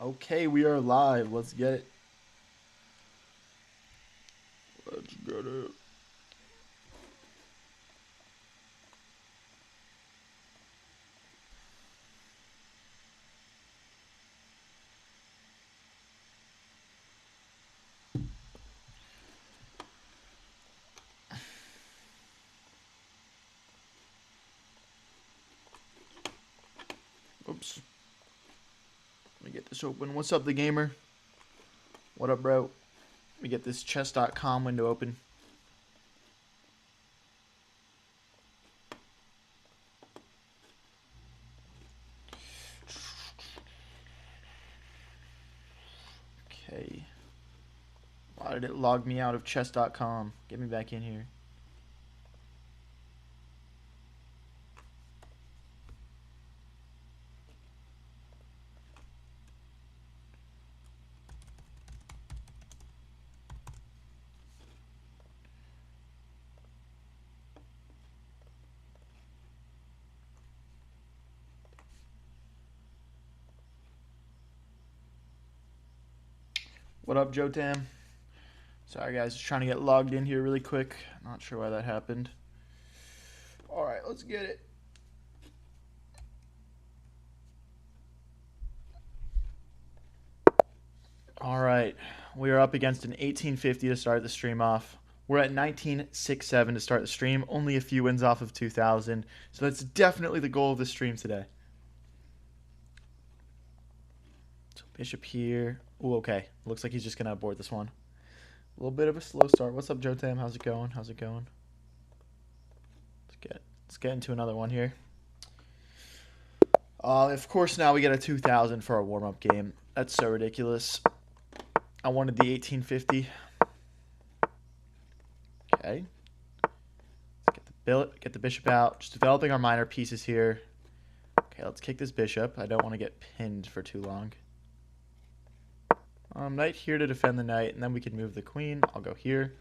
Okay, we are live. Let's get it. Let's get it. Oops. Let me get this open. What's up, the gamer? What up, bro? Let me get this chess.com window open. Okay. Why did it log me out of chess.com? Get me back in here. What up, Joe Tam? Sorry, guys. Just trying to get logged in here really quick. Not sure why that happened. All right, let's get it. All right. We are up against an 1850 to start the stream off. We're at 1967 to start the stream, only a few wins off of 2000. So that's definitely the goal of the stream today. So bishop here. Ooh, okay. Looks like he's just going to abort this one. A little bit of a slow start. What's up, Joe Tam? How's it going? How's it going? Let's get into another one here. Of course, now we get a 2000 for our warm-up game. That's so ridiculous. I wanted the 1850. Okay. Let's get the bishop out. Just developing our minor pieces here. Okay, let's kick this bishop. I don't want to get pinned for too long. Knight here to defend the knight, and then we can move the queen. I'll go here.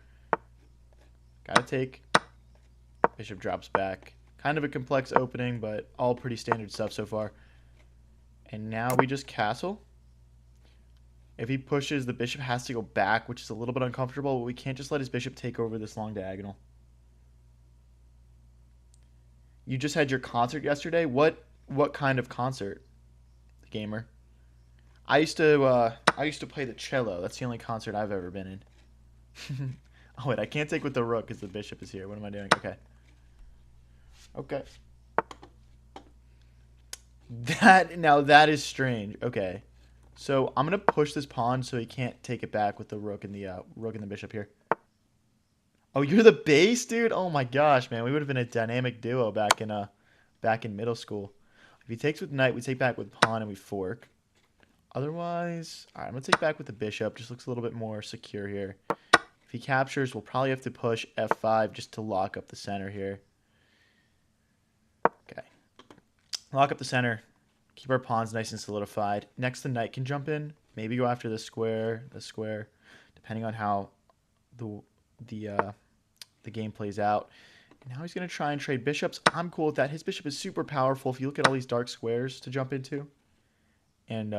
Gotta take. Bishop drops back. Kind of a complex opening, but all pretty standard stuff so far. And now we just castle. If he pushes, the bishop has to go back, which is a little bit uncomfortable, but we can't just let his bishop take over this long diagonal. You just had your concert yesterday? What kind of concert, gamer? I used to play the cello. That's the only concert I've ever been in. Oh wait, I can't take with the rook because the bishop is here. What am I doing? Okay. Okay. That is strange. Okay. So I'm gonna push this pawn so he can't take it back with the rook and the bishop here. Oh, you're the base, dude? Oh my gosh, man. We would have been a dynamic duo back in middle school. If he takes with knight, we take back with pawn and we fork. Otherwise, all right, I'm going to take back with the bishop. Just looks a little bit more secure here. If he captures, we'll probably have to push f5 just to lock up the center here. Okay. Lock up the center. Keep our pawns nice and solidified. Next, the knight can jump in. Maybe go after the square, depending on how the game plays out. And now he's going to try and trade bishops. I'm cool with that. His bishop is super powerful if you look at all these dark squares to jump into. And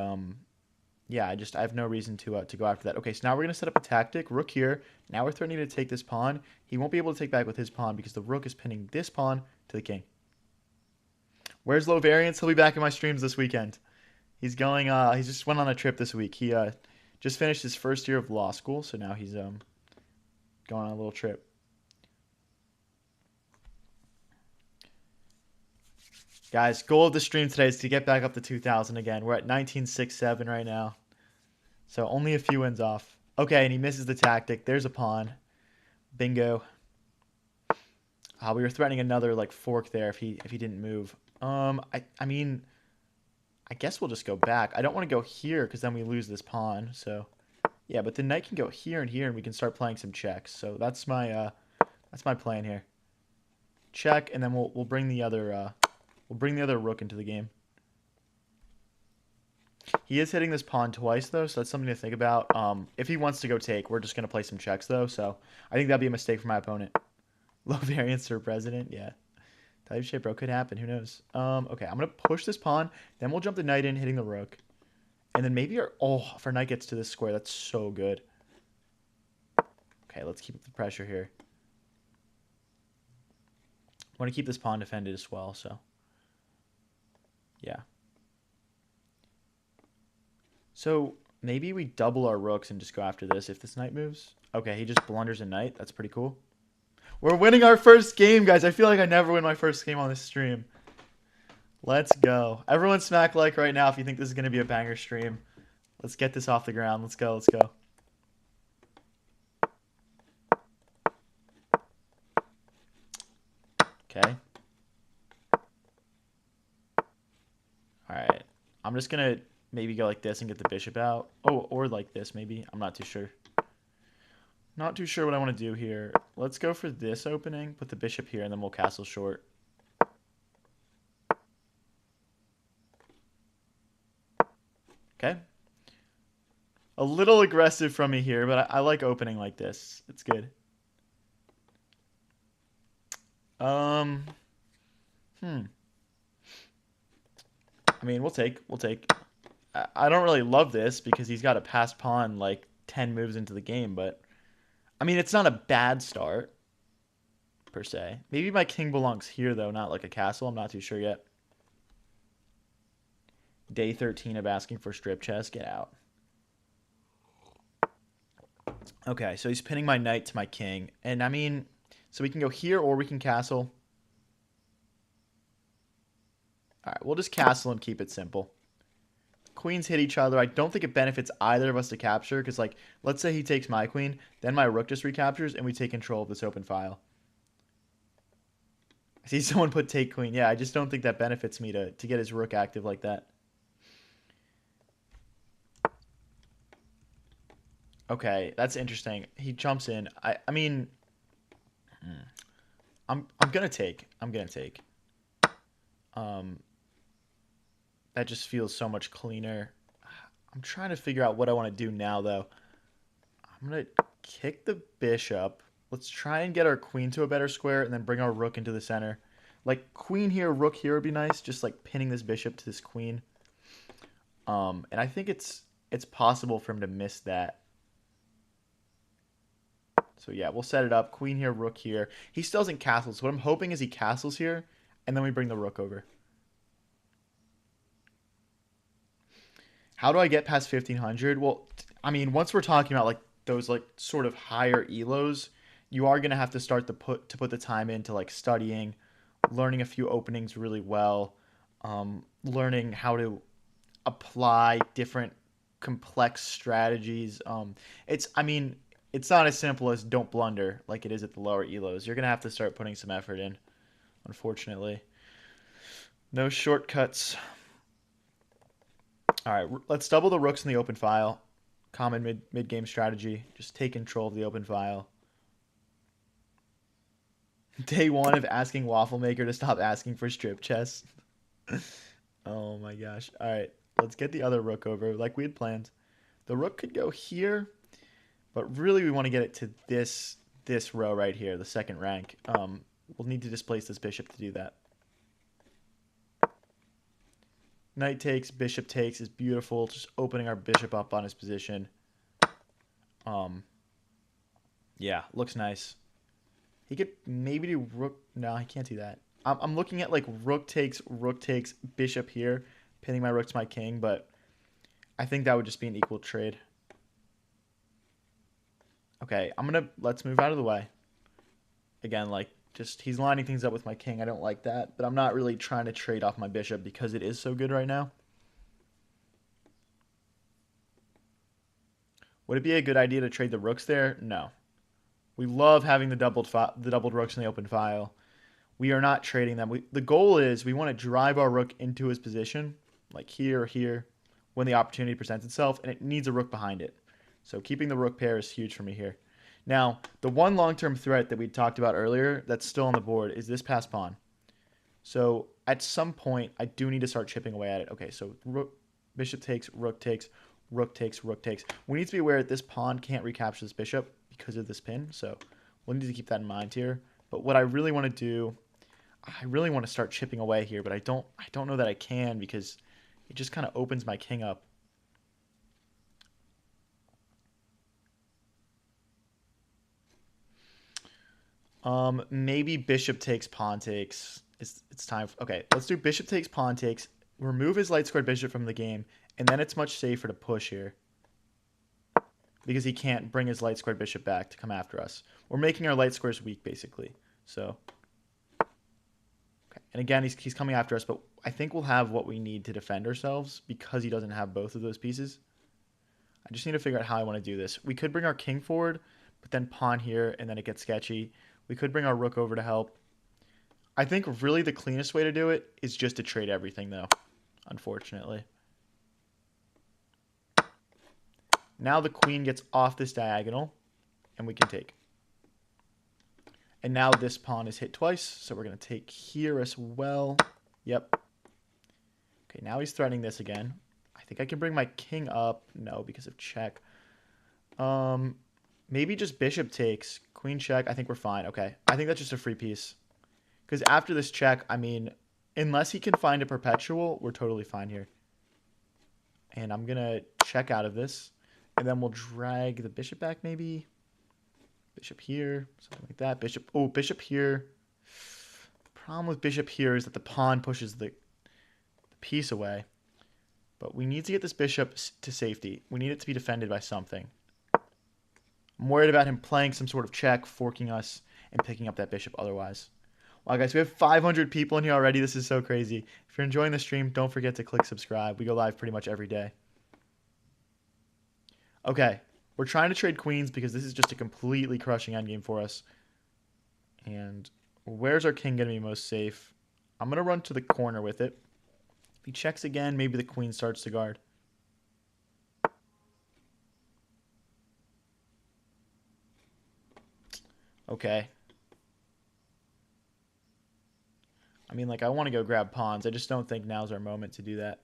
yeah, I have no reason to go after that. Okay, so now we're gonna set up a tactic. Rook here. Now we're threatening to take this pawn. He won't be able to take back with his pawn because the rook is pinning this pawn to the king. Where's low variance? He'll be back in my streams this weekend. He's going. He just went on a trip this week. He just finished his first year of law school, so now he's going on a little trip. Guys, goal of the stream today is to get back up to 2,000 again. We're at 1967 right now. So only a few wins off. Okay, and he misses the tactic. There's a pawn. Bingo. We were threatening another like fork there if he didn't move. I mean, I guess we'll just go back. I don't want to go here because then we lose this pawn. So yeah, but the knight can go here, and we can start playing some checks. So that's my plan here. Check, and then we'll bring the other rook into the game. He is hitting this pawn twice, though, so that's something to think about. If he wants to go take, we're just going to play some checks, though, so I think that'd be a mistake for my opponent. Low variance for president, yeah. Type shape, bro, could happen, who knows. Okay, I'm going to push this pawn, then we'll jump the knight in, hitting the rook. And then maybe if our knight gets to this square, that's so good. Okay, let's keep up the pressure here. I want to keep this pawn defended as well, so. Yeah. So maybe we double our rooks and just go after this if this knight moves. Okay, he just blunders a knight. That's pretty cool. We're winning our first game, guys. I feel like I never win my first game on this stream. Let's go. Everyone smack like right now if you think this is going to be a banger stream. Let's get this off the ground. Let's go. Let's go. Okay. All right. I'm just going to maybe go like this and get the bishop out. Oh, or like this maybe. I'm not too sure. Not too sure what I want to do here. Let's go for this opening. Put the bishop here, and then we'll castle short. Okay. A little aggressive from me here, but I like opening like this. It's good. I mean, we'll take. I don't really love this because he's got a passed pawn like 10 moves into the game, but I mean, it's not a bad start per se. Maybe my king belongs here though, not like a castle. I'm not too sure yet. Day 13 of asking for strip chess. Get out. Okay, so he's pinning my knight to my king. And I mean, so we can go here or we can castle. All right, we'll just castle and keep it simple. Queens hit each other. I don't think it benefits either of us to capture because, like, let's say he takes my queen, then my rook just recaptures, and we take control of this open file. I see someone put take queen. Yeah, I just don't think that benefits me to get his rook active like that. Okay, that's interesting. He jumps in. I mean, I'm gonna take. That just feels so much cleaner. I'm trying to figure out what I want to do now, though. I'm going to kick the bishop. Let's try and get our queen to a better square and then bring our rook into the center. Like, queen here, rook here would be nice. Just, like, pinning this bishop to this queen. And I think it's possible for him to miss that. So, yeah, we'll set it up. Queen here, rook here. He still hasn't castled, so what I'm hoping is he castles here, and then we bring the rook over. How do I get past 1500? Well, I mean, once we're talking about like those like sort of higher elos, you are gonna have to start to put the time into like studying, learning a few openings really well, learning how to apply different complex strategies. I mean, it's not as simple as don't blunder like it is at the lower elos. You're gonna have to start putting some effort in, unfortunately. No shortcuts. All right, let's double the rooks in the open file. Common mid-game strategy. Just take control of the open file. Day 1 of asking Waffle Maker to stop asking for strip chess. Oh my gosh. All right, let's get the other rook over like we had planned. The rook could go here, but really we want to get it to this row right here, the second rank. We'll need to displace this bishop to do that. Knight takes, bishop takes is beautiful. Just opening our bishop up on his position. Yeah, looks nice. He could maybe do rook. No, he can't do that. I'm looking at like rook takes, bishop here, pinning my rook to my king, but I think that would just be an equal trade. Okay, let's move out of the way. Again, like, just he's lining things up with my king. I don't like that, but I'm not really trying to trade off my bishop because it is so good right now. Would it be a good idea to trade the rooks there? No. We love having the doubled rooks in the open file. We are not trading them. The goal is we want to drive our rook into his position, like here or here, when the opportunity presents itself, and it needs a rook behind it. So keeping the rook pair is huge for me here. Now, the one long-term threat that we talked about earlier that's still on the board is this passed pawn. So at some point, I do need to start chipping away at it. Okay, so bishop takes, rook takes, rook takes, rook takes. We need to be aware that this pawn can't recapture this bishop because of this pin, so we'll need to keep that in mind here. But what I really want to do, I really want to start chipping away here, but I don't know that I can because it just kind of opens my king up. Maybe bishop takes, pawn takes. It's time. Okay, let's do bishop takes, pawn takes. Remove his light squared bishop from the game, and then it's much safer to push here because he can't bring his light squared bishop back to come after us. We're making our light squares weak, basically. So, okay. And again, he's coming after us, but I think we'll have what we need to defend ourselves because he doesn't have both of those pieces. I just need to figure out how I want to do this. We could bring our king forward, but then pawn here, and then it gets sketchy. We could bring our rook over to help. I think really the cleanest way to do it is just to trade everything, though, unfortunately. Now the queen gets off this diagonal, and we can take. And now this pawn is hit twice, so we're going to take here as well. Yep. Okay, now he's threatening this again. I think I can bring my king up. No, because of check. Maybe just bishop takes. Queen check. I think we're fine. Okay. I think that's just a free piece. Because after this check, I mean, unless he can find a perpetual, we're totally fine here. And I'm going to check out of this. And then we'll drag the bishop back maybe. Bishop here. Something like that. Bishop. Oh, bishop here. The problem with bishop here is that the pawn pushes the piece away. But we need to get this bishop to safety. We need it to be defended by something. I'm worried about him playing some sort of check, forking us, and picking up that bishop otherwise. Wow, guys, we have 500 people in here already. This is so crazy. If you're enjoying the stream, don't forget to click subscribe. We go live pretty much every day. Okay, we're trying to trade queens because this is just a completely crushing endgame for us. And where's our king going to be most safe? I'm going to run to the corner with it. If he checks again, maybe the queen starts to guard. Okay. I mean, like, I want to go grab pawns. I just don't think now's our moment to do that.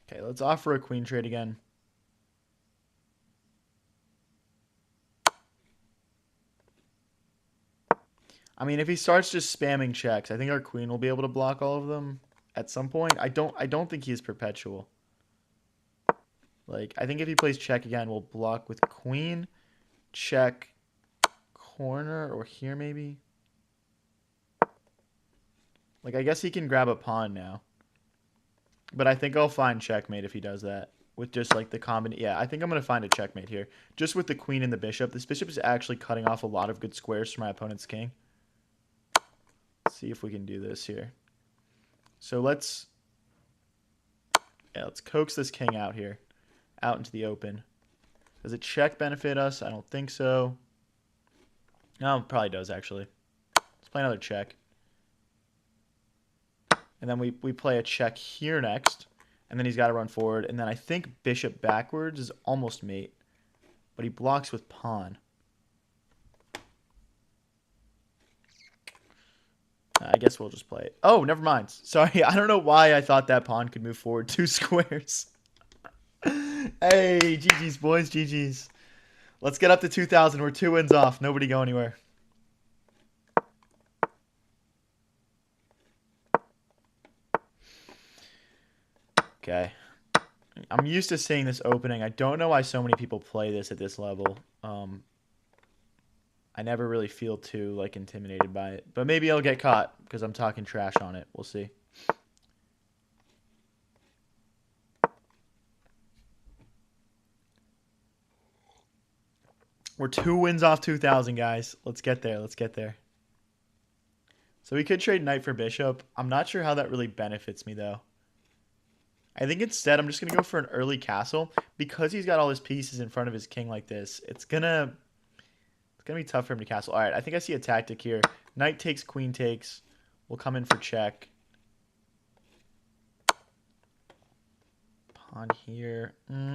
Okay, let's offer a queen trade again. I mean, if he starts just spamming checks, I think our queen will be able to block all of them at some point. I don't think he's perpetual. Like, I think if he plays check again, we'll block with queen, check, corner, or here maybe. Like, I guess he can grab a pawn now. But I think I'll find checkmate if he does that. With just, like, the combination. Yeah, I think I'm going to find a checkmate here. Just with the queen and the bishop. This bishop is actually cutting off a lot of good squares for my opponent's king. Let's see if we can do this here. So let's coax this king out here. Out into the open. Does a check benefit us? I don't think so. No, it probably does, actually. Let's play another check. And then we play a check here next. And then he's got to run forward. And then I think bishop backwards is almost mate. But he blocks with pawn. I guess we'll just play it. Oh, never mind. Sorry, I don't know why I thought that pawn could move forward 2 squares. Hey, GG's, boys, GG's. Let's get up to 2,000. We're 2 wins off. Nobody go anywhere. Okay. I'm used to seeing this opening. I don't know why so many people play this at this level. I never really feel too, like, intimidated by it. But maybe I'll get caught because I'm talking trash on it. We'll see. We're 2 wins off 2,000, guys. Let's get there. Let's get there. So we could trade knight for bishop. I'm not sure how that really benefits me, though. I think instead I'm just going to go for an early castle. Because he's got all his pieces in front of his king like this, it's going to be tough for him to castle. All right, I think I see a tactic here. Knight takes, queen takes. We'll come in for check. Pawn here.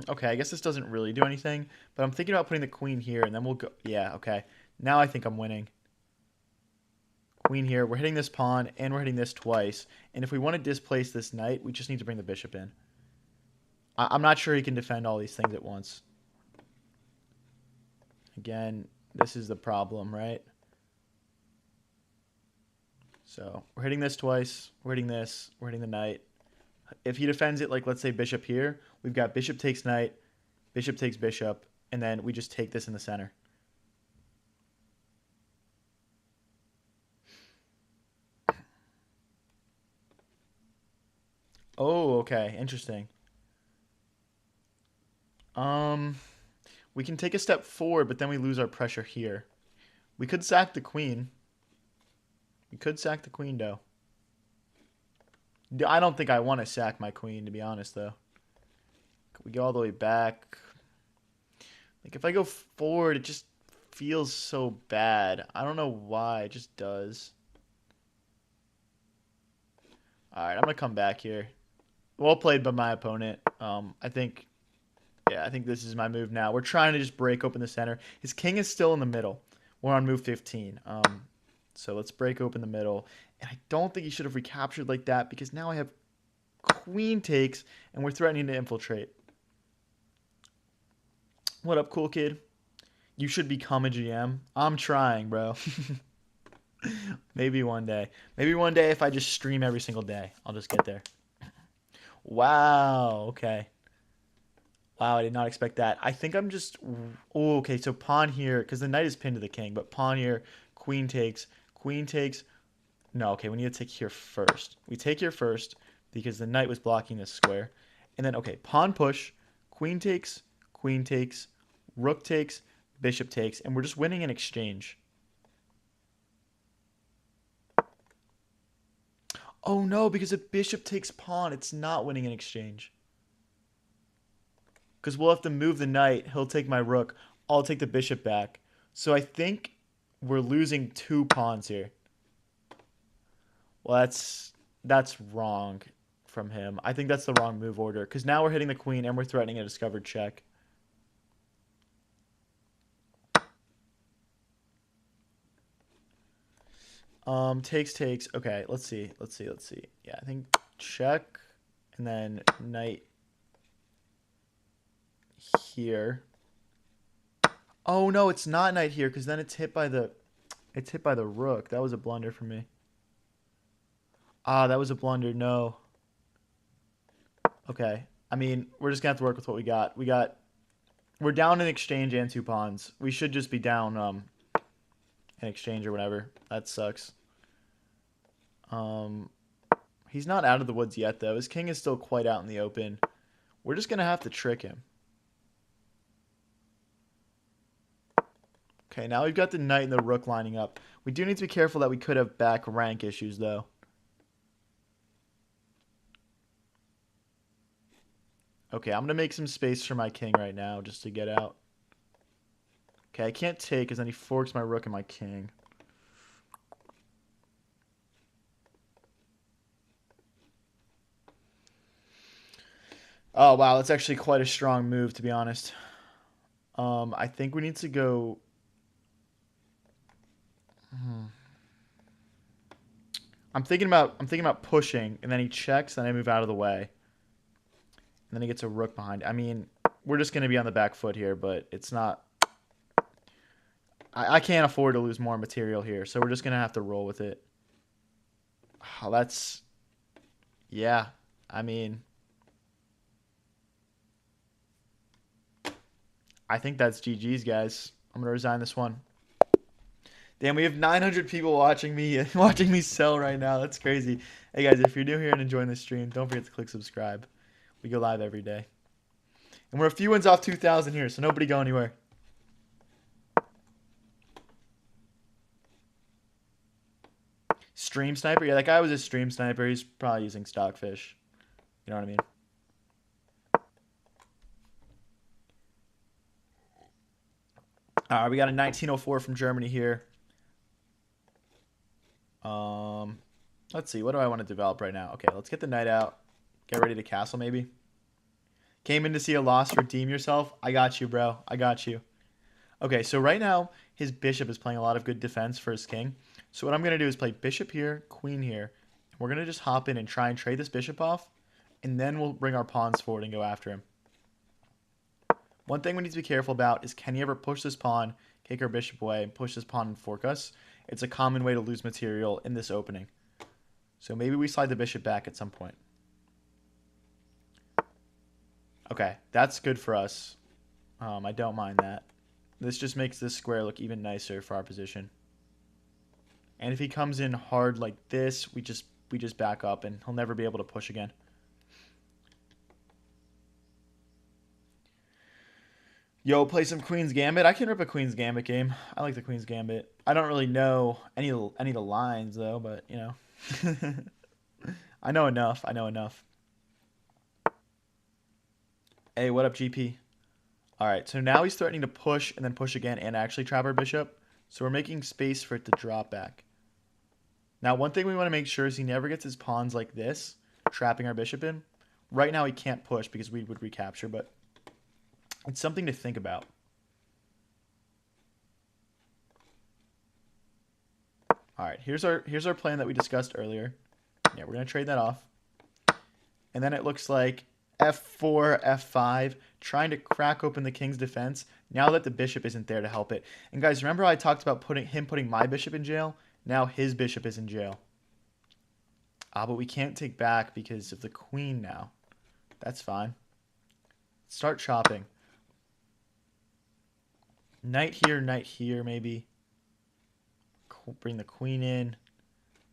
Okay, I guess this doesn't really do anything. But I'm thinking about putting the queen here, and then we'll go. Yeah, okay. Now I think I'm winning. Queen here. We're hitting this pawn, and we're hitting this twice. And if we want to displace this knight, we just need to bring the bishop in. I'm not sure he can defend all these things at once. Again, this is the problem, right? So we're hitting this twice. We're hitting this. We're hitting the knight. If he defends it, like let's say bishop here, we've got bishop takes knight, bishop takes bishop, and then we just take this in the center. Oh, okay. Interesting. Um, we can take a step forward, but then we lose our pressure here. We could sack the queen. We could sack the queen, though. I don't think I want to sack my queen, to be honest, though. Could we go all the way back? Like, if I go forward, it just feels so bad. I don't know why. It just does. All right, I'm going to come back here. Well played by my opponent. I think, yeah, I think this is my move now. We're trying to just break open the center. His king is still in the middle. We're on move 15. So let's break open the middle. And I don't think he should have recaptured like that because now I have queen takes and we're threatening to infiltrate. What up, cool kid? You should become a GM. I'm trying, bro. Maybe one day. Maybe one day if I just stream every single day, I'll just get there. Wow. Okay. Wow, I did not expect that. I think I'm just... Oh, okay, so pawn here, because the knight is pinned to the king, but pawn here, queen takes, queen takes. No, okay, we need to take here first. We take here first because the knight was blocking this square. And then, okay, pawn push, queen takes, rook takes, bishop takes, and we're just winning in exchange. Oh no, because if bishop takes pawn, it's not winning in exchange. Because we'll have to move the knight. He'll take my rook. I'll take the bishop back. So I think we're losing 2 pawns here. Well, that's wrong from him. I think that's the wrong move order. Because now we're hitting the queen and we're threatening a discovered check. Takes. Okay, let's see. Yeah, I think check and then knight here. Oh no, it's not knight here because then it's hit by the rook. That was a blunder for me. Ah, that was a blunder. No. Okay. I mean, we're just gonna have to work with what we got. We're down in exchange and 2 pawns. We should just be down in exchange or whatever. That sucks. He's not out of the woods yet though. His king is still quite out in the open. We're just gonna have to trick him. Okay, now we've got the knight and the rook lining up. We do need to be careful that we could have back rank issues, though. Okay, I'm going to make some space for my king right now just to get out. Okay, I can't take because then he forks my rook and my king. Oh, wow, that's actually quite a strong move, to be honest. I think we need to go... I'm thinking about pushing, and then he checks, then I move out of the way. And then he gets a rook behind. I mean, we're just going to be on the back foot here, but it's not... I can't afford to lose more material here, so we're just going to have to roll with it. Oh, that's... Yeah, I mean... I think that's GG's, guys. I'm going to resign this one. Damn, we have 900 people watching me sell right now. That's crazy. Hey guys, if you're new here and enjoying this stream, don't forget to click subscribe. We go live every day. And we're a few wins off 2,000 here, so nobody go anywhere. Stream sniper? Yeah, that guy was a stream sniper. He's probably using stockfish. You know what I mean? All right, we got a 1904 from Germany here. Let's see. What do I want to develop right now? Okay, let's get the knight out. Get ready to castle, maybe. Came in to see a loss. Redeem yourself. I got you, bro. I got you. Okay, so right now, his bishop is playing a lot of good defense for his king. So what I'm going to do is play bishop here, queen here. We're going to just hop in and try and trade this bishop off. And then we'll bring our pawns forward and go after him. One thing we need to be careful about is can he ever push this pawn, take our bishop away, and push this pawn and fork us? It's a common way to lose material in this opening. So maybe we slide the bishop back at some point. Okay, that's good for us. I don't mind that. This just makes this square look even nicer for our position. And if he comes in hard like this, we just back up and he'll never be able to push again. Yo, play some Queen's Gambit. I can rip a Queen's Gambit game. I like the Queen's Gambit. I don't really know any of the lines though, but you know. I know enough. I know enough. Hey, what up, GP? All right, so now he's threatening to push and then push again and actually trap our bishop. So we're making space for it to drop back. Now, one thing we want to make sure is he never gets his pawns like this, trapping our bishop in. Right now he can't push because we would recapture, but it's something to think about. All right, here's our plan that we discussed earlier. Yeah, we're going to trade that off. And then it looks like f4, f5, trying to crack open the king's defense now that the bishop isn't there to help it. And guys, remember I talked about putting my bishop in jail? Now his bishop is in jail. But we can't take back because of the queen now. That's fine. Start chopping. Knight here, maybe. Bring the queen in.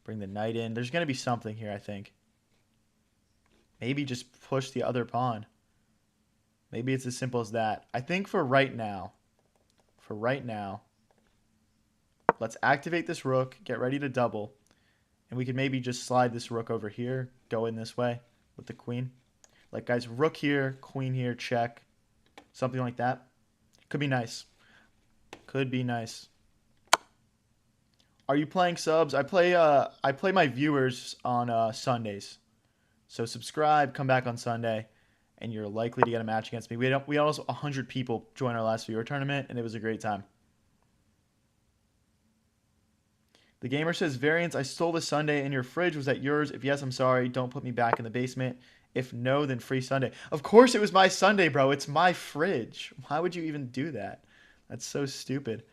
Bring the knight in. There's going to be something here, I think. Maybe just push the other pawn. Maybe it's as simple as that. I think for right now, let's activate this rook, get ready to double, and we could maybe just slide this rook over here, go in this way with the queen. Like, guys, rook here, queen here, check. Something like that. Could be nice. Could be nice. Are you playing subs? I play my viewers on Sundays. So subscribe, come back on Sunday, and you're likely to get a match against me. We had also 100 people join our last viewer tournament, and it was a great time. The gamer says, Variance, I stole the Sunday in your fridge. Was that yours? If yes, I'm sorry. Don't put me back in the basement. If no, then free Sunday. Of course it was my Sunday, bro. It's my fridge. Why would you even do that? That's so stupid.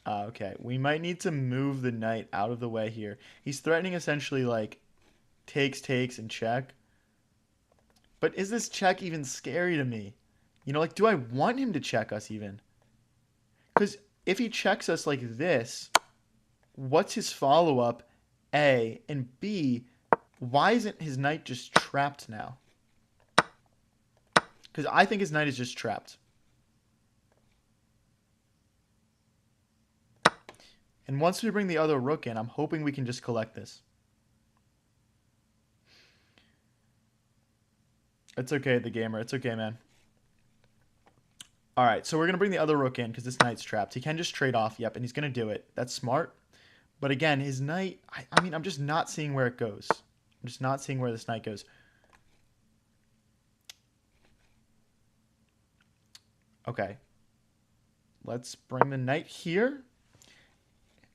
Okay, we might need to move the knight out of the way here. He's threatening essentially like takes, and check. But is this check even scary to me? You know, like, do I want him to check us even? Because if he checks us like this, what's his follow-up? A. And B, why isn't his knight just trapped now? Because I think his knight is just trapped. And once we bring the other rook in, I'm hoping we can just collect this. It's okay, the gamer. It's okay, man. All right, so we're going to bring the other rook in because this knight's trapped. He can just trade off. Yep, and he's going to do it. That's smart. But again, his knight, I mean, I'm just not seeing where it goes. I'm just not seeing where this knight goes. Okay. Let's bring the knight here.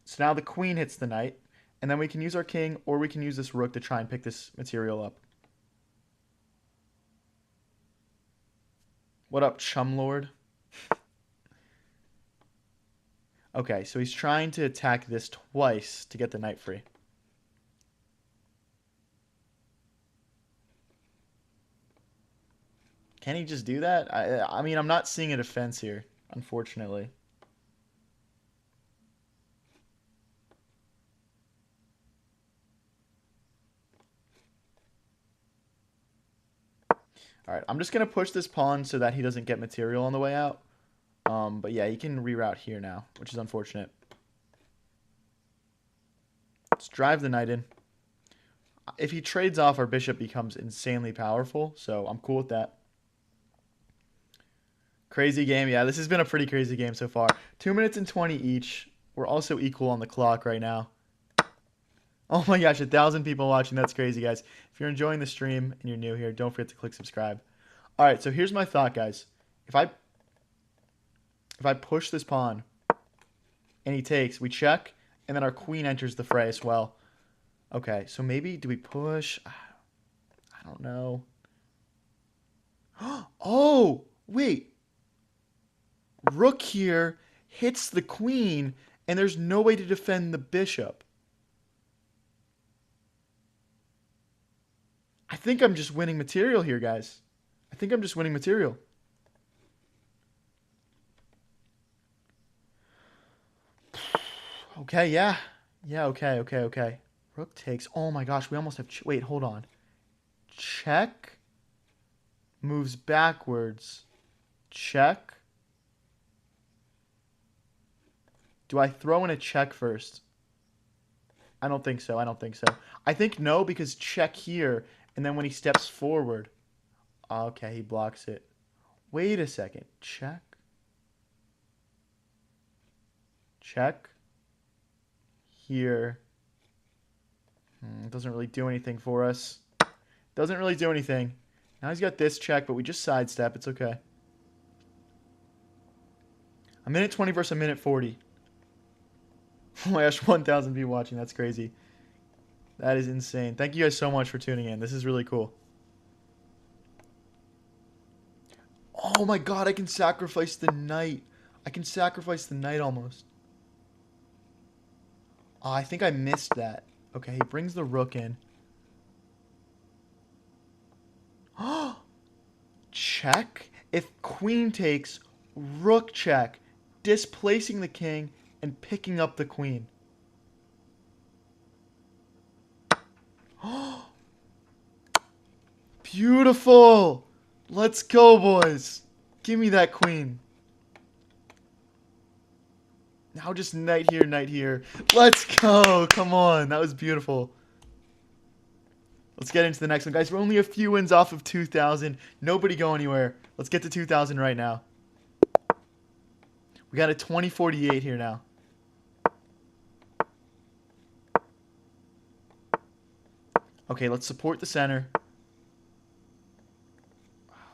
So now the queen hits the knight, and then we can use our king, or we can use this rook to try and pick this material up. What up, Chumlord? Okay, so he's trying to attack this twice to get the knight free. Can he just do that? I mean, I'm not seeing a defense here, unfortunately. All right, I'm just going to push this pawn so that he doesn't get material on the way out. But yeah, he can reroute here now, which is unfortunate. Let's drive the knight in. If he trades off, our bishop becomes insanely powerful, so I'm cool with that. Crazy game. Yeah, this has been a pretty crazy game so far. 2 minutes and 20 each. We're also equal on the clock right now. Oh my gosh, 1,000 people watching. That's crazy, guys. If you're enjoying the stream and you're new here, don't forget to click subscribe. All right, so here's my thought, guys. If I push this pawn and he takes, we check, and then our queen enters the fray as well. Okay, so maybe do we push? I don't know. Oh, wait. Rook here hits the queen, and there's no way to defend the bishop. I think I'm just winning material here, guys. I think I'm just winning material. Okay, yeah. Yeah, okay. Rook takes. Oh my gosh, we almost have... Wait, hold on. Check. Moves backwards. Check. Do I throw in a check first? I don't think so. I think no, because check here, and then when he steps forward... Okay, he blocks it. Wait a second. Check. Check. Here. It doesn't really do anything for us. Doesn't really do anything. Now he's got this check, but we just sidestep. It's okay. A minute 20 versus a minute 40. Oh my gosh, 1,000 people watching. That's crazy. That is insane. Thank you guys so much for tuning in. This is really cool. Oh my god, I can sacrifice the knight. I can sacrifice the knight almost. Oh, I think I missed that. Okay, he brings the rook in. Check. If queen takes, rook check, displacing the king and picking up the queen. Beautiful. Let's go, boys. Give me that queen. Now just knight here, knight here. Let's go. Come on. That was beautiful. Let's get into the next one, guys. We're only a few wins off of 2,000. Nobody go anywhere. Let's get to 2,000 right now. We got a 2048 here now. Okay, let's support the center.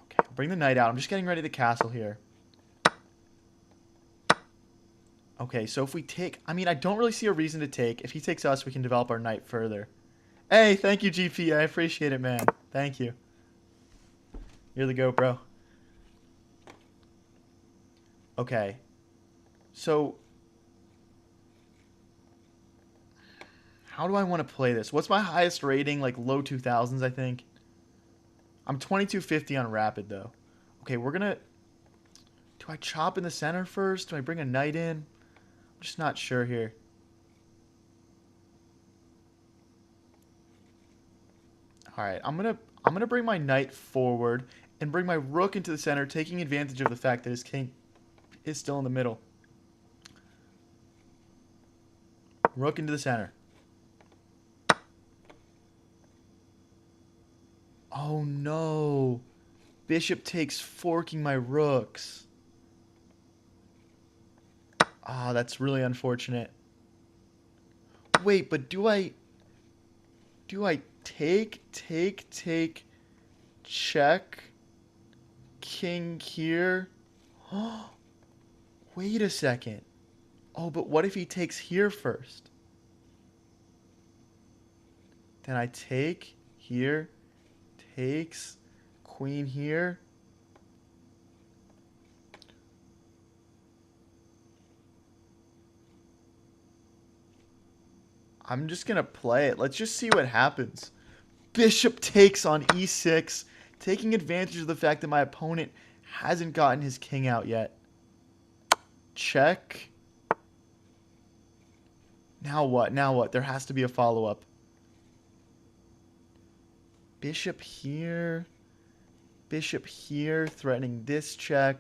Okay, I'll bring the knight out. I'm just getting ready to castle here. Okay, so if we take... I mean, I don't really see a reason to take. If he takes us, we can develop our knight further. Hey, thank you, GP. I appreciate it, man. Thank you. You're the GOAT, bro. Okay. So... how do I want to play this? What's my highest rating? Like low 2,000s, I think. I'm 2250 on rapid, though. Okay, we're going to... do I chop in the center first? Do I bring a knight in? I'm just not sure here. All right, I'm gonna bring my knight forward and bring my rook into the center, taking advantage of the fact that his king is still in the middle. Rook into the center. Oh no! Bishop takes, forking my rooks. Ah, that's really unfortunate. Wait, but do I take, check, king here? Wait a second. Oh, but what if he takes here first? Then I take here, takes, queen here. I'm just going to play it. Let's just see what happens. Bishop takes on e6, taking advantage of the fact that my opponent hasn't gotten his king out yet. Check. Now what? Now what? There has to be a follow-up. Bishop here. Bishop here, threatening this check.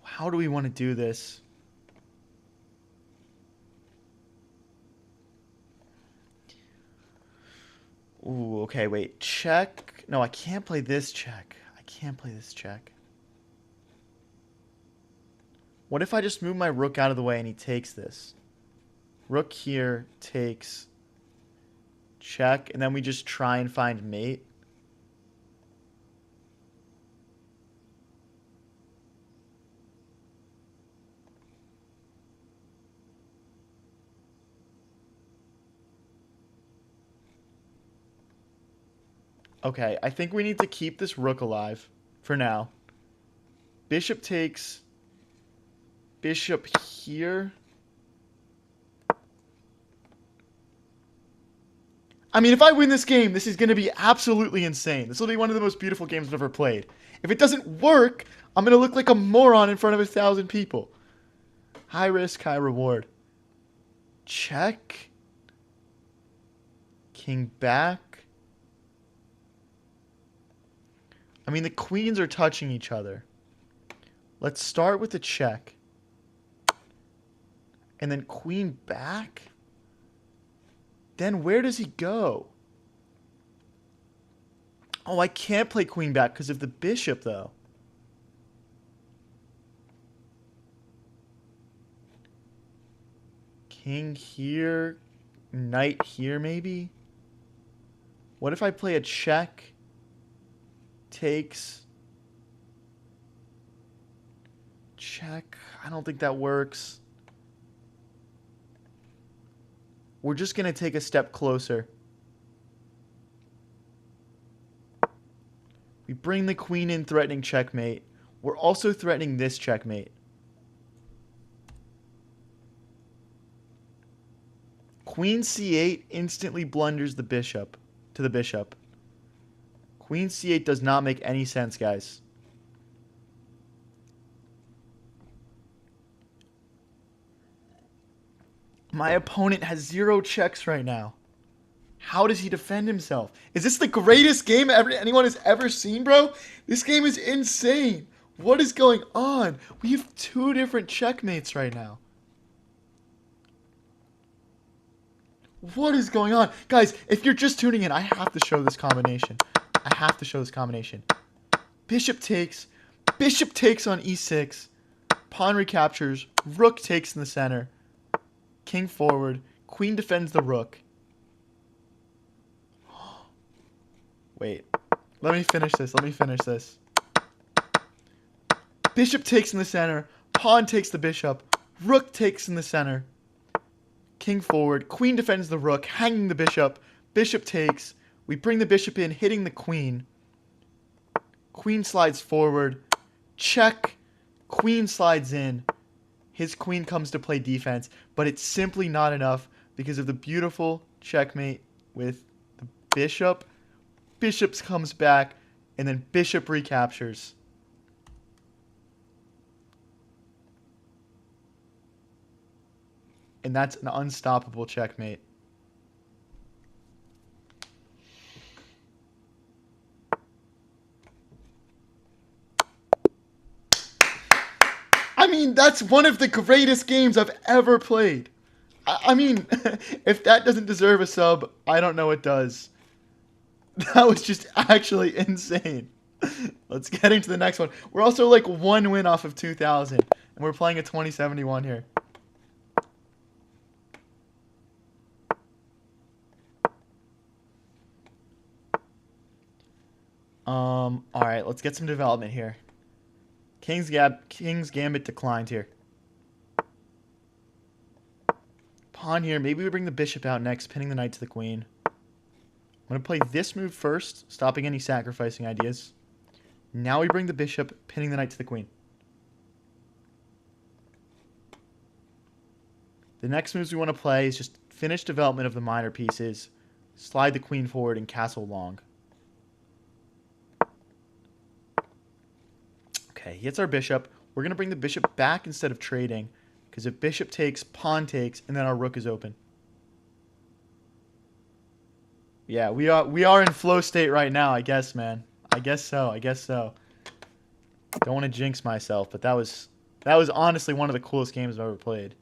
How do we want to do this? Ooh, okay, wait. Check. No, I can't play this check. I can't play this check. What if I just move my rook out of the way and he takes this? Rook here takes check, and then we just try and find mate. Okay, I think we need to keep this rook alive for now. Bishop takes. Bishop here. I mean, if I win this game, this is going to be absolutely insane. This will be one of the most beautiful games I've ever played. If it doesn't work, I'm going to look like a moron in front of 1,000 people. High risk, high reward. Check. King back. I mean, the queens are touching each other. Let's start with the check. And then queen back? Then where does he go? Oh, I can't play queen back because of the bishop, though. King here. Knight here, maybe? What if I play a check? Takes. Check. I don't think that works. We're just going to take a step closer. We bring the queen in, threatening checkmate. We're also threatening this checkmate. Queen c8 instantly blunders the bishop to the bishop. Queen c8 does not make any sense, guys. My opponent has 0 checks right now. How does he defend himself? Is this the greatest game anyone has ever seen, bro? This game is insane. What is going on? We have 2 different checkmates right now. What is going on? Guys, if you're just tuning in, I have to show this combination. I have to show this combination. Bishop takes on e6. Pawn recaptures. Rook takes in the center. King forward. Queen defends the rook. Wait. Let me finish this. Bishop takes in the center. Pawn takes the bishop. Rook takes in the center. King forward. Queen defends the rook, hanging the bishop. Bishop takes. We bring the bishop in, hitting the queen. Queen slides forward. Check. Queen slides in. His queen comes to play defense, but it's simply not enough because of the beautiful checkmate with the bishop. Bishop comes back, and then bishop recaptures. And that's an unstoppable checkmate. I mean, that's one of the greatest games I've ever played. I mean, if that doesn't deserve a sub, I don't know what does. That was just actually insane. Let's get into the next one. We're also like 1 win off of 2,000. And we're playing a 2071 here. Alright, let's get some development here. King's Gambit declined here. Pawn here. Maybe we bring the bishop out next, pinning the knight to the queen. I'm going to play this move first, stopping any sacrificing ideas. Now we bring the bishop, pinning the knight to the queen. The next moves we want to play is just finish development of the minor pieces, slide the queen forward, and castle long. Okay, he hits our bishop. We're going to bring the bishop back instead of trading, because if bishop takes, pawn takes, and then our rook is open. Yeah, we are in flow state right now, I guess, man. I guess so. Don't want to jinx myself, but that was honestly one of the coolest games I've ever played.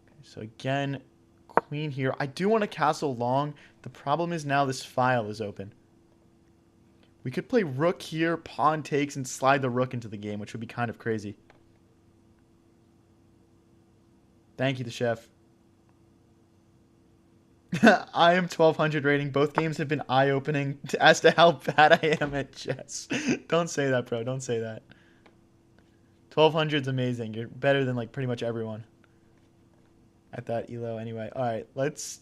Okay, so again, queen here. I do want to castle long. The problem is now this file is open. We could play rook here, pawn takes, and slide the rook into the game, which would be kind of crazy. Thank you, the chef. I am 1200 rating. Both games have been eye-opening as to how bad I am at chess. Don't say that, bro. Don't say that. 1200 is amazing. You're better than like pretty much everyone at that elo. Anyway, all right. Let's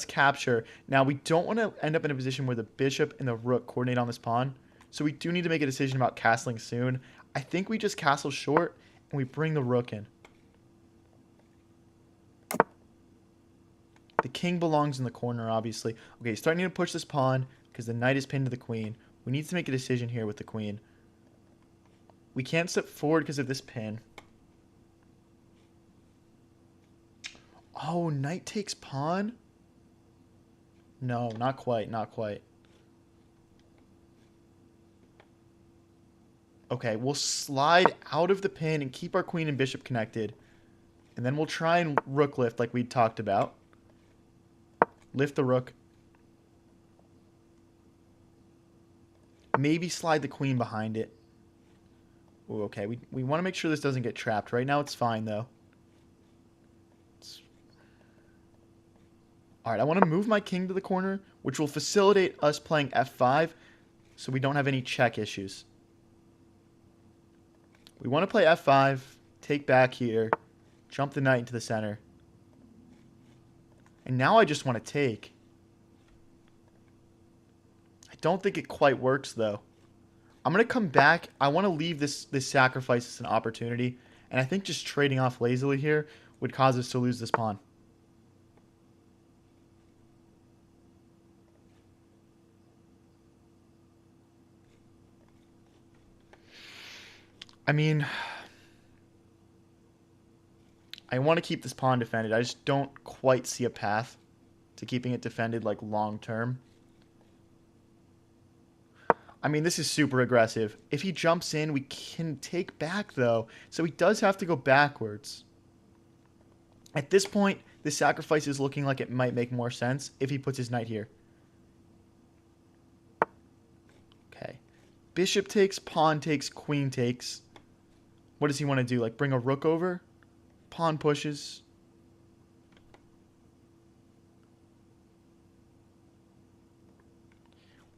capture. Now, we don't want to end up in a position where the bishop and the rook coordinate on this pawn. So we do need to make a decision about castling soon. I think we just castle short and we bring the rook in. The king belongs in the corner, obviously. Okay, starting to push this pawn because the knight is pinned to the queen. We need to make a decision here with the queen. We can't step forward because of this pin. Oh, knight takes pawn? No, not quite, not quite. Okay, we'll slide out of the pin and keep our queen and bishop connected. And then we'll try and rook lift like we talked about. Lift the rook. Maybe slide the queen behind it. Ooh, okay, we want to make sure this doesn't get trapped. Right now it's fine, though. All right, I want to move my king to the corner, which will facilitate us playing f5 so we don't have any check issues. We want to play f5, take back here, jump the knight into the center. And now I just want to take. I don't think it quite works, though. I'm going to come back. I want to leave this sacrifice as an opportunity. And I think just trading off lazily here would cause us to lose this pawn. I mean, I want to keep this pawn defended. I just don't quite see a path to keeping it defended, like, long term. I mean, this is super aggressive. If he jumps in, we can take back, though. So he does have to go backwards. At this point, the sacrifice is looking like it might make more sense if he puts his knight here. Okay. Bishop takes, pawn takes, queen takes. What does he want to do? Like, bring a rook over? Pawn pushes.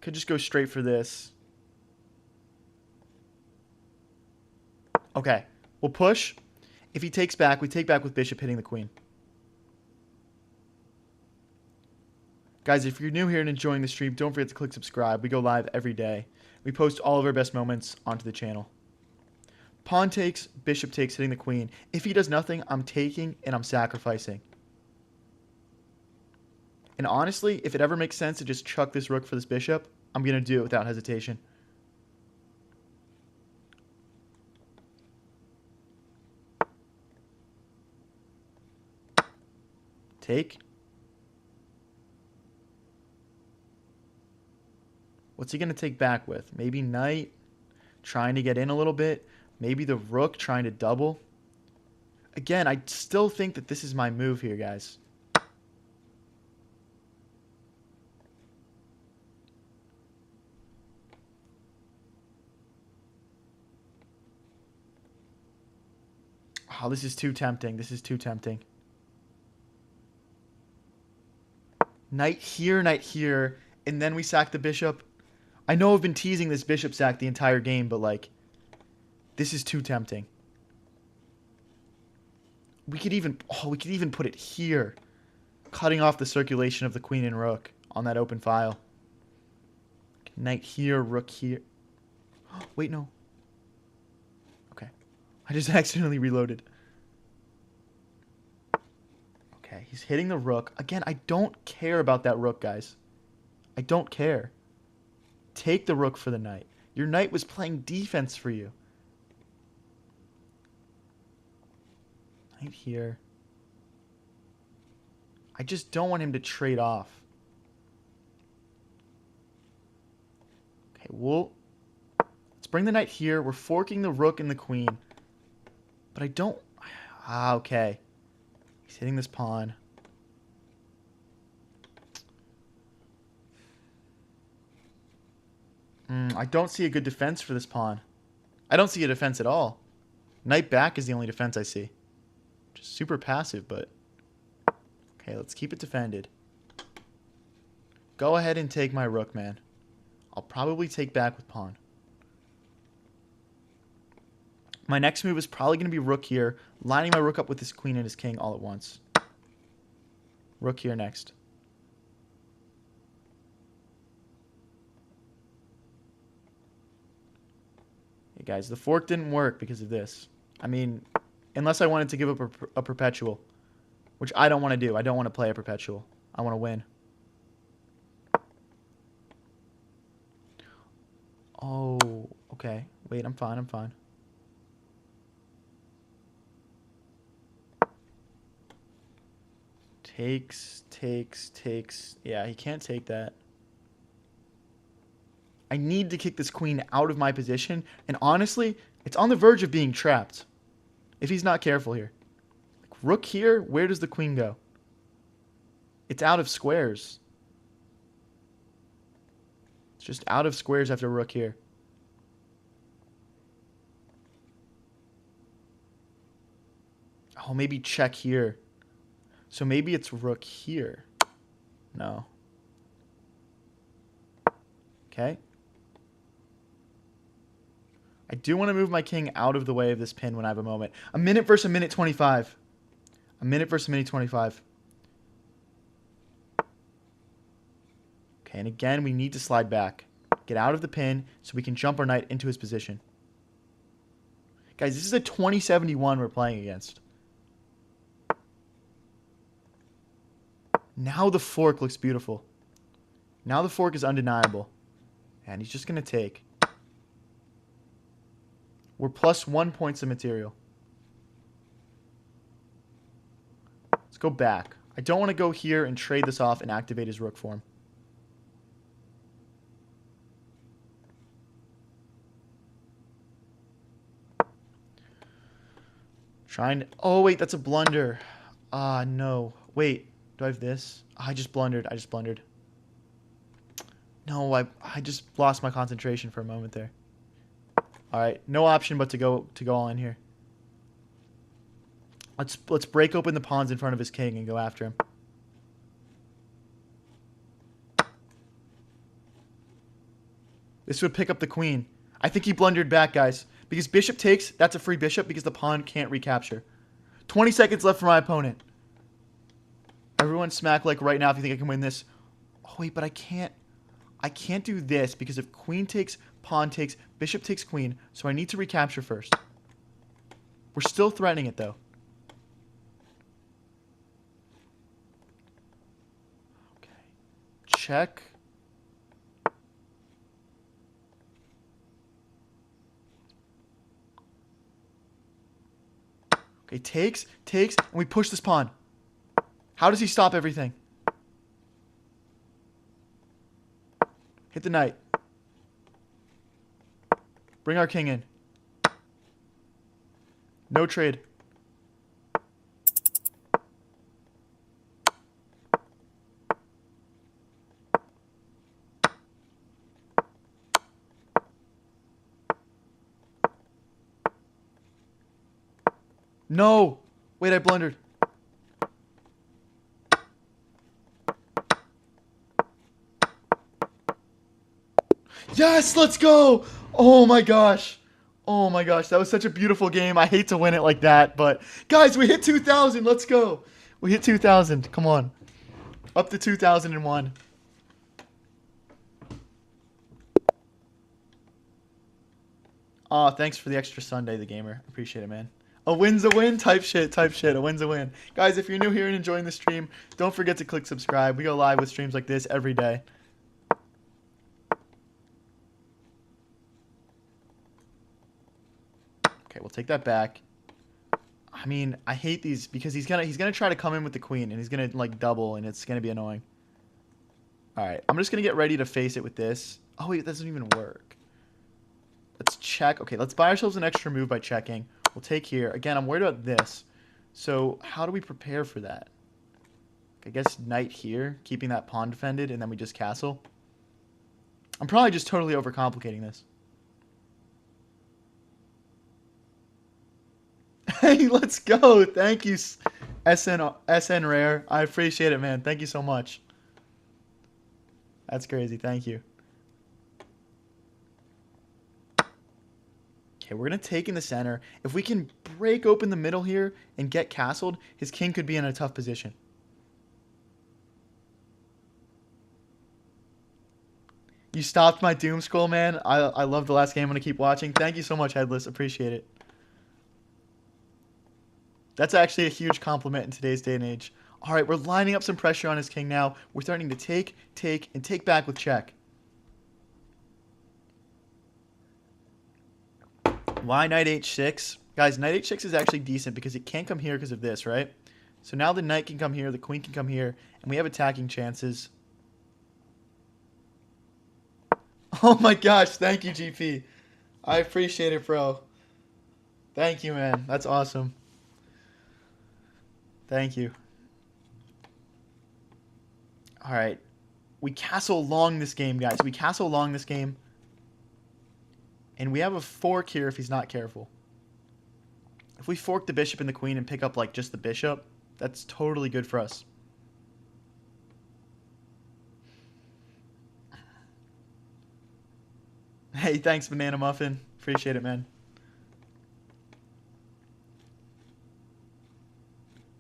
Could just go straight for this. Okay. We'll push. If he takes back, we take back with bishop hitting the queen. Guys, if you're new here and enjoying the stream, don't forget to click subscribe. We go live every day. We post all of our best moments onto the channel. Pawn takes, bishop takes, hitting the queen. If he does nothing, I'm taking and I'm sacrificing. And honestly, if it ever makes sense to just chuck this rook for this bishop, I'm going to do it without hesitation. Take. What's he going to take back with? Maybe knight, trying to get in a little bit. Maybe the rook trying to double. Again, I still think that this is my move here, guys. Oh, this is too tempting. This is too tempting. Knight here, and then we sack the bishop. I know I've been teasing this bishop sack the entire game, but, like, this is too tempting. We could even put it here, cutting off the circulation of the queen and rook on that open file. Knight here, rook here. Wait, no. Okay. I just accidentally reloaded. Okay, he's hitting the rook. Again, I don't care about that rook, guys. I don't care. Take the rook for the knight. Your knight was playing defense for you. Knight here. I just don't want him to trade off. Okay, let's bring the knight here. We're forking the rook and the queen. But I don't... Ah, okay. He's hitting this pawn. I don't see a good defense for this pawn. I don't see a defense at all. Knight back is the only defense I see. Just super passive, but... Okay, let's keep it defended. Go ahead and take my rook, man. I'll probably take back with pawn. My next move is probably going to be rook here, lining my rook up with his queen and his king all at once. Rook here next. Hey guys, the fork didn't work because of this. I mean, unless I wanted to give up a perpetual, which I don't want to do. I don't want to play a perpetual. I want to win. Oh, okay. Wait, I'm fine. I'm fine. Takes. Yeah, he can't take that. I need to kick this queen out of my position. And honestly, it's on the verge of being trapped. If he's not careful here. Rook here, where does the queen go? It's out of squares. It's just out of squares after rook here. Oh, maybe check here. So maybe it's rook here. No. Okay. I do want to move my king out of the way of this pin when I have a moment. A minute versus a minute 25. A minute versus a minute 25. Okay, and again, we need to slide back. Get out of the pin so we can jump our knight into his position. Guys, this is a 2071 we're playing against. Now the fork looks beautiful. Now the fork is undeniable. And he's just going to take. We're plus 1 points of material. Let's go back. I don't want to go here and trade this off and activate his rook for him. Trying to... Oh, wait, that's a blunder. Ah, no. Wait, do I have this? I just blundered. No, I just lost my concentration for a moment there. All right, no option but to go all in here. Let's break open the pawns in front of his king and go after him. This would pick up the queen. I think he blundered back, guys. Because bishop takes, that's a free bishop because the pawn can't recapture. 20 seconds left for my opponent. Everyone smack like right now if you think I can win this. Oh, wait, but I can't do this because if queen takes, pawn takes, bishop takes queen, so I need to recapture first. We're still threatening it, though. Okay. Check. Okay, takes, and we push this pawn. How does he stop everything? Hit the knight. Bring our king in. No trade. No! Wait, I blundered. Yes, let's go! Oh my gosh. Oh my gosh, that was such a beautiful game. I hate to win it like that, but guys, we hit 2,000. Let's go. We hit 2,000. Come on. Up to 2,001. Aw, thanks for the extra Sunday, the gamer. Appreciate it, man. A win's a win? Type shit. A win's a win. Guys, if you're new here and enjoying the stream, don't forget to click subscribe. We go live with streams like this every day. Okay, we'll take that back. I mean, I hate these because he's gonna try to come in with the queen and he's gonna like double and it's gonna be annoying. All right, I'm just gonna get ready to face it with this. Oh wait, that doesn't even work. Let's check. Okay, let's buy ourselves an extra move by checking. We'll take here. Again, I'm worried about this. So how do we prepare for that? I guess knight here, keeping that pawn defended, and then we just castle. I'm probably just totally overcomplicating this. Hey, let's go. Thank you, SN Rare. I appreciate it, man. Thank you so much. That's crazy. Thank you. Okay, we're going to take in the center. If we can break open the middle here and get castled, his king could be in a tough position. You stopped my doom scroll, man. I love the last game. I'm going to keep watching. Thank you so much, Headless. Appreciate it. That's actually a huge compliment in today's day and age. All right, we're lining up some pressure on his king now. We're starting to take, and take back with check. Why knight h6? Guys, knight h6 is actually decent because it can't come here because of this, right? So now the knight can come here, the queen can come here, and we have attacking chances. Oh my gosh, thank you, GP. I appreciate it, bro. Thank you, man. That's awesome. Thank you. All right. We castle long this game, guys. We castle long this game. And we have a fork here if he's not careful. If we fork the bishop and the queen and pick up, like, just the bishop, that's totally good for us. Hey, thanks, Banana Muffin. Appreciate it, man.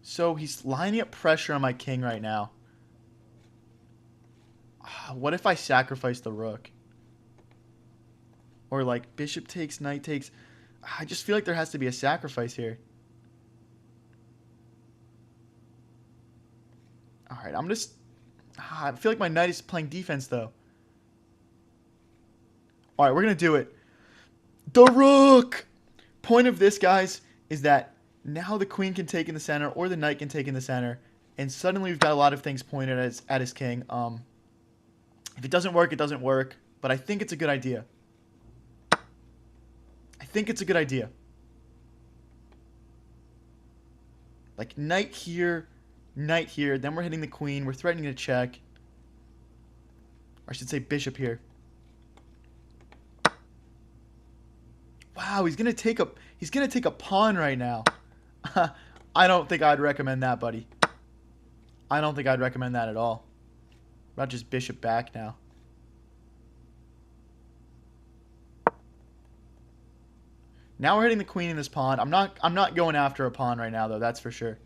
So he's lining up pressure on my king right now. What if I sacrifice the rook? Or like bishop takes, knight takes. I just feel like there has to be a sacrifice here. Alright, I'm just... I feel like my knight is playing defense though. Alright, we're going to do it. The rook! Point of this, guys, is that now the queen can take in the center or the knight can take in the center. And suddenly we've got a lot of things pointed at his king. If it doesn't work, it doesn't work. But I think it's a good idea. I think it's a good idea. Like knight here, then we're hitting the queen, we're threatening to check. Or I should say bishop here. Wow, he's gonna take a pawn right now. I don't think I'd recommend that, buddy. I don't think I'd recommend that at all. About just bishop back now. Now we're hitting the queen in this pawn. I'm not going after a pawn right now though, that's for sure.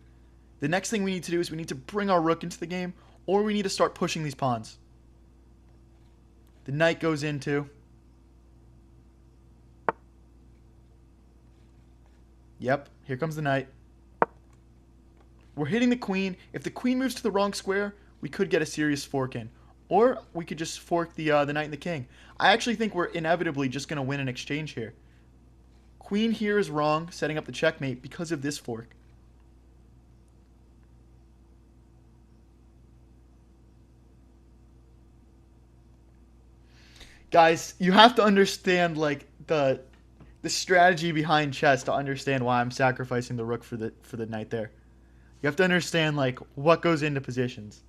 The next thing we need to do is we need to bring our rook into the game, or we need to start pushing these pawns. The knight goes into. Yep, here comes the knight. We're hitting the queen. If the queen moves to the wrong square, we could get a serious fork in. Or we could just fork the knight and the king. I actually think we're inevitably just going to win an exchange here. Queen here is wrong, setting up the checkmate because of this fork. Guys, you have to understand like the strategy behind chess to understand why I'm sacrificing the rook for the knight there. You have to understand like what goes into positions.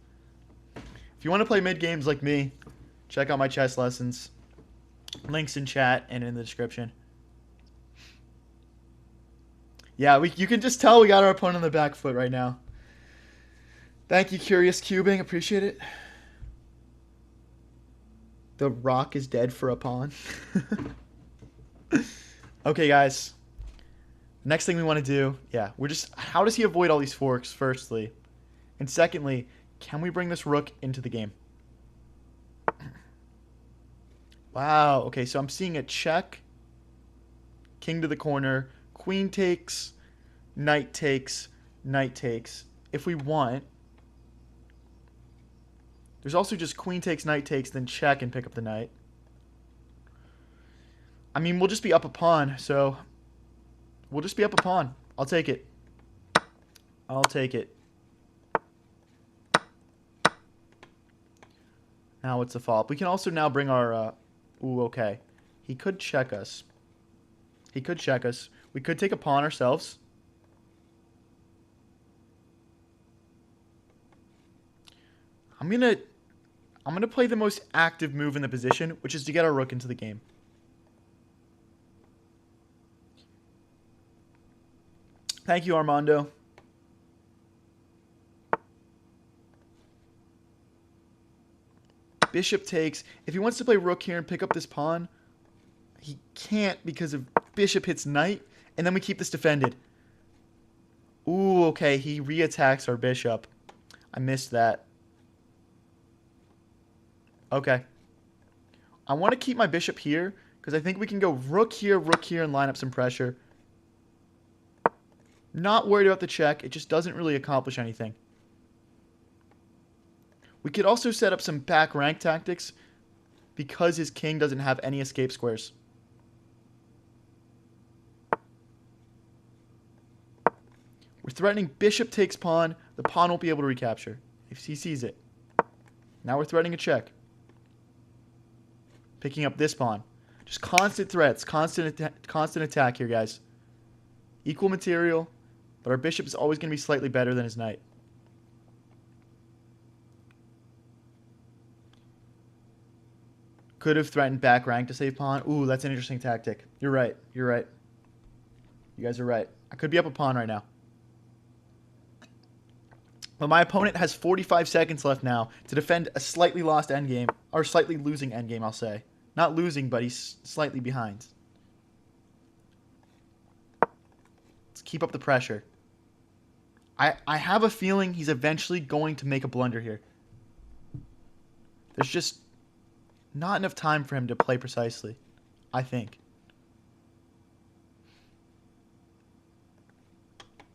If you want to play mid games like me, check out my chess lessons. Links in chat and in the description. Yeah, you can just tell we got our opponent on the back foot right now. Thank you, Curious Cubing. Appreciate it. The rock is dead for a pawn. Okay, guys. Next thing we want to do, yeah, we're just... How does he avoid all these forks, firstly? And secondly, can we bring this rook into the game? Wow, okay, so I'm seeing a check. King to the corner. Queen takes, knight takes, knight takes. If we want... There's also just queen takes, knight takes, then check and pick up the knight. I mean, we'll just be up a pawn, so... We'll just be up a pawn. I'll take it. I'll take it. Now what's the follow-up? We can also now bring our... Ooh, okay. He could check us. He could check us. We could take a pawn ourselves. I'm gonna play the most active move in the position, which is to get our rook into the game. Thank you, Armando. Bishop takes. If he wants to play rook here and pick up this pawn, he can't because of bishop hits knight, and then we keep this defended. Ooh, okay, he reattacks our bishop. I missed that. Okay. I want to keep my bishop here because I think we can go rook here, and line up some pressure. Not worried about the check. It just doesn't really accomplish anything. We could also set up some back rank tactics because his king doesn't have any escape squares. We're threatening bishop takes pawn. The pawn won't be able to recapture if he sees it. Now we're threatening a check. Picking up this pawn. Just constant threats, constant attack here, guys. Equal material, but our bishop is always going to be slightly better than his knight. Could have threatened back rank to save pawn. Ooh, that's an interesting tactic. You're right. You're right. You guys are right. I could be up a pawn right now. But my opponent has 45 seconds left now to defend a slightly lost endgame, or slightly losing endgame, I'll say. Not losing, but he's slightly behind. Let's keep up the pressure. I have a feeling he's eventually going to make a blunder here. There's just not enough time for him to play precisely, I think.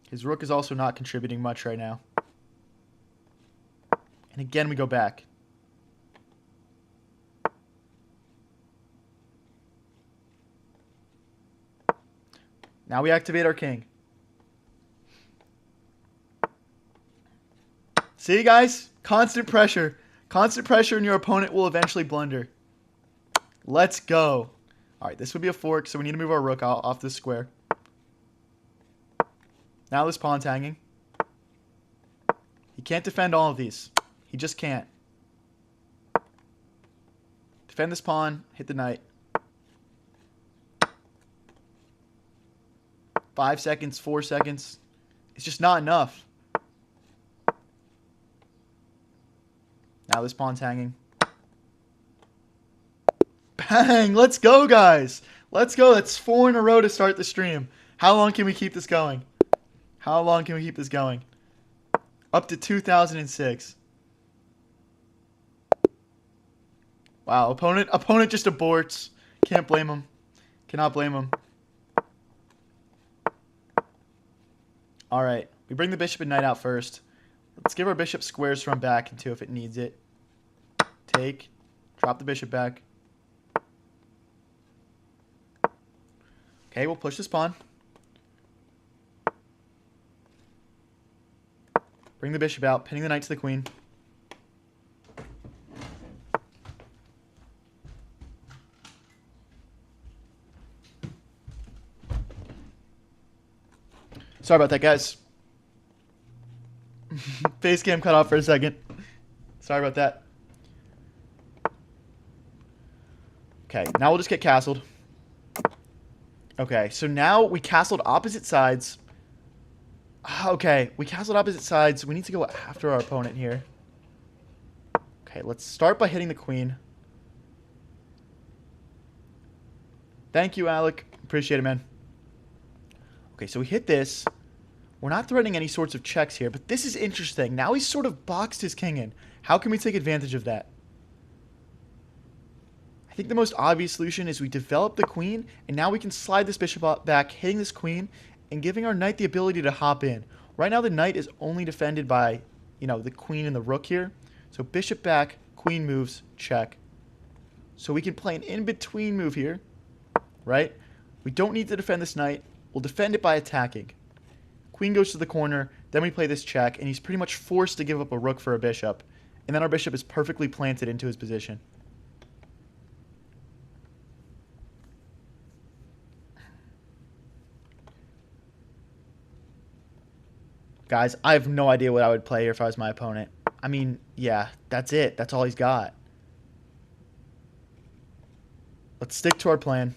His rook is also not contributing much right now. And again, we go back. Now we activate our king. See, guys? Constant pressure. Constant pressure and your opponent will eventually blunder. Let's go. All right, this would be a fork, so we need to move our rook off this square. Now this pawn's hanging. He can't defend all of these. He just can't. Defend this pawn, hit the knight. 5 seconds, 4 seconds. It's just not enough. Now this pawn's hanging. Bang! Let's go, guys! Let's go. That's 4 in a row to start the stream. How long can we keep this going? How long can we keep this going? Up to 2006. Wow, opponent just aborts. Can't blame him. Cannot blame him. All right, we bring the bishop and knight out first. Let's give our bishop squares from back into if it needs it. Take. Drop the bishop back. Okay, we'll push this pawn. Bring the bishop out, pinning the knight to the queen. Sorry about that, guys. Face cam cut off for a second. Sorry about that. Okay, now we'll just get castled. Okay, so now we castled opposite sides. Okay, we castled opposite sides. We need to go after our opponent here. Okay, let's start by hitting the queen. Thank you, Alec. Appreciate it, man. Okay, so we hit this. We're not threatening any sorts of checks here, but this is interesting. Now he's sort of boxed his king in. How can we take advantage of that? I think the most obvious solution is we develop the queen, and now we can slide this bishop back, hitting this queen, and giving our knight the ability to hop in. Right now the knight is only defended by, the queen and the rook here. So bishop back, queen moves, check. So we can play an in-between move here, right? We don't need to defend this knight. We'll defend it by attacking. Queen goes to the corner, then we play this check, and he's pretty much forced to give up a rook for a bishop. And then our bishop is perfectly planted into his position. Guys, I have no idea what I would play here if I was my opponent. I mean, yeah, that's it. That's all he's got. Let's stick to our plan.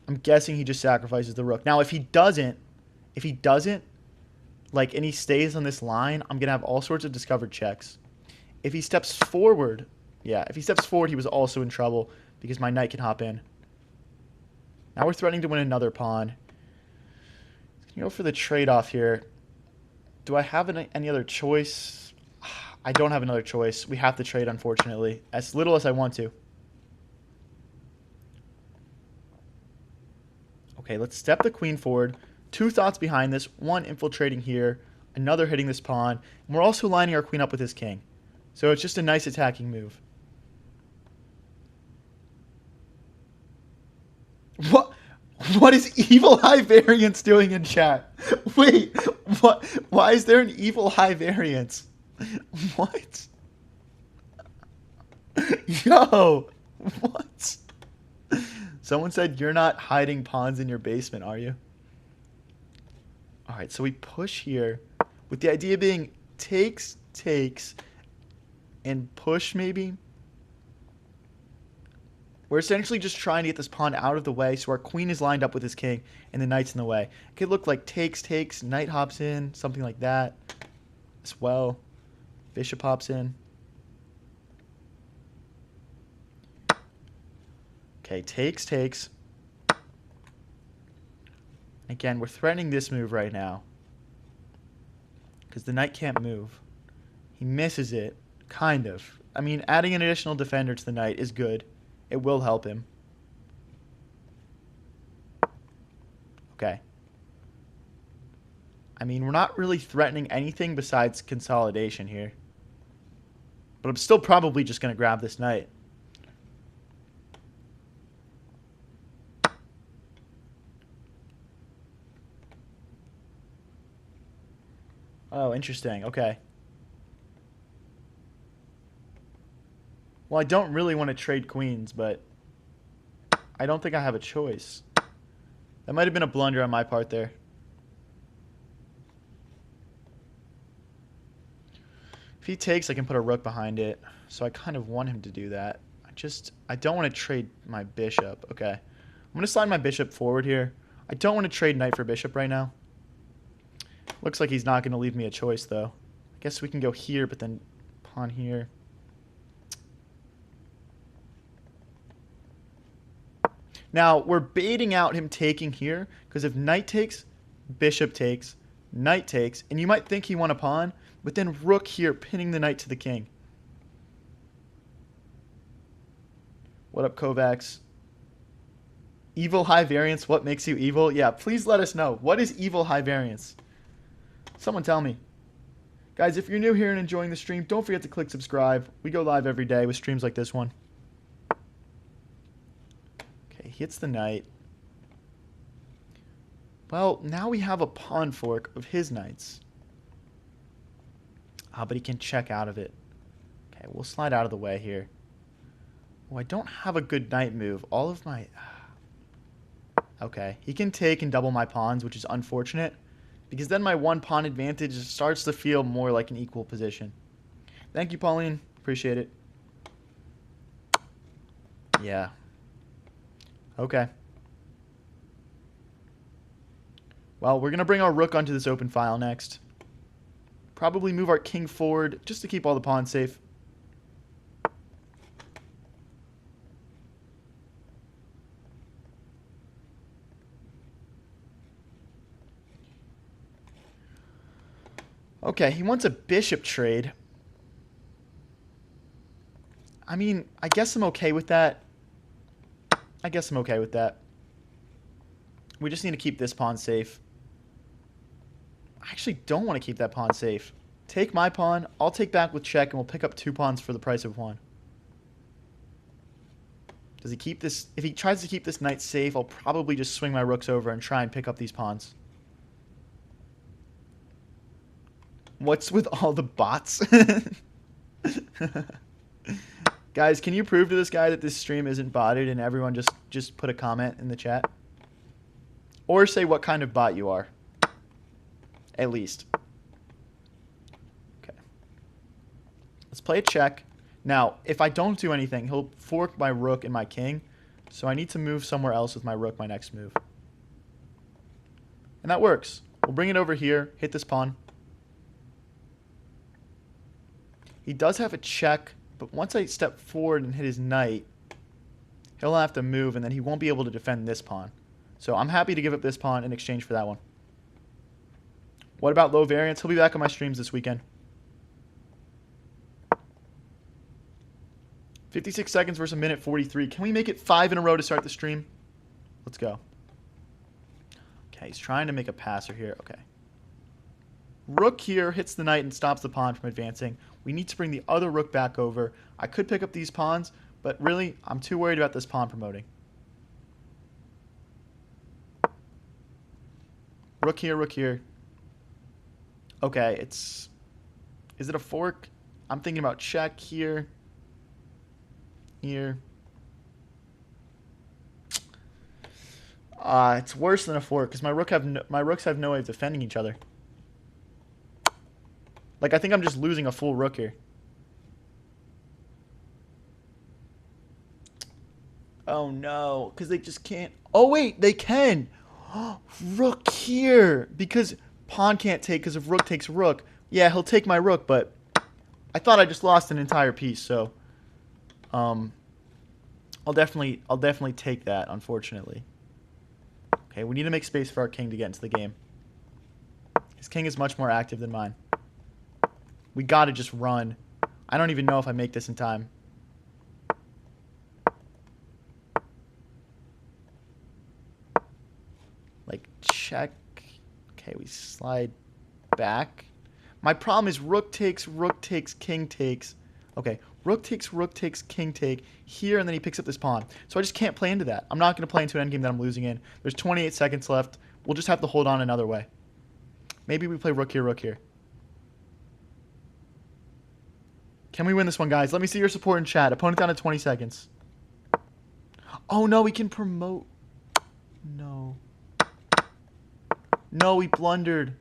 I'm guessing he just sacrifices the rook. Now, if he doesn't, and he stays on this line, I'm going to have all sorts of discovered checks. If he steps forward, he was also in trouble because my knight can hop in. Now we're threatening to win another pawn. Can you go for the trade-off here? Do I have any other choice? I don't have another choice. We have to trade, unfortunately, as little as I want to. Okay, let's step the queen forward. 2 thoughts behind this. 1, infiltrating here. Another hitting this pawn. And we're also lining our queen up with his king. So it's just a nice attacking move. What? What is evil high variance doing in chat? Wait, what? Why is there an evil high variance? What? Yo, what? Someone said you're not hiding pawns in your basement, are you? All right, so we push here with the idea being takes, and push maybe. We're essentially just trying to get this pawn out of the way so our queen is lined up with his king and the knight's in the way. It could look like takes, knight hops in, something like that as well. Bishop hops in. Okay, takes. Again, we're threatening this move right now because the knight can't move. He misses it, kind of. I mean, adding an additional defender to the knight is good. It will help him. Okay. I mean, we're not really threatening anything besides consolidation here. But I'm still probably just going to grab this knight. Oh, interesting. Okay. Well, I don't really want to trade queens, but I don't think I have a choice. That might have been a blunder on my part there. If he takes, I can put a rook behind it. So I kind of want him to do that. I don't want to trade my bishop. Okay. I'm going to slide my bishop forward here. I don't want to trade knight for bishop right now. Looks like he's not going to leave me a choice, though. I guess we can go here, but then pawn here. Now, we're baiting out him taking here, because if knight takes, bishop takes, knight takes, and you might think he won a pawn, but then rook here, pinning the knight to the king. What up, Kovacs? Evil high variance, what makes you evil? Yeah, please let us know. What is evil high variance? Someone tell me. Guys, if you're new here and enjoying the stream, don't forget to click subscribe. We go live every day with streams like this one. Okay, hits the knight. Well, now we have a pawn fork of his knights. Ah, but he can check out of it. Okay, we'll slide out of the way here. Oh, I don't have a good knight move. All of my... Okay, he can take and double my pawns, which is unfortunate, because then my one pawn advantage starts to feel more like an equal position. Thank you, Pauline. Appreciate it. Yeah. Okay. Well, we're going to bring our rook onto this open file next. Probably move our king forward just to keep all the pawns safe. Okay, he wants a bishop trade. I mean, I guess I'm okay with that. We just need to keep this pawn safe. I actually don't want to keep that pawn safe. Take my pawn, I'll take back with check, and we'll pick up 2 pawns for the price of 1. Does he keep this? If he tries to keep this knight safe, I'll probably just swing my rooks over and try and pick up these pawns. What's with all the bots? Guys, can you prove to this guy that this stream isn't botted and everyone just put a comment in the chat? Or say what kind of bot you are. At least. Okay. Let's play a check. Now, if I don't do anything, he'll fork my rook and my king. So I need to move somewhere else with my rook my next move. And that works. We'll bring it over here, hit this pawn. He does have a check, but once I step forward and hit his knight, he'll have to move, and then he won't be able to defend this pawn. So I'm happy to give up this pawn in exchange for that one. What about low variance? He'll be back on my streams this weekend. 56 seconds versus a minute 43. Can we make it 5 in a row to start the stream? Let's go. Okay, he's trying to make a passer here. Okay. Rook here hits the knight and stops the pawn from advancing. We need to bring the other rook back over. I could pick up these pawns, but really, I'm too worried about this pawn promoting. Rook here, rook here. Okay, it's... Is it a fork? I'm thinking about check here. Here. It's worse than a fork because my rooks have no way of defending each other. Like, I think I'm just losing a full rook here. Oh no, because they just can't. Oh wait, they can. Rook here, because pawn can't take because if rook takes rook. Yeah, he'll take my rook, but I thought I just lost an entire piece, so I'll definitely take that, unfortunately. Okay, we need to make space for our king to get into the game. His king is much more active than mine. We gotta just run. I don't even know if I make this in time. Like, check. Okay, we slide back. My problem is rook takes, king takes. Okay, rook takes, king take here, and then he picks up this pawn. So I just can't play into that. I'm not going to play into an endgame that I'm losing in. There's 28 seconds left. We'll just have to hold on another way. Maybe we play rook here, rook here. Can we win this one, guys? Let me see your support in chat. Opponent down to 20 seconds. Oh, no, we can promote. No. No, we blundered.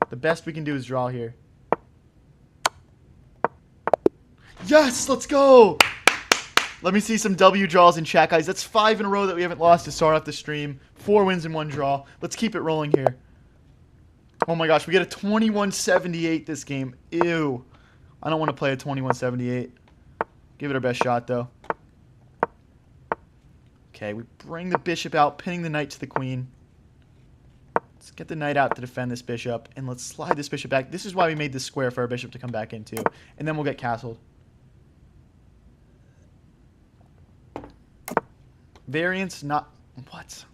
The best we can do is draw here. Yes, let's go. Let me see some W draws in chat, guys. That's 5 in a row that we haven't lost to start off the stream. 4 wins and 1 draw. Let's keep it rolling here. Oh my gosh, we get a 21-78 this game. Ew. I don't want to play a 21-78. Give it our best shot, though. Okay, we bring the bishop out, pinning the knight to the queen. Let's get the knight out to defend this bishop, and let's slide this bishop back. This is why we made this square for our bishop to come back into, and then we'll get castled. Variance, not... What?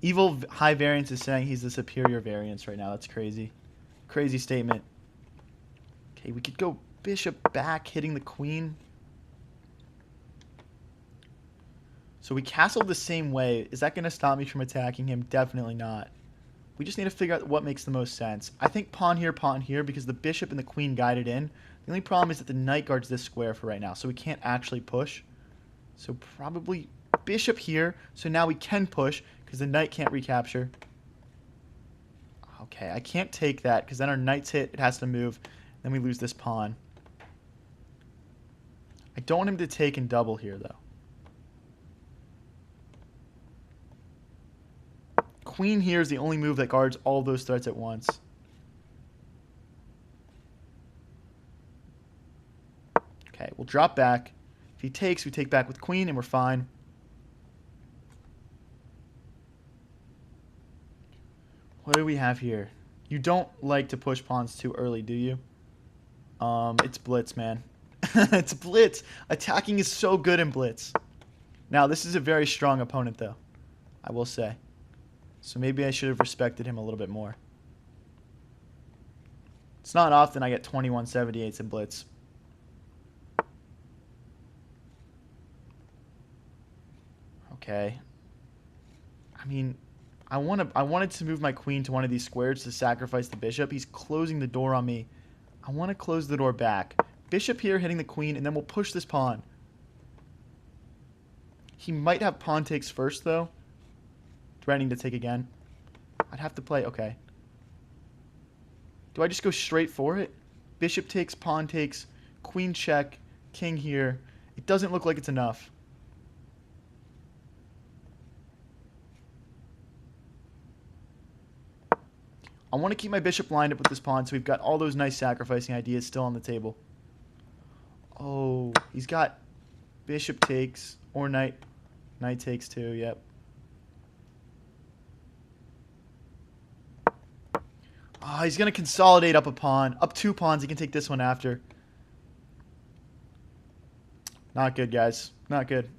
Evil high variance is saying he's the superior variance right now. That's crazy. Crazy statement. Okay, we could go bishop back, hitting the queen. So we castled the same way. Is that going to stop me from attacking him? Definitely not. We just need to figure out what makes the most sense. I think pawn here, because the bishop and the queen guided in. The only problem is that the knight guards this square for right now, so we can't actually push. So probably bishop here, so now we can push, because the knight can't recapture. Okay, I can't take that, because then our knight's hit, it has to move. Then we lose this pawn. I don't want him to take and double here, though. Queen here is the only move that guards all of those threats at once. Okay, we'll drop back. If he takes, we take back with queen, and we're fine. What do we have here? You don't like to push pawns too early, do you? It's blitz, man. It's blitz. Attacking is so good in blitz. Now, this is a very strong opponent, though, I will say. So maybe I should have respected him a little bit more. It's not often I get 21-78s in blitz. Okay. I mean, I wanted to move my queen to one of these squares to sacrifice the bishop. He's closing the door on me. I want to close the door back. Bishop here hitting the queen, and then we'll push this pawn. He might have pawn takes first, though. Threatening to take again. I'd have to play... Okay. Do I just go straight for it? Bishop takes, pawn takes, queen check, king here. It doesn't look like it's enough. I want to keep my bishop lined up with this pawn, so we've got all those nice sacrificing ideas still on the table. Oh, he's got bishop takes or knight. Knight takes too, yep. Oh, he's going to consolidate up a pawn. Up 2 pawns. He can take this one after. Not good, guys. Not good.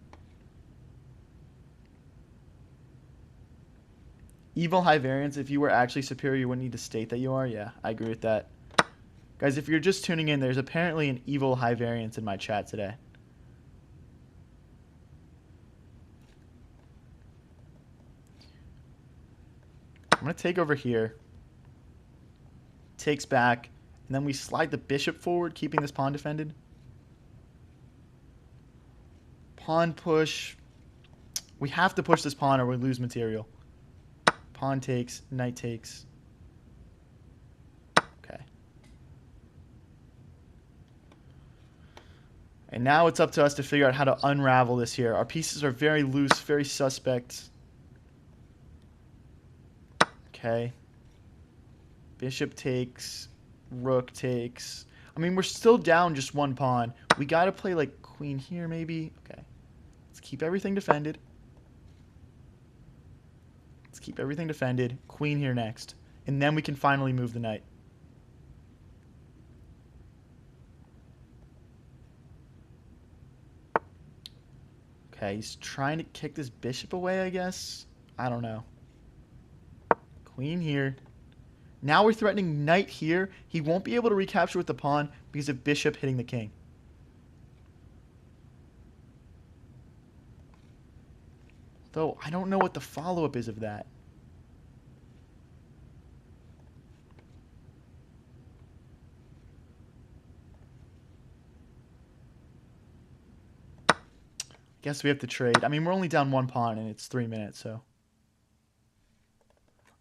Evil high variance, if you were actually superior, you wouldn't need to state that you are. Yeah, I agree with that. Guys, if you're just tuning in, there's apparently an evil high variance in my chat today. I'm going to take over here. Takes back. And then we slide the bishop forward, keeping this pawn defended. Pawn push. We have to push this pawn or we lose material. Pawn takes, knight takes. Okay. And now it's up to us to figure out how to unravel this here. Our pieces are very loose, very suspect. Okay. Bishop takes, rook takes. I mean, we're still down just one pawn. We got to play like queen here maybe. Okay. Let's keep everything defended. Let's keep everything defended. Queen here next. And then we can finally move the knight. Okay, he's trying to kick this bishop away, I guess. I don't know. Queen here. Now we're threatening knight here. He won't be able to recapture with the pawn because of bishop hitting the king. Though I don't know what the follow-up is of that. Guess we have to trade. I mean, we're only down one pawn and it's 3 minutes, so.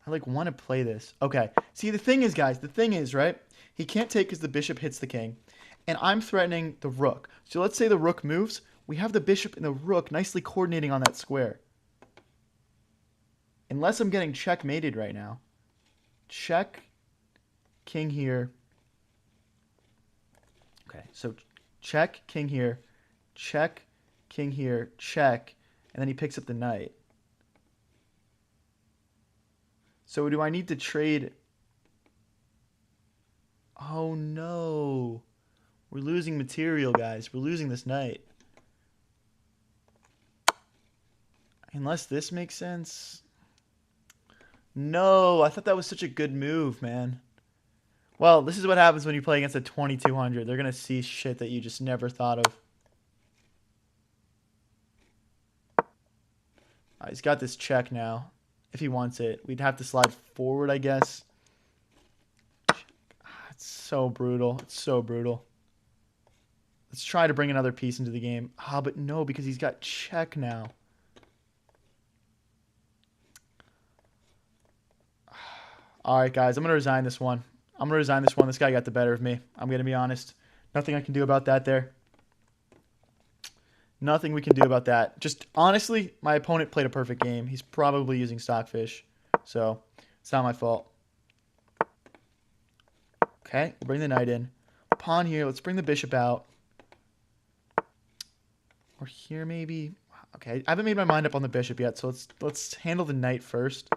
I want to play this. Okay. See, the thing is, guys, right? He can't take because the bishop hits the king. And I'm threatening the rook. So let's say the rook moves. We have the bishop and the rook nicely coordinating on that square. Unless I'm getting checkmated right now. Check. King here. Okay, so check, king here. Check, king here. Check. And then he picks up the knight. So do I need to trade? Oh, no. We're losing material, guys. We're losing this knight. Unless this makes sense. No, I thought that was such a good move, man. Well, this is what happens when you play against a 2200. They're going to see shit that you just never thought of. He's got this check now. If he wants it, we'd have to slide forward, I guess. It's so brutal. It's so brutal. Let's try to bring another piece into the game. But no, because he's got check now. All right, guys, I'm going to resign this one. This guy got the better of me. I'm going to be honest. Nothing I can do about that there. Nothing we can do about that. Just honestly, my opponent played a perfect game. He's probably using stockfish. So, it's not my fault. Okay, we'll bring the knight in. Pawn here. Let's bring the bishop out. Or here maybe. Okay, I haven't made my mind up on the bishop yet, so let's handle the knight first.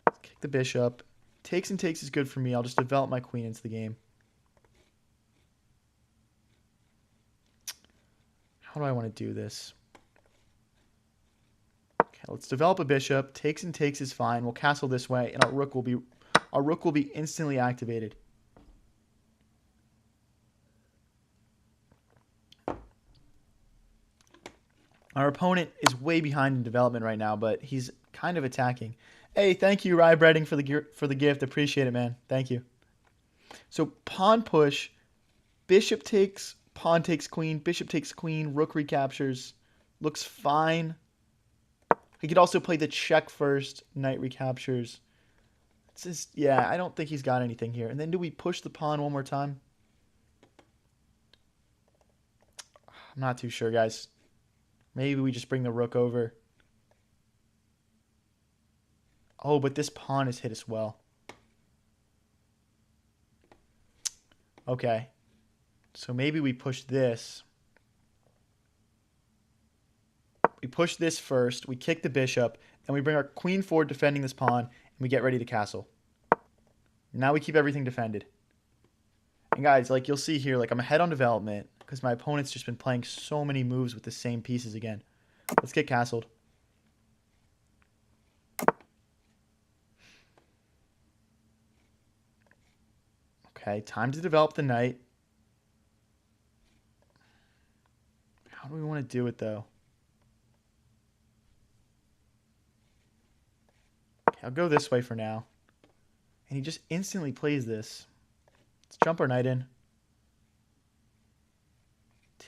Let's kick the bishop. Takes and takes is good for me. I'll just develop my queen into the game. How do I want to do this? Okay, let's develop a bishop. Takes and takes is fine. We'll castle this way, and our rook will be instantly activated. Our opponent is way behind in development right now, but he's kind of attacking. Hey, thank you, Rye Breading, for the gift. Appreciate it, man. Thank you. So pawn push, bishop takes. Pawn takes queen, bishop takes queen, rook recaptures. Looks fine. He could also play the check first, knight recaptures. It's just, yeah, I don't think he's got anything here. And then do we push the pawn one more time? I'm not too sure, guys. Maybe we just bring the rook over. Oh, but this pawn is hit as well. Okay. So maybe we push this. We push this first. We kick the bishop. And we bring our queen forward defending this pawn. And we get ready to castle. Now we keep everything defended. And guys, like you'll see here, like I'm ahead on development. Because my opponent's just been playing so many moves with the same pieces again. Let's get castled. Okay, time to develop the knight. How do we want to do it, though? Okay, I'll go this way for now. And he just instantly plays this. Let's jump our knight in.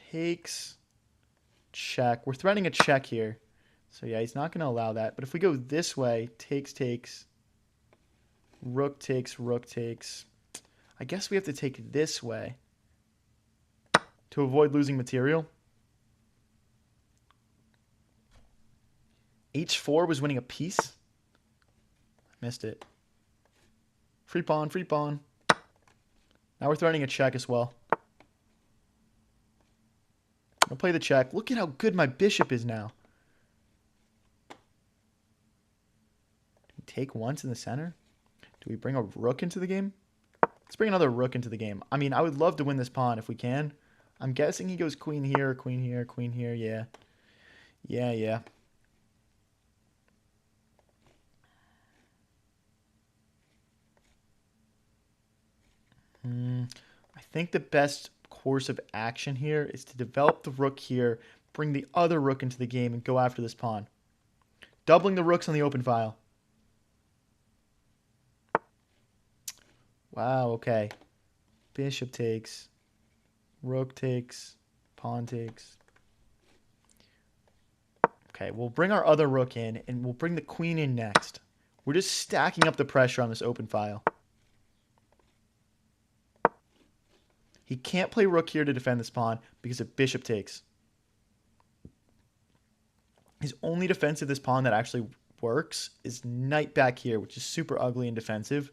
Takes. Check. We're threatening a check here. So yeah, he's not going to allow that. But if we go this way, takes. Rook takes. I guess we have to take this way to avoid losing material. H4 was winning a piece. I missed it. Free pawn. Now we're threatening a check as well. I'll play the check. Look at how good my bishop is now. Do we take once in the center? Do we bring a rook into the game? Let's bring another rook into the game. I mean, I would love to win this pawn if we can. I'm guessing he goes queen here, queen here, queen here. Yeah. Yeah. I think the best course of action here is to develop the rook here, bring the other rook into the game, and go after this pawn. Doubling the rooks on the open file. Wow, okay. Bishop takes. Rook takes. Pawn takes. Okay, we'll bring our other rook in, and we'll bring the queen in next. We're just stacking up the pressure on this open file. He can't play rook here to defend this pawn because of bishop takes. His only defense of this pawn that actually works is knight back here, which is super ugly and defensive.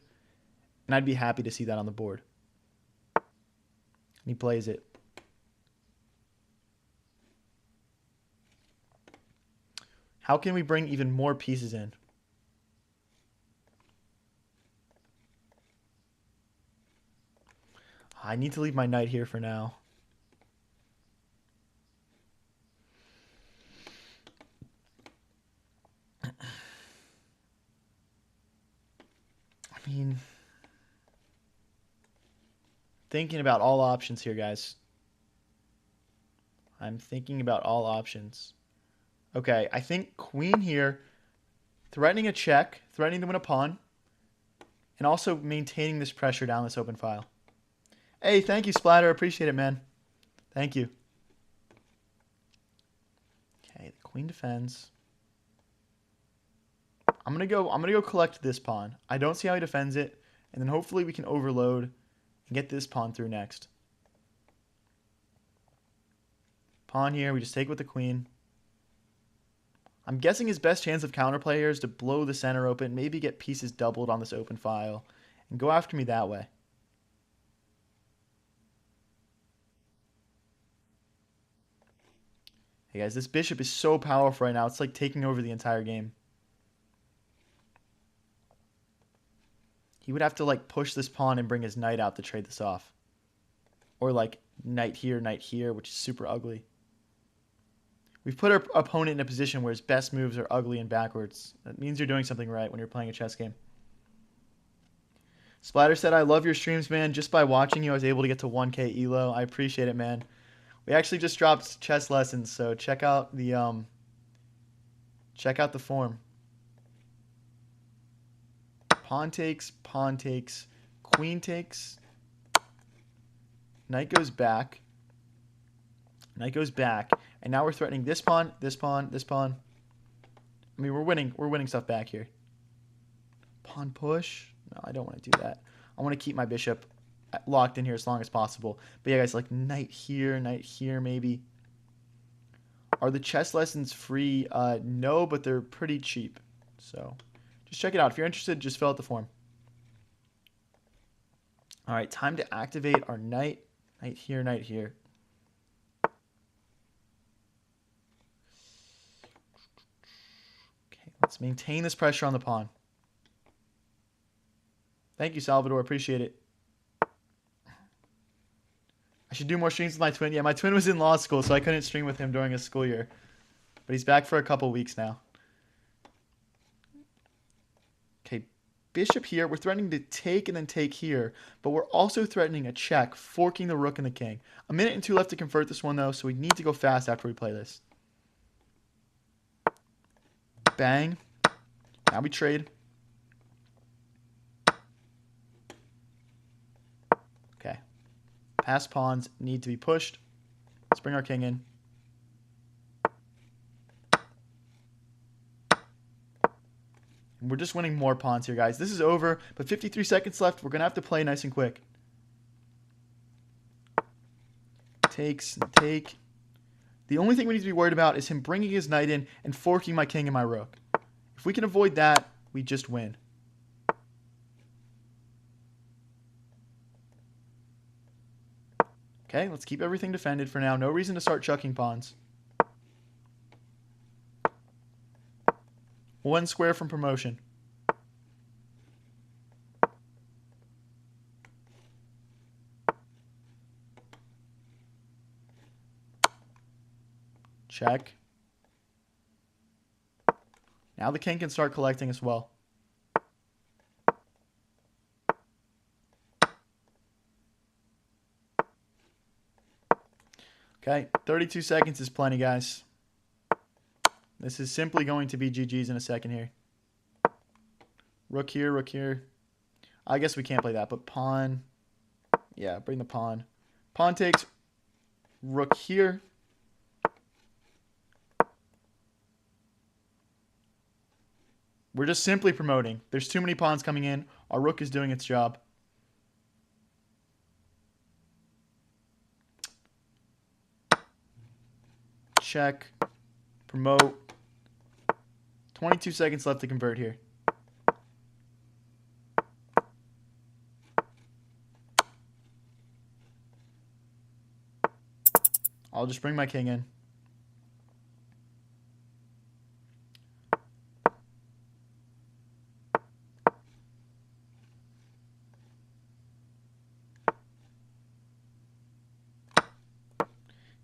And I'd be happy to see that on the board. And he plays it. How can we bring even more pieces in? I need to leave my knight here for now. I mean, thinking about all options here, guys. I'm thinking about all options. Okay, I think queen here, threatening a check, threatening to win a pawn, and also maintaining this pressure down this open file. Hey, thank you, Splatter. Appreciate it, man. Thank you. Okay, the queen defends. I'm gonna go collect this pawn. I don't see how he defends it, and then hopefully we can overload and get this pawn through next. Pawn here, we just take with the queen. I'm guessing his best chance of counterplay here is to blow the center open, maybe get pieces doubled on this open file, and go after me that way. Hey guys, this bishop is so powerful right now. It's like taking over the entire game. He would have to like push this pawn and bring his knight out to trade this off. Or like knight here, which is super ugly. We've put our opponent in a position where his best moves are ugly and backwards. That means you're doing something right when you're playing a chess game. Splatter said, I love your streams, man. Just by watching you, I was able to get to 1K ELO. I appreciate it, man. We actually just dropped chess lessons, so check out the form. Pawn takes, queen takes. Knight goes back. And now we're threatening this pawn. I mean, we're winning stuff back here. Pawn push. No, I don't want to do that. I want to keep my bishop locked in here as long as possible. But yeah, guys, like knight here, maybe. Are the chess lessons free? No, but they're pretty cheap. So just check it out. If you're interested, just fill out the form. All right, time to activate our knight. Knight here. Okay, let's maintain this pressure on the pawn. Thank you, Salvador. Appreciate it. I should do more streams with my twin. Yeah, my twin was in law school, so I couldn't stream with him during his school year. But he's back for a couple weeks now. Okay, bishop here. We're threatening to take and then take here, but we're also threatening a check, forking the rook and the king. A minute and 2 left to convert this one, though, so we need to go fast after we play this. Bang. Now we trade. Okay. Past pawns need to be pushed. Let's bring our king in. We're just winning more pawns here, guys. This is over, but 53 seconds left. We're going to have to play nice and quick. Takes and take. The only thing we need to be worried about is him bringing his knight in and forking my king and my rook. If we can avoid that, we just win. Okay, let's keep everything defended for now. No reason to start chucking pawns. 1 square from promotion. Check. Now the king can start collecting as well. Okay, 32 seconds is plenty, guys. This is simply going to be GG's in a second here. Rook here, rook here. I guess we can't play that, but pawn. Yeah, bring the pawn. Pawn takes. Rook here. We're just simply promoting. There's too many pawns coming in. Our rook is doing its job. Check. Promote. 22 seconds left to convert here. I'll just bring my king in.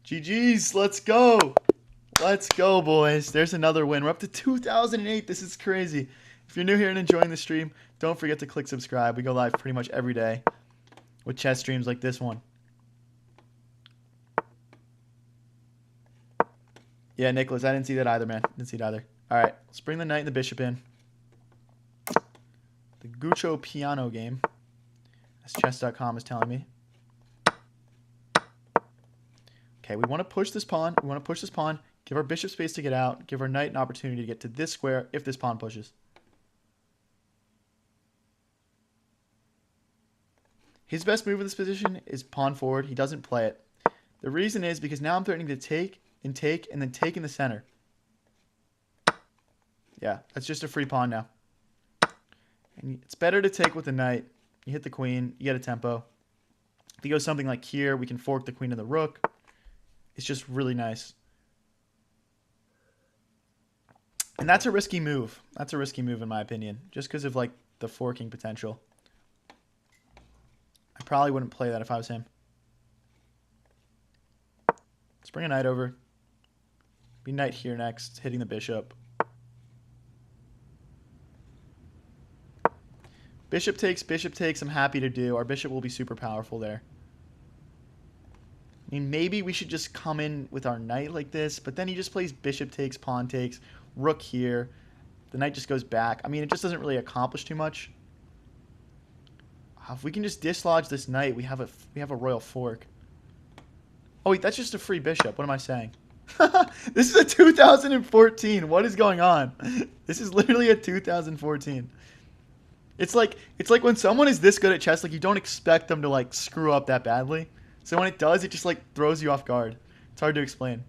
GG's, let's go. Let's go, boys. There's another win. We're up to 2008. This is crazy. If you're new here and enjoying the stream, don't forget to click subscribe. We go live pretty much every day with chess streams like this one. Yeah, Nicholas, I didn't see that either, man. Didn't see it either. All right, let's bring the knight and the bishop in. The Guccio piano game, as chess.com is telling me. Okay, we want to push this pawn. We want to push this pawn. Give our bishop space to get out. Give our knight an opportunity to get to this square if this pawn pushes. His best move in this position is pawn forward. He doesn't play it. The reason is because now I'm threatening to take, and then take in the center. Yeah, that's just a free pawn now. And it's better to take with the knight. You hit the queen. You get a tempo. If you go something like here, we can fork the queen and the rook. It's just really nice. And that's a risky move. That's a risky move in my opinion. Just because of like the forking potential. I probably wouldn't play that if I was him. Let's bring a knight over. Be knight here next, hitting the bishop. Bishop takes. I'm happy to do. Our bishop will be super powerful there. I mean, maybe we should just come in with our knight like this, but then he just plays bishop takes, pawn takes, rook here. The knight just goes back. I mean, it just doesn't really accomplish too much. If we can just dislodge this knight, we have a royal fork. Oh wait, that's just a free bishop. What am I saying? This is a 2014. What is going on? This is literally a 2014. It's like when someone is this good at chess, like you don't expect them to like screw up that badly. So when it does, it just like throws you off guard. It's hard to explain.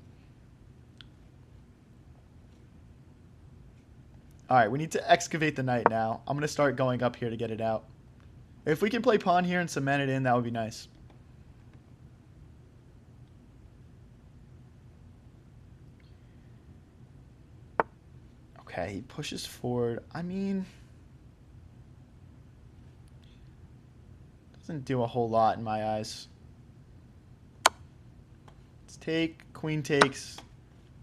All right, we need to excavate the knight now. I'm going to start going up here to get it out. If we can play pawn here and cement it in, that would be nice. Okay, he pushes forward. I mean, doesn't do a whole lot in my eyes. Let's take, queen takes,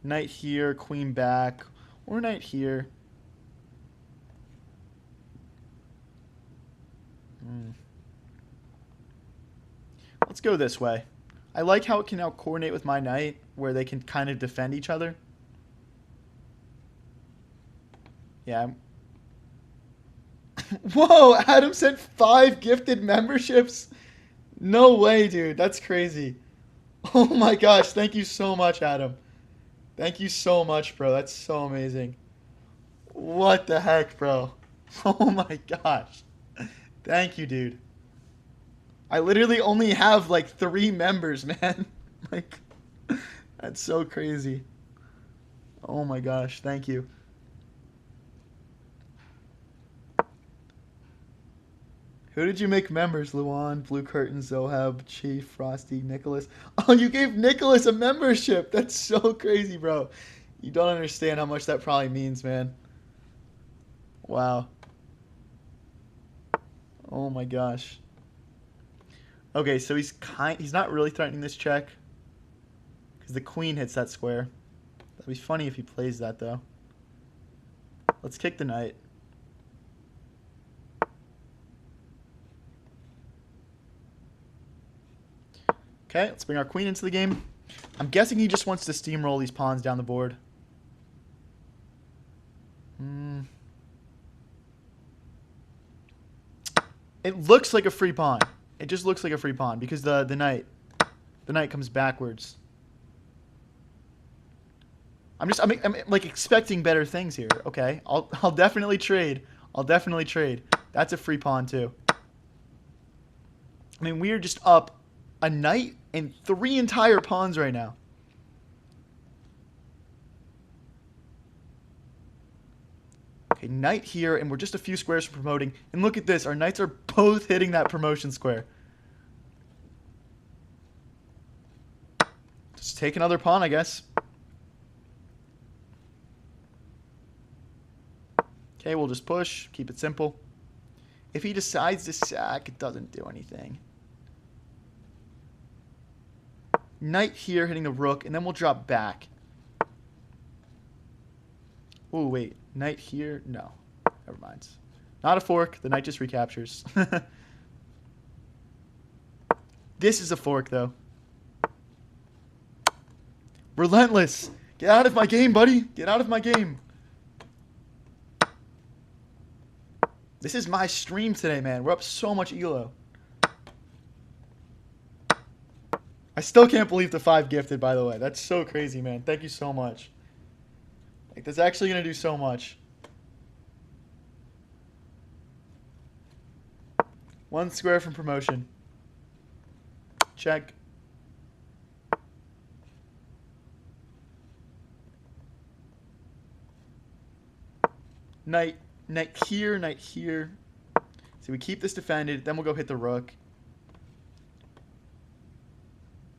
knight here, queen back, or knight here. Let's go this way. I like how it can now coordinate with my knight, where they can kind of defend each other. Yeah. Whoa, Adam sent 5 gifted memberships. No way, dude. That's crazy. Oh my gosh. Thank you so much, Adam. Thank you so much, bro. That's so amazing. What the heck, bro? Oh my gosh. Thank you, dude. I literally only have like 3 members, man. Like, that's so crazy. Oh my gosh. Thank you. Who did you make members? Luan, Blue Curtain, Zohab, Chief, Frosty, Nicholas. Oh, you gave Nicholas a membership. That's so crazy, bro. You don't understand how much that probably means, man. Wow. Oh my gosh. Okay, so he's not really threatening this check because the queen hits that square. That'd be funny if he plays that though. Let's kick the knight. Okay, let's bring our queen into the game. I'm guessing he just wants to steamroll these pawns down the board. It looks like a free pawn. It just looks like a free pawn because the knight comes backwards. I'm like expecting better things here. Okay, I'll definitely trade. I'll definitely trade. That's a free pawn too. I mean, we're just up a knight and 3 entire pawns right now. Okay, knight here, and we're just a few squares from promoting. And look at this. Our knights are both hitting that promotion square. Just take another pawn, I guess. Okay, we'll just push. Keep it simple. If he decides to sack, it doesn't do anything. Knight here hitting the rook, and then we'll drop back. Oh, wait. Knight here? No. Never mind. Not a fork. The knight just recaptures. This is a fork, though. Relentless. Get out of my game, buddy. Get out of my game. This is my stream today, man. We're up so much elo. I still can't believe the 5 gifted, by the way. That's so crazy, man. Thank you so much. Like, that's actually going to do so much. 1 square from promotion. Check. Knight here, knight here. So we keep this defended, then we'll go hit the rook.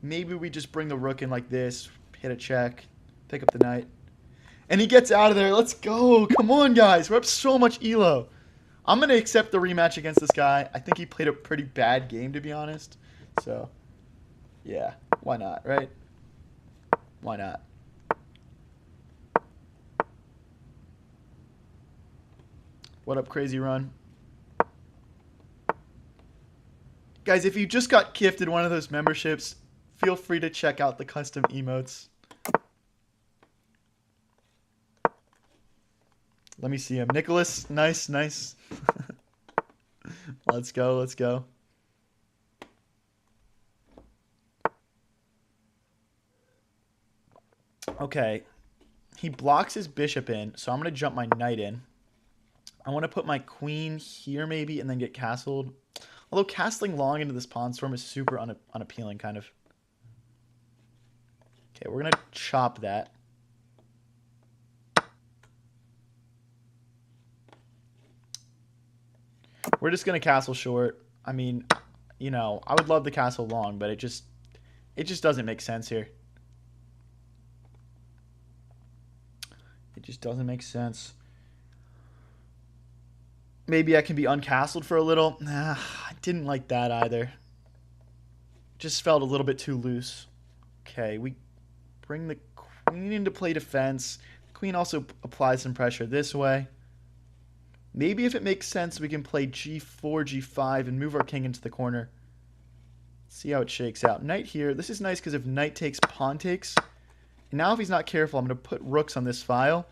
Maybe we just bring the rook in like this, hit a check, pick up the knight. And he gets out of there. Let's go. Come on, guys. We're up so much elo. I'm going to accept the rematch against this guy. I think he played a pretty bad game, to be honest. So, yeah. Why not, right? Why not? What up, Crazy Run? Guys, if you just got gifted one of those memberships, feel free to check out the custom emotes. Let me see him. Nicholas, nice, nice. Let's go, let's go. Okay. He blocks his bishop in, so I'm going to jump my knight in. I want to put my queen here maybe and then get castled. Although castling long into this pawn storm is super unappealing, kind of. Okay, we're going to chop that. We're just going to castle short. I mean, you know, I would love the castle long, but it just doesn't make sense here. It just doesn't make sense. Maybe I can be uncastled for a little. Nah, I didn't like that either. Just felt a little bit too loose. Okay, we bring the queen into play defense. The queen also applies some pressure this way. Maybe if it makes sense, we can play g4, g5, and move our king into the corner. See how it shakes out. Knight here. This is nice because if knight takes, pawn takes. And now if he's not careful, I'm going to put rooks on this file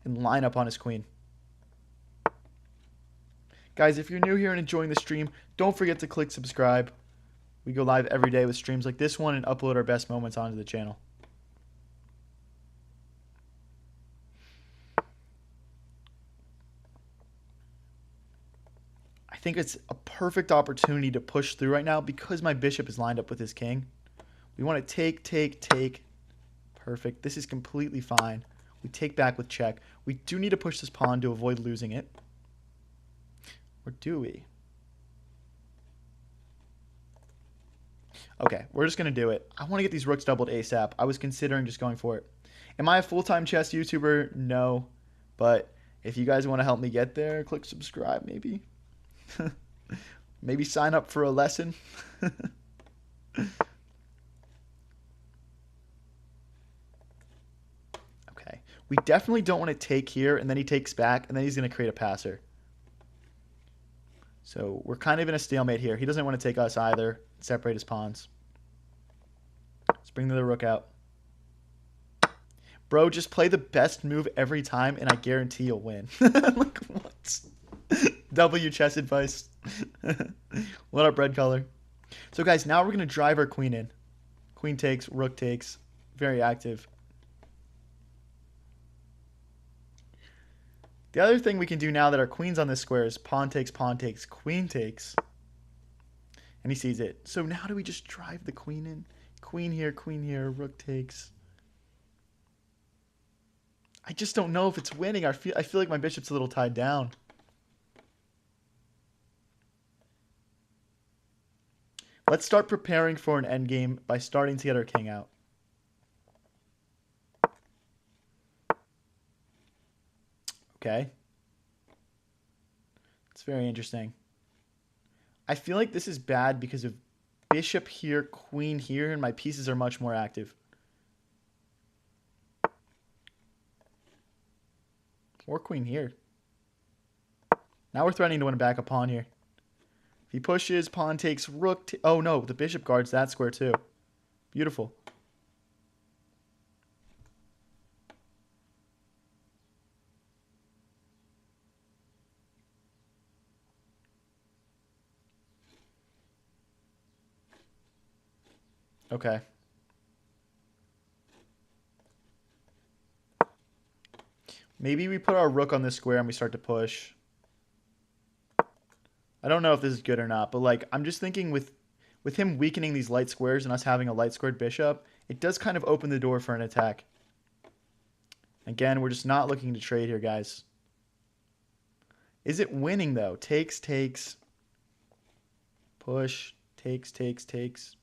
and line up on his queen. Guys, if you're new here and enjoying the stream, don't forget to click subscribe. We go live every day with streams like this one and upload our best moments onto the channel. I think it's a perfect opportunity to push through right now because my bishop is lined up with his king. We want to take, take, take. Perfect. This is completely fine. We take back with check. We do need to push this pawn to avoid losing it. Or do we? Okay, we're just going to do it. I want to get these rooks doubled ASAP. I was considering just going for it. Am I a full-time chess YouTuber? No. But if you guys want to help me get there, click subscribe maybe. Maybe sign up for a lesson. Okay. We definitely don't want to take here, and then he takes back, and then he's going to create a passer. So we're kind of in a stalemate here. He doesn't want to take us either. Separate his pawns. Let's bring the rook out. Bro, just play the best move every time, and I guarantee you'll win. Like, what? W chess advice. What up, red color? So, guys, now we're going to drive our queen in. Queen takes, rook takes. Very active. The other thing we can do now that our queen's on this square is pawn takes, queen takes. And he sees it. So now do we just drive the queen in? Queen here, rook takes. I just don't know if it's winning. I feel like my bishop's a little tied down. Let's start preparing for an endgame by starting to get our king out. Okay. It's very interesting. I feel like this is bad because of bishop here, queen here, and my pieces are much more active. Or queen here. Now we're threatening to win back a pawn here. If he pushes, pawn takes, rook. Oh no, the bishop guards that square too. Beautiful. Okay. Maybe we put our rook on this square and we start to push. I don't know if this is good or not, but like I'm just thinking with him weakening these light squares and us having a light squared bishop, it does kind of open the door for an attack. Again, we're just not looking to trade here, guys. Is it winning though? Takes, takes. Push, takes, takes, takes.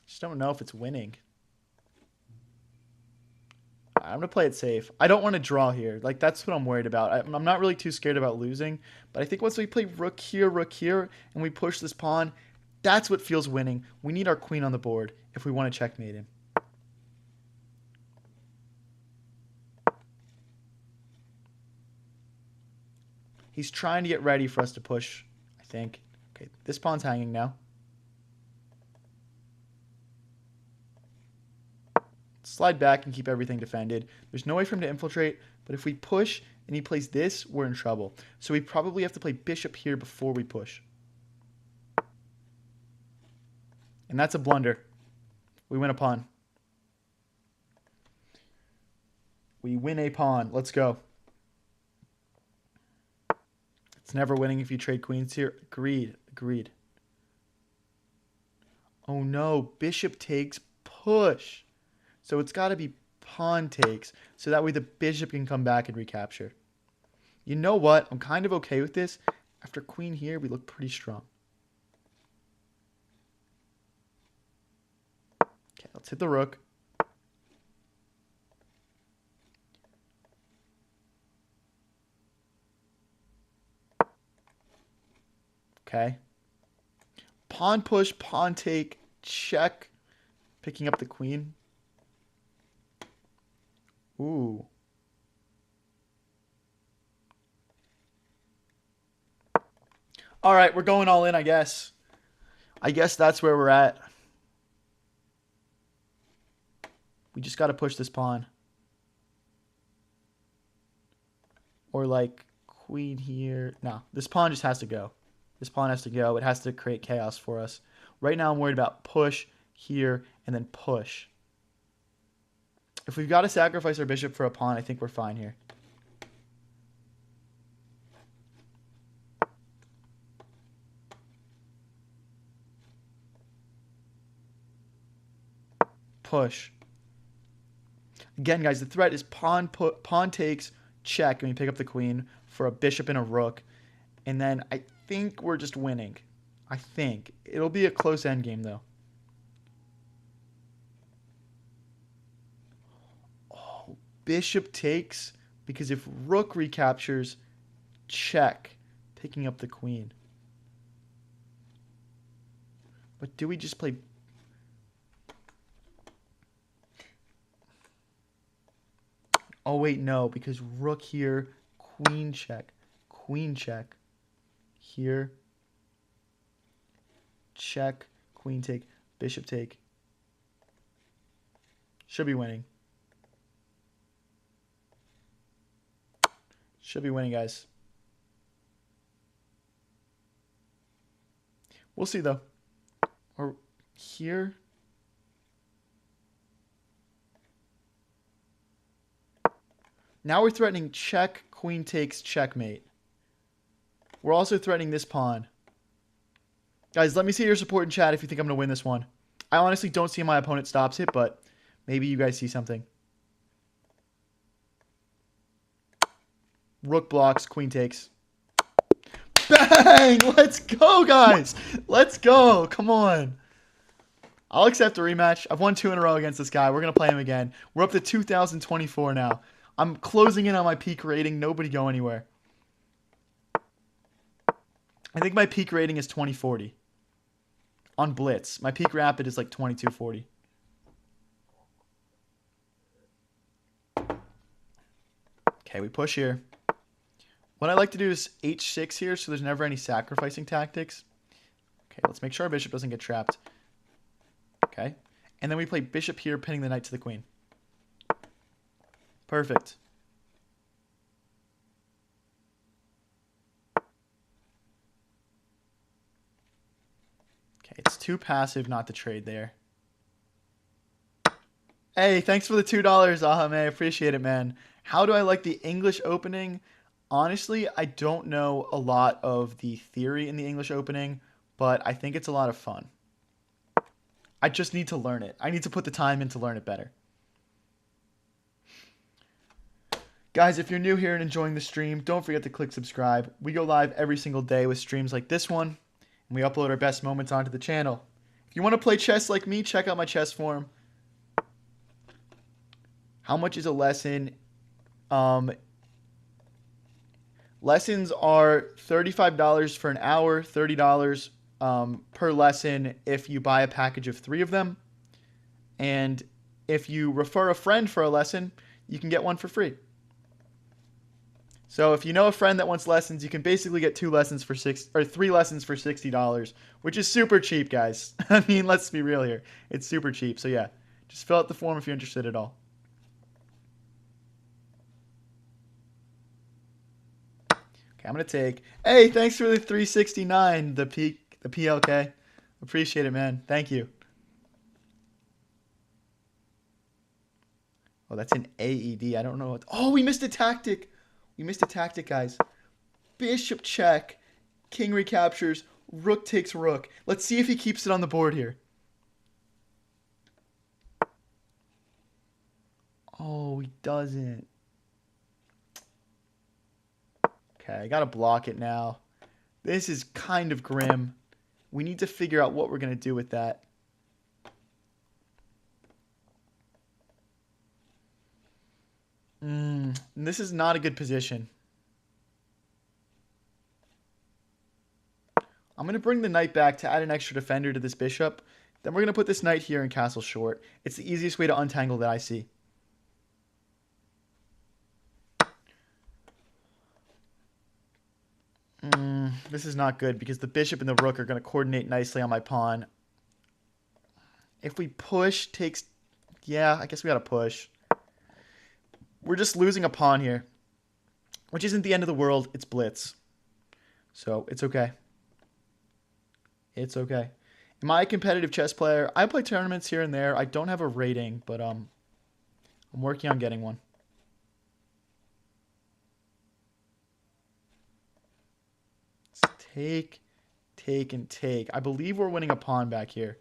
Just don't know if it's winning. I'm going to play it safe. I don't want to draw here. Like, that's what I'm worried about. I'm not really too scared about losing. But I think once we play rook here, and we push this pawn, that's what feels winning. We need our queen on the board if we want to checkmate him. He's trying to get ready for us to push, I think. Okay, this pawn's hanging now. Slide back and keep everything defended. There's no way for him to infiltrate, but if we push and he plays this, we're in trouble. So we probably have to play bishop here before we push. And that's a blunder. We win a pawn. We win a pawn. Let's go. It's never winning if you trade queens here. Agreed. Agreed. Oh no. Bishop takes, push. So it's got to be pawn takes, so that way the bishop can come back and recapture. You know what? I'm kind of okay with this. After queen here, we look pretty strong. Okay, let's hit the rook. Okay. Pawn push, pawn take, check. Picking up the queen. Ooh. All right, we're going all in, I guess. I guess that's where we're at. We just got to push this pawn. Or like queen here. No, this pawn just has to go. This pawn has to go. It has to create chaos for us. Right now I'm worried about push here and then push. If we've got to sacrifice our bishop for a pawn, I think we're fine here. Push. Again, guys, the threat is pawn takes, check, and we pick up the queen for a bishop and a rook. And then I think we're just winning. I think. It'll be a close endgame, though. Oh, bishop takes, because if rook recaptures, check, picking up the queen. But do we just play... Oh, wait, no, because rook here, queen check, here, check, queen take, bishop take. Should be winning. Should be winning, guys. We'll see, though. Or here... Now we're threatening check, queen takes, checkmate. We're also threatening this pawn. Guys, let me see your support in chat if you think I'm going to win this one. I honestly don't see my opponent stops it, but maybe you guys see something. Rook blocks, queen takes. Bang! Let's go, guys! Let's go! Come on. I'll accept a rematch. I've won 2 in a row against this guy. We're going to play him again. We're up to 2024 now. I'm closing in on my peak rating. Nobody go anywhere. I think my peak rating is 2040. On Blitz. My peak rapid is like 2240. Okay, we push here. What I like to do is h6 here so there's never any sacrificing tactics. Okay, let's make sure our bishop doesn't get trapped. Okay. And then we play bishop here, pinning the knight to the queen. Perfect. Okay, it's too passive not to trade there. Hey, thanks for the $2, Ahame. I appreciate it, man. How do I like the English opening? Honestly, I don't know a lot of the theory in the English opening, but I think it's a lot of fun. I just need to learn it. I need to put the time in to learn it better. Guys, if you're new here and enjoying the stream, don't forget to click subscribe. We go live every single day with streams like this one, and we upload our best moments onto the channel. If you want to play chess like me, check out my chess forum. How much is a lesson? Lessons are $35 for an hour, $30 per lesson if you buy a package of 3 of them. And if you refer a friend for a lesson, you can get one for free. So if you know a friend that wants lessons, you can basically get 3 lessons for $60, which is super cheap, guys. I mean, let's be real here. It's super cheap. So yeah, just fill out the form if you're interested at all. Okay, I'm going to take... Hey, thanks for the 369, the PLK. Appreciate it, man. Thank you. Oh, that's an AED. I don't know what... Oh, we missed a tactic. We missed a tactic, guys. Bishop check. King recaptures. Rook takes rook. Let's see if he keeps it on the board here. Oh, he doesn't. Okay, I gotta block it now. This is kind of grim. We need to figure out what we're gonna do with that. This is not a good position. I'm going to bring the knight back to add an extra defender to this bishop. Then we're going to put this knight here and castle short. It's the easiest way to untangle that I see. This is not good because the bishop and the rook are going to coordinate nicely on my pawn. If we push, takes... Yeah, I guess we got to push. We're just losing a pawn here, which isn't the end of the world. It's blitz. So, it's okay. It's okay. Am I a competitive chess player? I play tournaments here and there. I don't have a rating, but I'm working on getting one. Let's take, and take. I believe we're winning a pawn back here.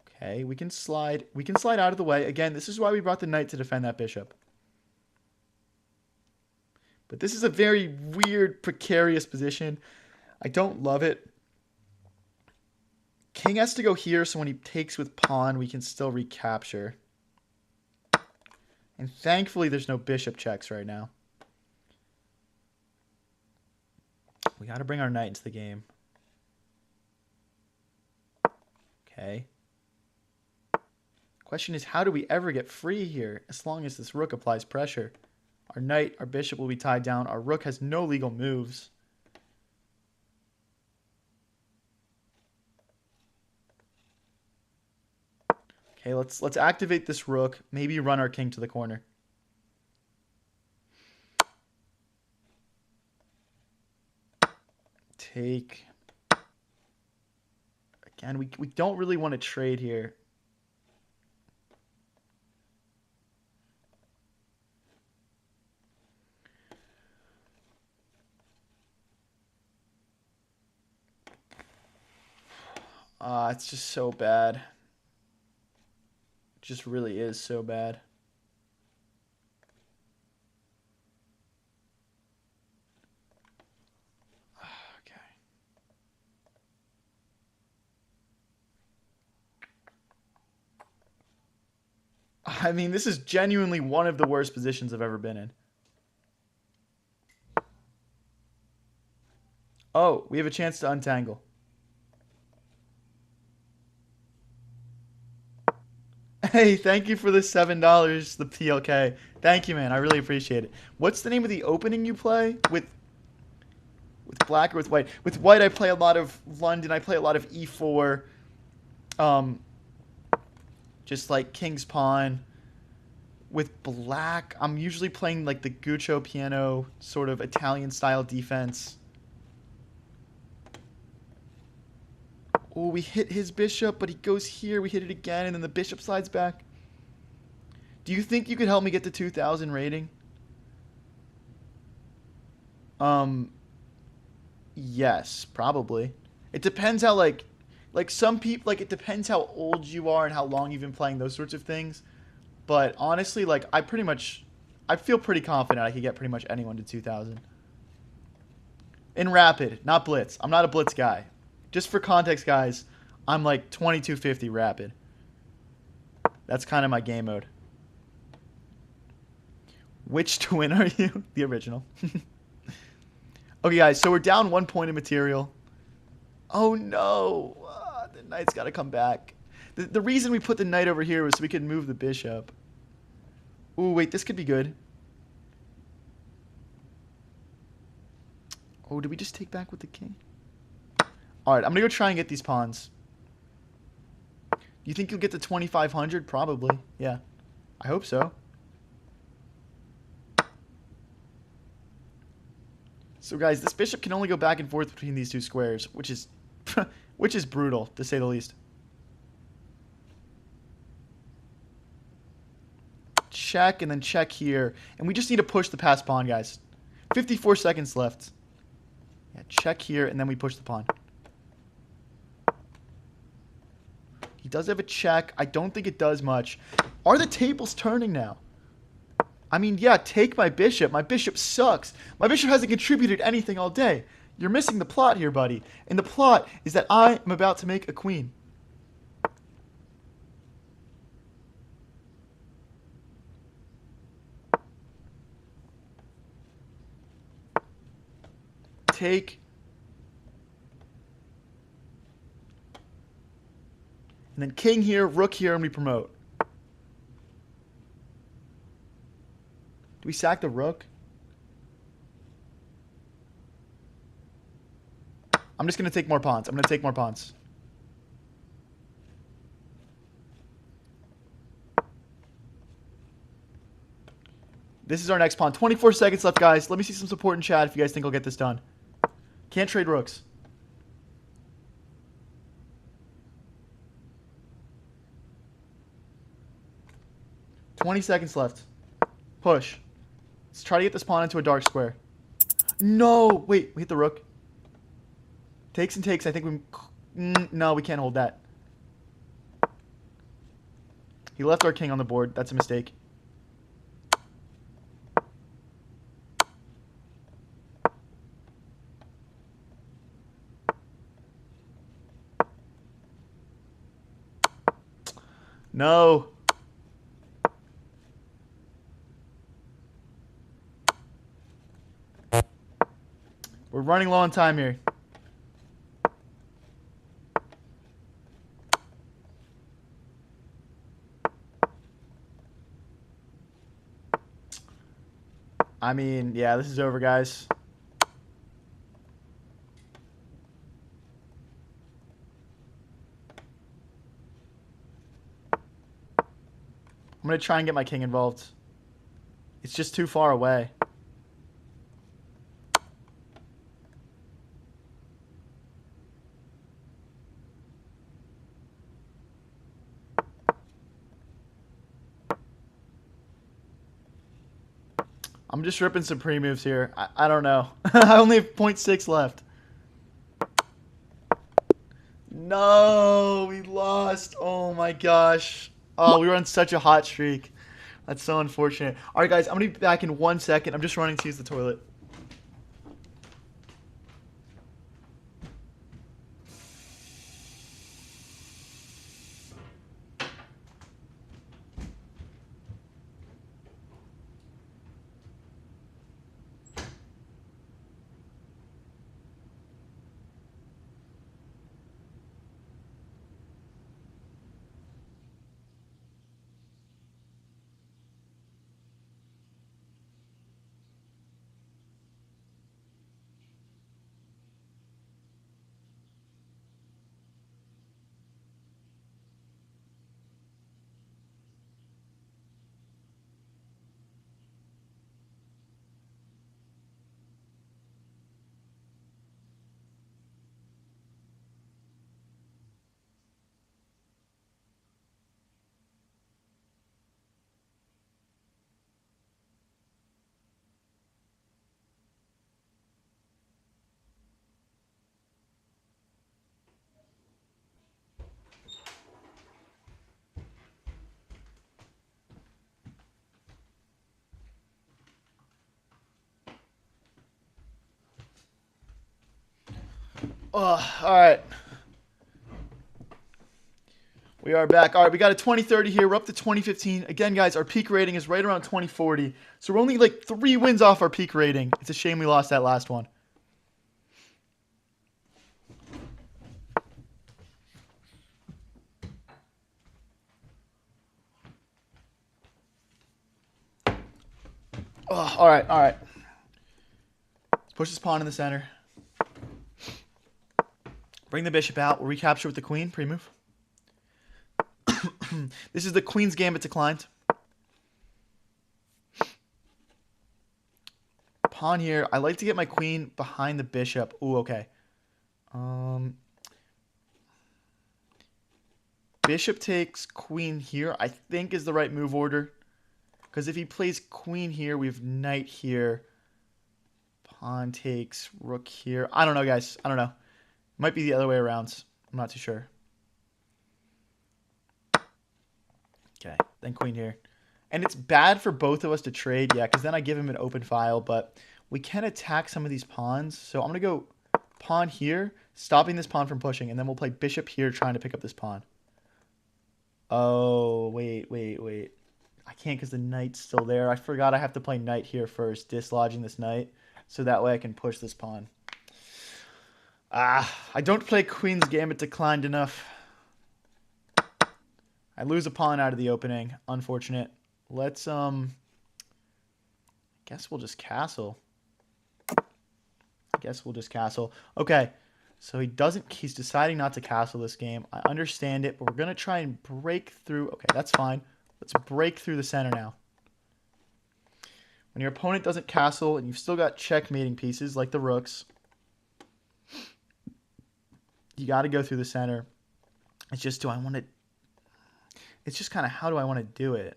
Okay, we can slide. We can slide out of the way. Again, this is why we brought the knight to defend that bishop. But this is a very weird, precarious position. I don't love it. King has to go here, so when he takes with pawn, we can still recapture. And thankfully, there's no bishop checks right now. We got to bring our knight into the game. Okay. Question is, how do we ever get free here as long as this rook applies pressure? Our knight, our bishop will be tied down. Our rook has no legal moves. Okay, let's activate this rook. Maybe run our king to the corner. Take. Again, we don't really want to trade here. It's just so bad. It just really is so bad. Okay. I mean, this is genuinely one of the worst positions I've ever been in. Oh, we have a chance to untangle. Hey, thank you for the $7, the PLK. Thank you, man. I really appreciate it. What's the name of the opening you play? With black or with white? With white, I play a lot of London. I play a lot of E4. Just like King's Pawn. With black, I'm usually playing like the Guccio piano, sort of Italian-style defense. Oh, we hit his bishop, but he goes here. We hit it again, and then the bishop slides back. Do you think you could help me get to 2,000 rating? Yes, probably. It depends how, like some people, like, it depends how old you are and how long you've been playing those sorts of things. But honestly, like, I feel pretty confident I could get pretty much anyone to 2,000. In rapid, not blitz. I'm not a blitz guy. Just for context, guys, I'm like 2250 rapid. That's kind of my game mode. Which twin are you? The original. Okay, guys, so we're down 1 point of material. Oh, no. The knight's got to come back. The reason we put the knight over here was so we could move the bishop. Ooh, wait, this could be good. Oh, did we just take back with the king? Alright, I'm going to go try and get these pawns. You think you'll get to 2,500? Probably. Yeah. I hope so. So, guys, this bishop can only go back and forth between these two squares, which is which is brutal, to say the least. Check, and then check here. And we just need to push the passed pawn, guys. 54 seconds left. Yeah, check here, and then we push the pawn. He does have a check. I don't think it does much. Are the tables turning now? I mean, yeah, take my bishop. My bishop sucks. My bishop hasn't contributed anything all day. You're missing the plot here, buddy. And the plot is that I am about to make a queen. Take. And then king here, rook here, and we promote. Do we sack the rook? I'm just going to take more pawns. I'm going to take more pawns. This is our next pawn. 24 seconds left, guys. Let me see some support in chat if you guys think I'll get this done. Can't trade rooks. $20 seconds left. Push. Let's try to get this pawn into a dark square. No! Wait, we hit the rook. Takes and takes. I think we... No, we can't hold that. He left our king on the board. That's a mistake. No. We're running low on time here. I mean, yeah, this is over, guys. I'm going to try and get my king involved. It's just too far away. I'm just ripping some pre-moves here. I don't know. I only have 0.6 left. No, we lost. Oh my gosh. Oh, we were on such a hot streak. That's so unfortunate. All right, guys, I'm going to be back in 1 second. I'm just running to use the toilet. Oh, all right. We are back. All right, we got a 2030 here. We're up to 2015. Again, guys, our peak rating is right around 2040. So we're only like 3 wins off our peak rating. It's a shame we lost that last one. Oh, all right, all right. Let's push this pawn in the center. Bring the bishop out. We'll recapture with the queen. Pre-move. This is the queen's gambit declined. Pawn here. I like to get my queen behind the bishop. Ooh, okay. Bishop takes queen here, I think is the right move order. Because if he plays queen here, we have knight here. Pawn takes rook here. I don't know, guys. I don't know. Might be the other way around. I'm not too sure. Okay, then queen here. And it's bad for both of us to trade, yeah, because then I give him an open file, but we can attack some of these pawns. So I'm going to go pawn here, stopping this pawn from pushing, and then we'll play bishop here trying to pick up this pawn. Oh, wait. I can't because the knight's still there. I forgot I have to play knight here first, dislodging this knight, so that way I can push this pawn. I don't play queen's gambit declined enough. I lose a pawn out of the opening. Unfortunate. Let's, I guess we'll just castle. Okay. So he's deciding not to castle this game. I understand it, but we're going to try and break through. Okay, that's fine. Let's break through the center now. When your opponent doesn't castle and you've still got checkmating pieces like the rooks, you got to go through the center. It's just, it's just kind of how do I want to do it?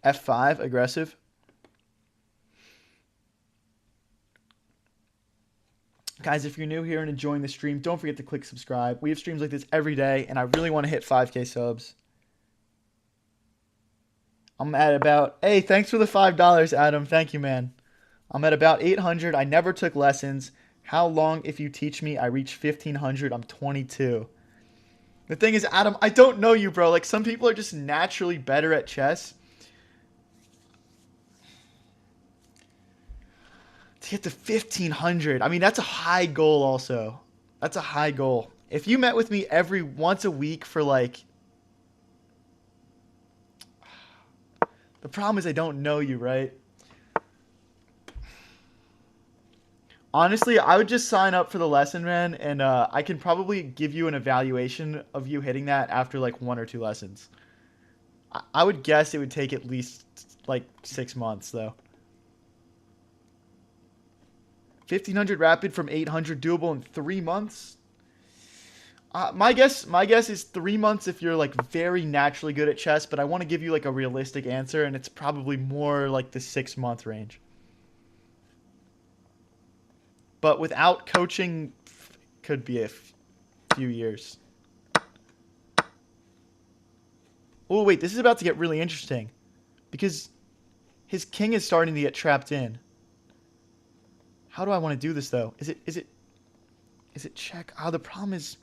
F5, aggressive. Guys, if you're new here and enjoying the stream, don't forget to click subscribe. We have streams like this every day, and I really want to hit 5K subs. I'm at about... Hey, thanks for the $5, Adam. Thank you, man. I'm at about 800. I never took lessons. How long if you teach me? I reach 1,500. I'm 22. The thing is, Adam, I don't know you, bro. Like, some people are just naturally better at chess. To get to 1,500. I mean, that's a high goal also. That's a high goal. If you met with me once a week for like... The problem is I don't know you, right? Honestly, I would just sign up for the lesson, man, and I can probably give you an evaluation of you hitting that after like 1 or 2 lessons. I would guess it would take at least like 6 months, though. 1,500 rapid from 800 doable in 3 months? My guess is 3 months if you're like very naturally good at chess, but I want to give you like a realistic answer, and it's probably more like the 6-month range. But without coaching, could be a few years. Oh, wait, this is about to get really interesting. Because his king is starting to get trapped in. How do I want to do this, though? Is it check? Oh, the problem is...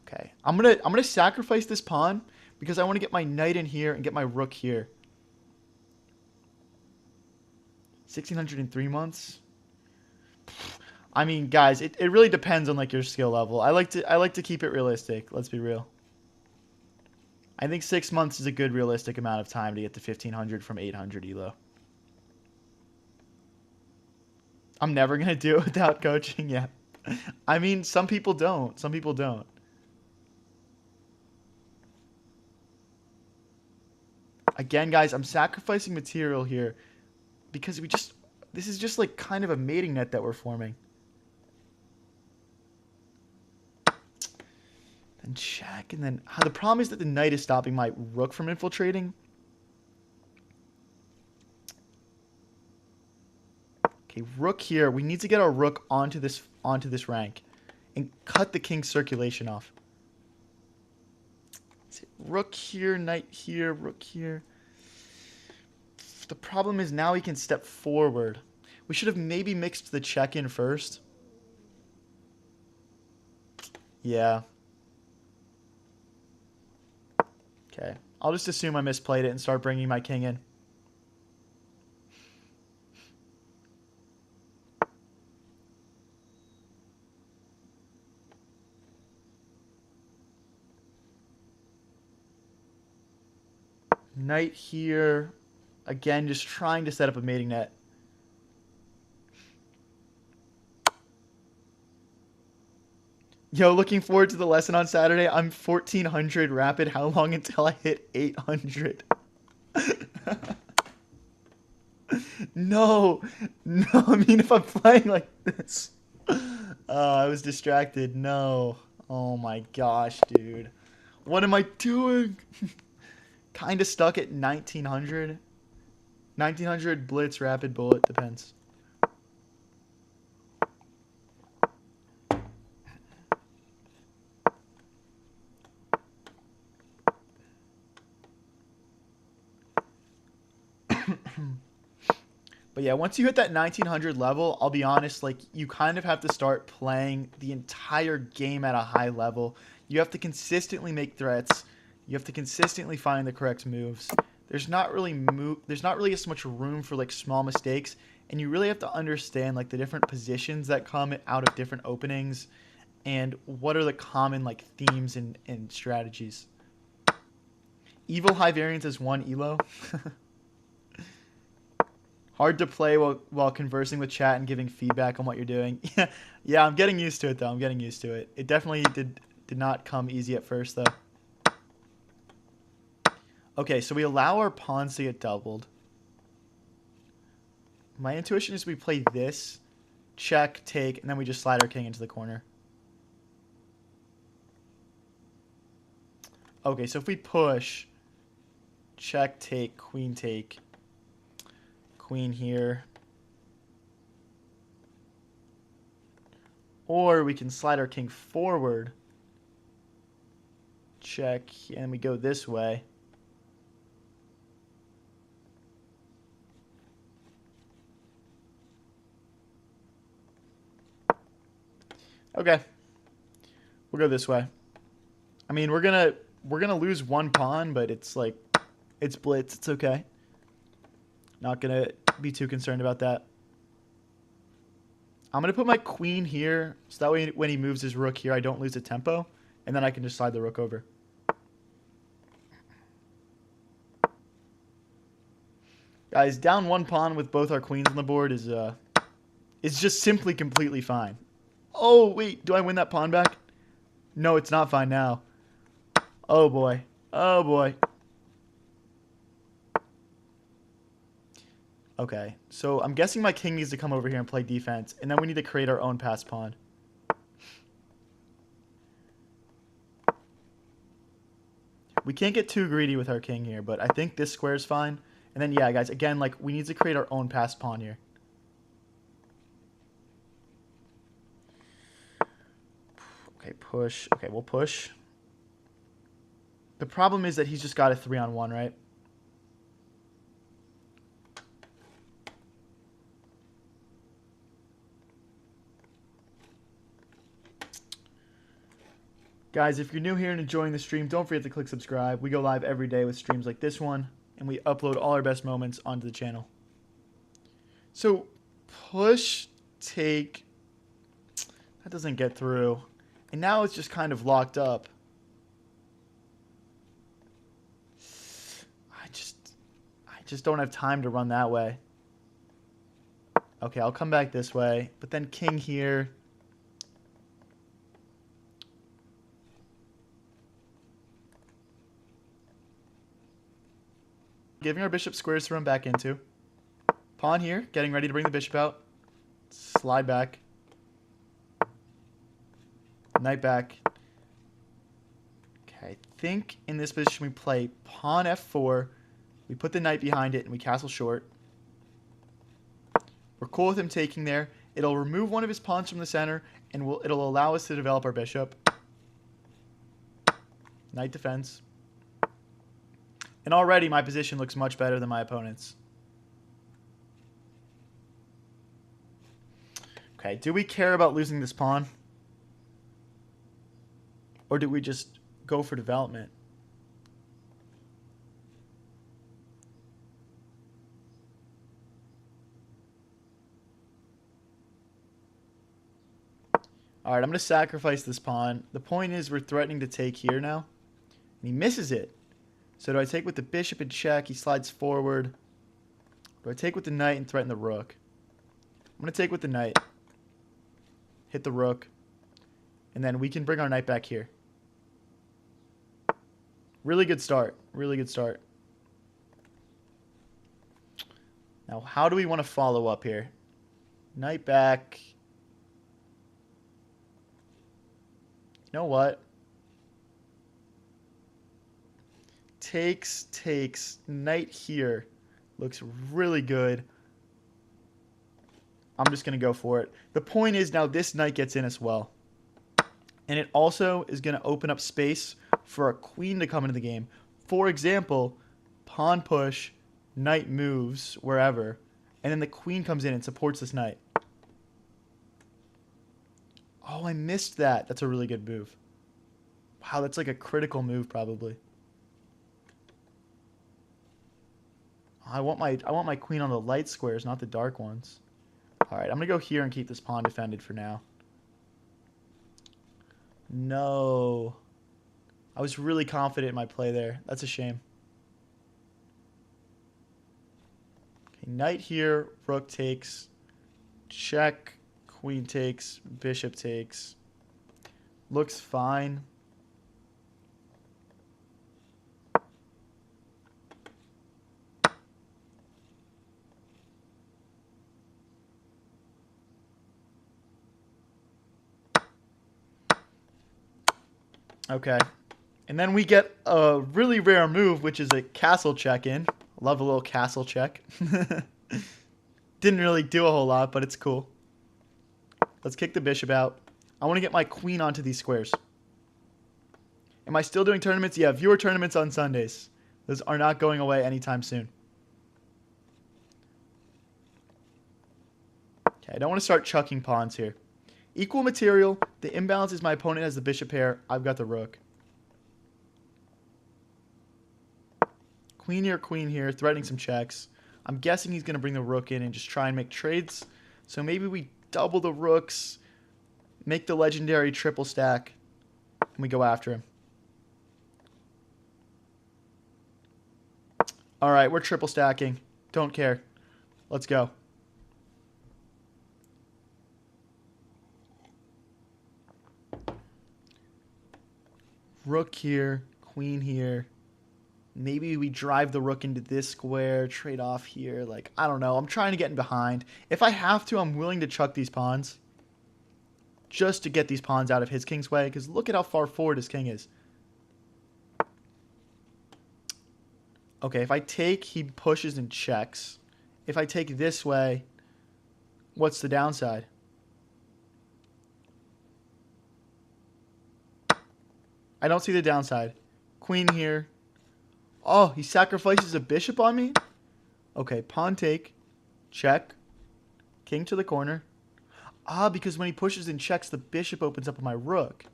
Okay. I'm gonna sacrifice this pawn because I want to get my knight in here and get my rook here. 1,600 in 3 months? I mean, guys, it really depends on like your skill level. I like to keep it realistic. Let's be real. I think 6 months is a good realistic amount of time to get to 1,500 from 800 elo. I'm never gonna do it without coaching. Yeah, I mean, some people don't. Some people don't. Again, guys, I'm sacrificing material here because this is just like kind of a mating net that we're forming. Then check, and then the problem is that the knight is stopping my rook from infiltrating. Okay, rook here. We need to get our rook onto this rank and cut the king's circulation off. Rook here, knight here, rook here. The problem is now he can step forward. We should have maybe mixed the check in first. Yeah. Okay. I'll just assume I misplayed it and start bringing my king in. Knight here. Again, just trying to set up a mating net. Yo, looking forward to the lesson on Saturday. I'm 1,400 rapid. How long until I hit 800? No. No, I mean, if I'm playing like this. I was distracted. No. Oh my gosh, dude. What am I doing? Kind of stuck at 1,900. 1,900 blitz, rapid, bullet. Depends. But yeah, once you hit that 1,900 level, I'll be honest, like, you kind of have to start playing the entire game at a high level. You have to consistently make threats. You have to consistently find the correct moves. There's not really as much room for like small mistakes, and you really have to understand like the different positions that come out of different openings and what are the common like themes and strategies. Evil high variance is 1 elo. Hard to play while conversing with chat and giving feedback on what you're doing. Yeah, I'm getting used to it though. I'm getting used to it. It definitely did not come easy at first though. Okay, so we allow our pawns to get doubled. My intuition is we play this, check, take, and then we just slide our king into the corner. Okay, so if we push, check, take, queen here. Or we can slide our king forward, check, and we go this way. Okay, we'll go this way. I mean, we're gonna lose one pawn, but it's like, it's blitz. It's okay. Not gonna be too concerned about that. I'm gonna put my queen here, so that way when he moves his rook here, I don't lose a tempo, and then I can just slide the rook over. Guys, down one pawn with both our queens on the board is just simply completely fine. Oh wait, do I win that pawn back? No, it's not fine now. Oh boy. Oh boy. Okay, so I'm guessing my king needs to come over here and play defense, and then we need to create our own passed pawn. We can't get too greedy with our king here, but I think this square is fine. And then, yeah, guys, again, like, we need to create our own passed pawn here. Okay, push. Okay, we'll push. The problem is that he's just got a 3-on-1, right? Guys, if you're new here and enjoying the stream, don't forget to click subscribe. We go live every day with streams like this one, and we upload all our best moments onto the channel. So, push, take. That doesn't get through. And now it's just kind of locked up. I just don't have time to run that way. Okay, I'll come back this way. But then king here. Giving our bishop squares to run back into. Pawn here, getting ready to bring the bishop out. Slide back. Knight back. Okay, I think in this position we play pawn f4. We put the knight behind it and we castle short. We're cool with him taking there. It'll remove one of his pawns from the center, and it'll allow us to develop our bishop. Knight defense. And already my position looks much better than my opponent's. Okay, do we care about losing this pawn? Or do we just go for development? Alright, I'm going to sacrifice this pawn. The point is we're threatening to take here now. And he misses it. So do I take with the bishop and check? He slides forward. Do I take with the knight and threaten the rook? I'm going to take with the knight. Hit the rook. And then we can bring our knight back here. Really good start. Really good start. Now, how do we want to follow up here? Knight back. You know what? Takes, knight here. Looks really good. I'm just going to go for it. The point is now this knight gets in as well. And it also is going to open up space for a queen to come into the game. For example, pawn push, knight moves wherever, and then the queen comes in and supports this knight. Oh, I missed that. That's a really good move. Wow, that's like a critical move probably. I want my queen on the light squares, not the dark ones. All right, I'm going to go here and keep this pawn defended for now. No. I was really confident in my play there. That's a shame. Okay, Knight here, rook takes, check, queen takes, bishop takes. Looks fine. Okay. And then we get a really rare move, which is a castle check-in. Love a little castle check. Didn't really do a whole lot, but it's cool. Let's kick the bishop out. I want to get my queen onto these squares. Am I still doing tournaments? Yeah, viewer tournaments on Sundays. Those are not going away anytime soon. Okay, I don't want to start chucking pawns here. Equal material. The imbalance is my opponent has the bishop pair. I've got the rook. Queen here, threatening some checks. I'm guessing he's going to bring the rook in and just try and make trades. So maybe we double the rooks, make the legendary triple stack, and we go after him. All right, we're triple stacking. Don't care. Let's go. Rook here, queen here. Maybe we drive the rook into this square, trade off here. Like, I don't know. I'm trying to get in behind. If I have to, I'm willing to chuck these pawns. Just to get these pawns out of his king's way. Because look at how far forward his king is. Okay, if I take, he pushes and checks. If I take this way, what's the downside? I don't see the downside. Queen here. Oh, he sacrifices a bishop on me? Okay, pawn take. Check. King to the corner. Ah, because when he pushes and checks, the bishop opens up on my rook.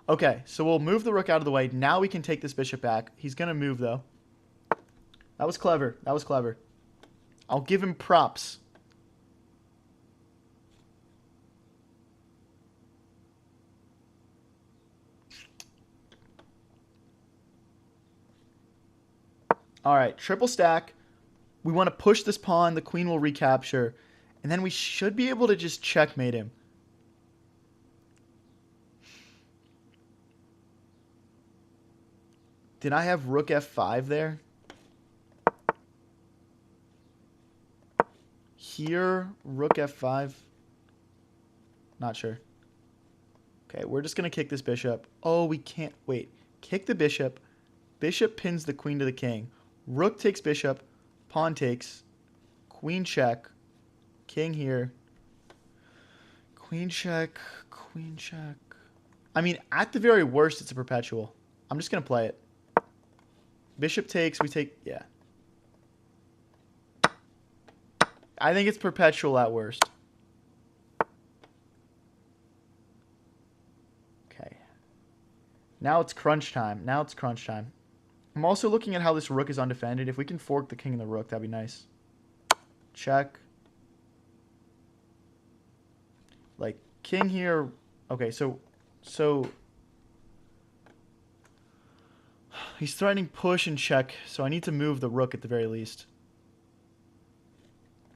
Okay, so we'll move the rook out of the way. Now we can take this bishop back. He's going to move, though. That was clever. That was clever. I'll give him props. All right, triple stack. We want to push this pawn. The queen will recapture. And then we should be able to just checkmate him. Did I have rook f5 there? Here, rook f5. Not sure. Okay, we're just going to kick this bishop. Oh, we can't. Wait. Kick the bishop. Bishop pins the queen to the king. Rook takes bishop. Pawn takes. Queen check. King here. Queen check. Queen check. I mean, at the very worst, it's a perpetual. I'm just going to play it. Bishop takes. We take. Yeah. I think it's perpetual at worst. Okay. Now it's crunch time. Now it's crunch time. I'm also looking at how this rook is undefended. If we can fork the king and the rook, that'd be nice. Check. Like, king here. Okay, so he's threatening push and check, so I need to move the rook at the very least.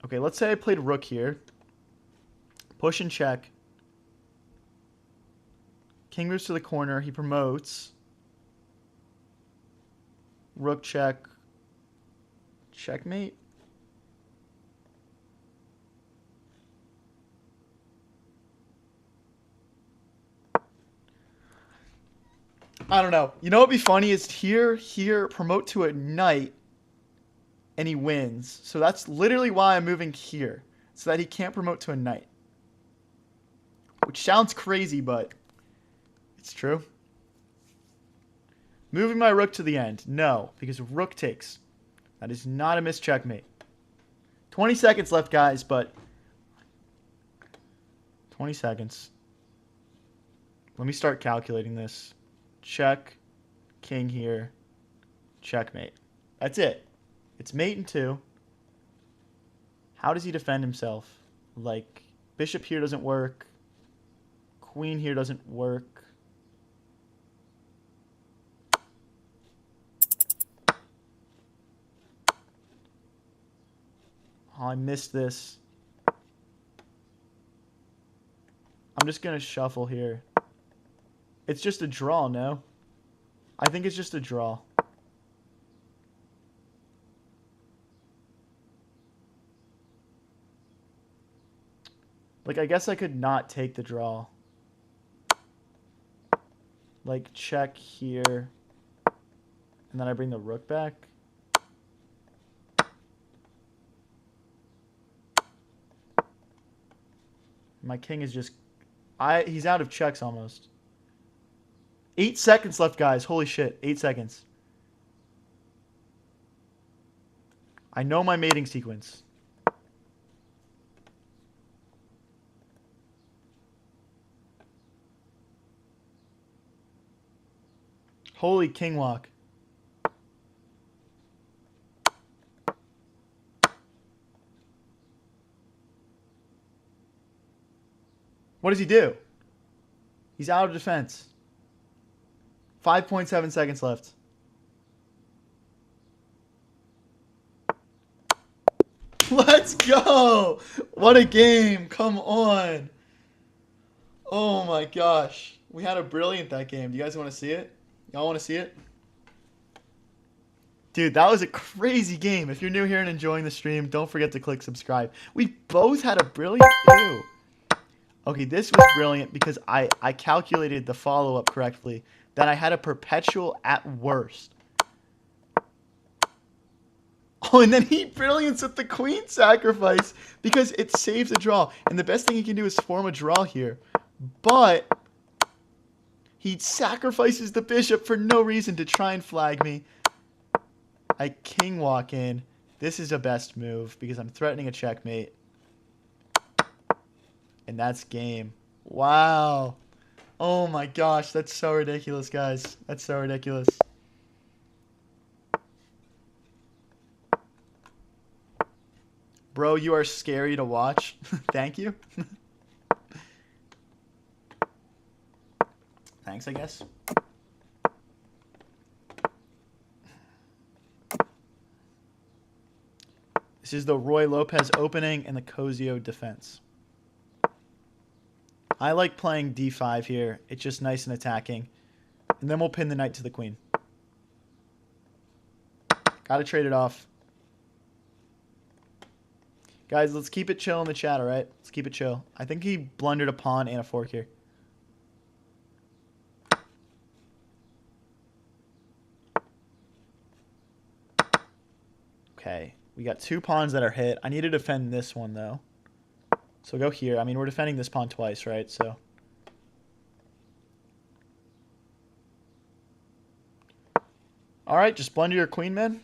Okay, let's say I played rook here. Push and check. King moves to the corner. He promotes. Rook check. Checkmate. I don't know. You know what would be funny is here, promote to a knight, and he wins. So that's literally why I'm moving here, so that he can't promote to a knight. Which sounds crazy, but it's true. Moving my rook to the end. No, because rook takes. That is not a missed checkmate. 20 seconds left, guys, but 20 seconds. Let me start calculating this. Check. King here. Checkmate. That's it. It's mate in 2. How does he defend himself? Like, bishop here doesn't work. Queen here doesn't work. Oh, I missed this. I'm just going to shuffle here. It's just a draw, no? I think it's just a draw. Like, I guess I could not take the draw. Like, check here. And then I bring the rook back. My king is just... he's out of checks almost. 8 seconds left, guys. Holy shit. 8 seconds. I know my mating sequence. Holy king walk. What does he do? He's out of defense. 5.7 seconds left. Let's go! What a game. Come on. Oh my gosh. We had a brilliant that game. Do you guys want to see it? Y'all want to see it? Dude, that was a crazy game. If you're new here and enjoying the stream, don't forget to click subscribe. We both had a brilliant... Ew. Okay, this was brilliant because I calculated the follow-up correctly. That I had a perpetual at worst. Oh, and then he brilliance with the queen sacrifice because it saves a draw. And the best thing he can do is form a draw here. But he sacrifices the bishop for no reason to try and flag me. I king walk in. This is a best move because I'm threatening a checkmate. And that's game. Wow. Oh my gosh, that's so ridiculous, guys. That's so ridiculous. Bro, you are scary to watch. Thank you. Thanks, I guess. This is the Roy Lopez opening and the Cozio defense. I like playing d5 here. It's just nice and attacking. And then we'll pin the knight to the queen. Gotta trade it off. Guys, let's keep it chill in the chat, alright? Let's keep it chill. I think he blundered a pawn and a fork here. Okay. We got 2 pawns that are hit. I need to defend this one, though. So go here. I mean, we're defending this pawn twice, right? So all right, just blunder your queen, man.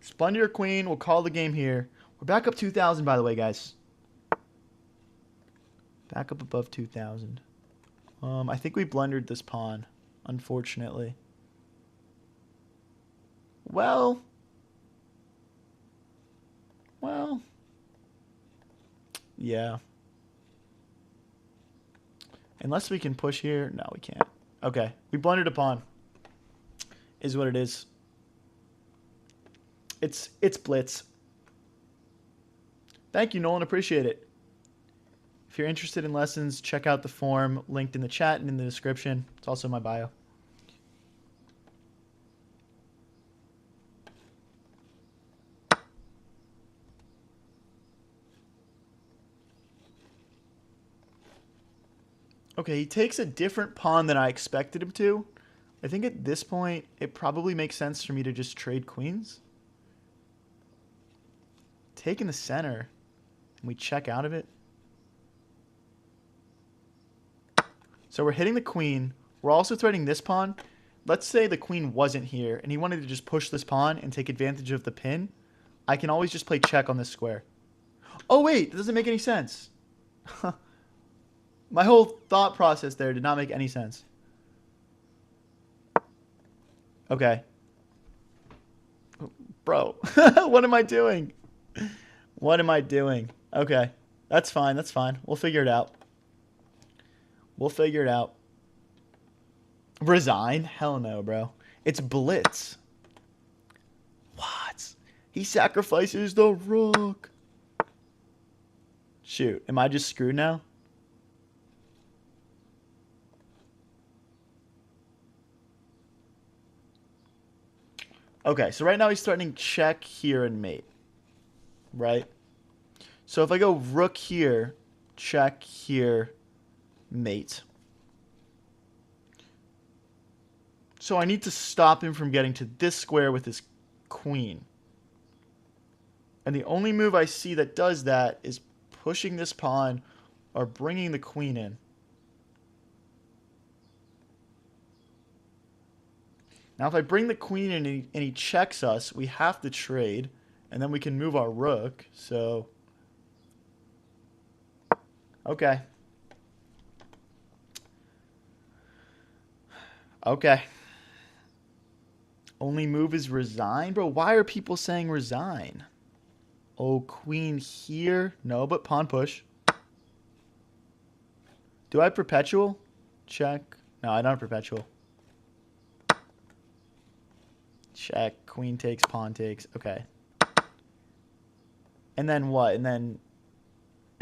Just blunder your queen. We'll call the game here. We're back up 2,000, by the way, guys. Back up above 2,000. I think we blundered this pawn, unfortunately. Well. Yeah. Unless we can push here. No, we can't. Okay. We blundered a pawn. Is what it is. It's blitz. Thank you, Nolan. Appreciate it. If you're interested in lessons, check out the forum linked in the chat and in the description. It's also in my bio. Okay, he takes a different pawn than I expected him to. I think at this point, it probably makes sense for me to just trade queens. Take in the center, and we check out of it. So we're hitting the queen. We're also threatening this pawn. Let's say the queen wasn't here, and he wanted to just push this pawn and take advantage of the pin. I can always just play check on this square. Oh, wait, that doesn't make any sense. My whole thought process there did not make any sense. Okay. Bro, what am I doing? What am I doing? Okay, that's fine, that's fine. We'll figure it out. We'll figure it out. Resign? Hell no, bro. It's blitz. What? He sacrifices the rook. Shoot, am I just screwed now? Okay, so right now he's threatening check here and mate. Right? So if I go rook here, check here, mate. So I need to stop him from getting to this square with his queen. And the only move I see that does that is pushing this pawn or bringing the queen in. Now if I bring the queen in and he checks us, we have to trade. And then we can move our rook. So, okay. Okay. Only move is resign? Bro, why are people saying resign? Oh, queen here? No, but pawn push. Do I have perpetual? Check. No, I don't have perpetual. Check. Queen takes, pawn takes. Okay. And then what? And then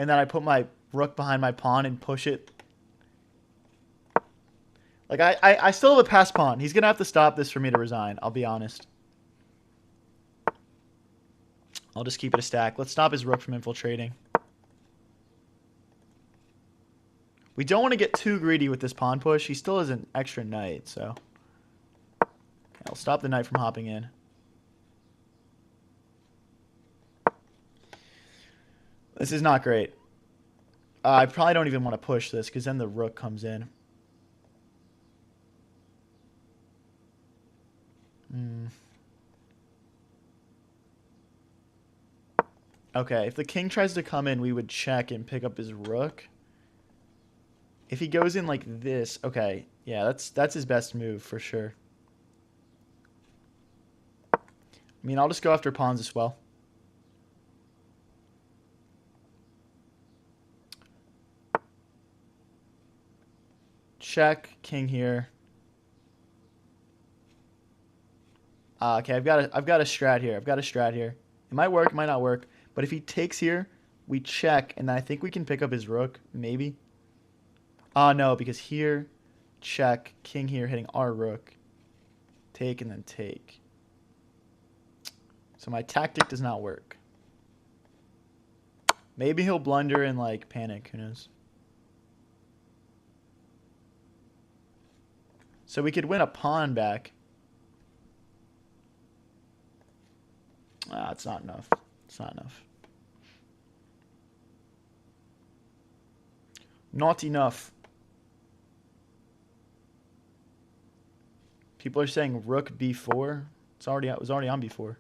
I put my rook behind my pawn and push it. Like, I still have a pass pawn. He's going to have to stop this for me to resign. I'll be honest. I'll just keep it a stack. Let's stop his rook from infiltrating. We don't want to get too greedy with this pawn push. He still has an extra knight, so. I'll stop the knight from hopping in. This is not great. I probably don't even want to push this because then the rook comes in. Okay, if the king tries to come in, we would check and pick up his rook. If he goes in like this, okay, yeah, that's his best move for sure. I mean, I'll just go after pawns as well. Check, king here. Okay, I've got a strat here. It might work, it might not work. But if he takes here, we check, and then I think we can pick up his rook, maybe. No, because here, check, king here, hitting our rook. Take and then take. So my tactic does not work. Maybe he'll blunder and, like, panic. Who knows? So we could win a pawn back. It's not enough. It's not enough. Not enough. People are saying rook b4. It was already on b4.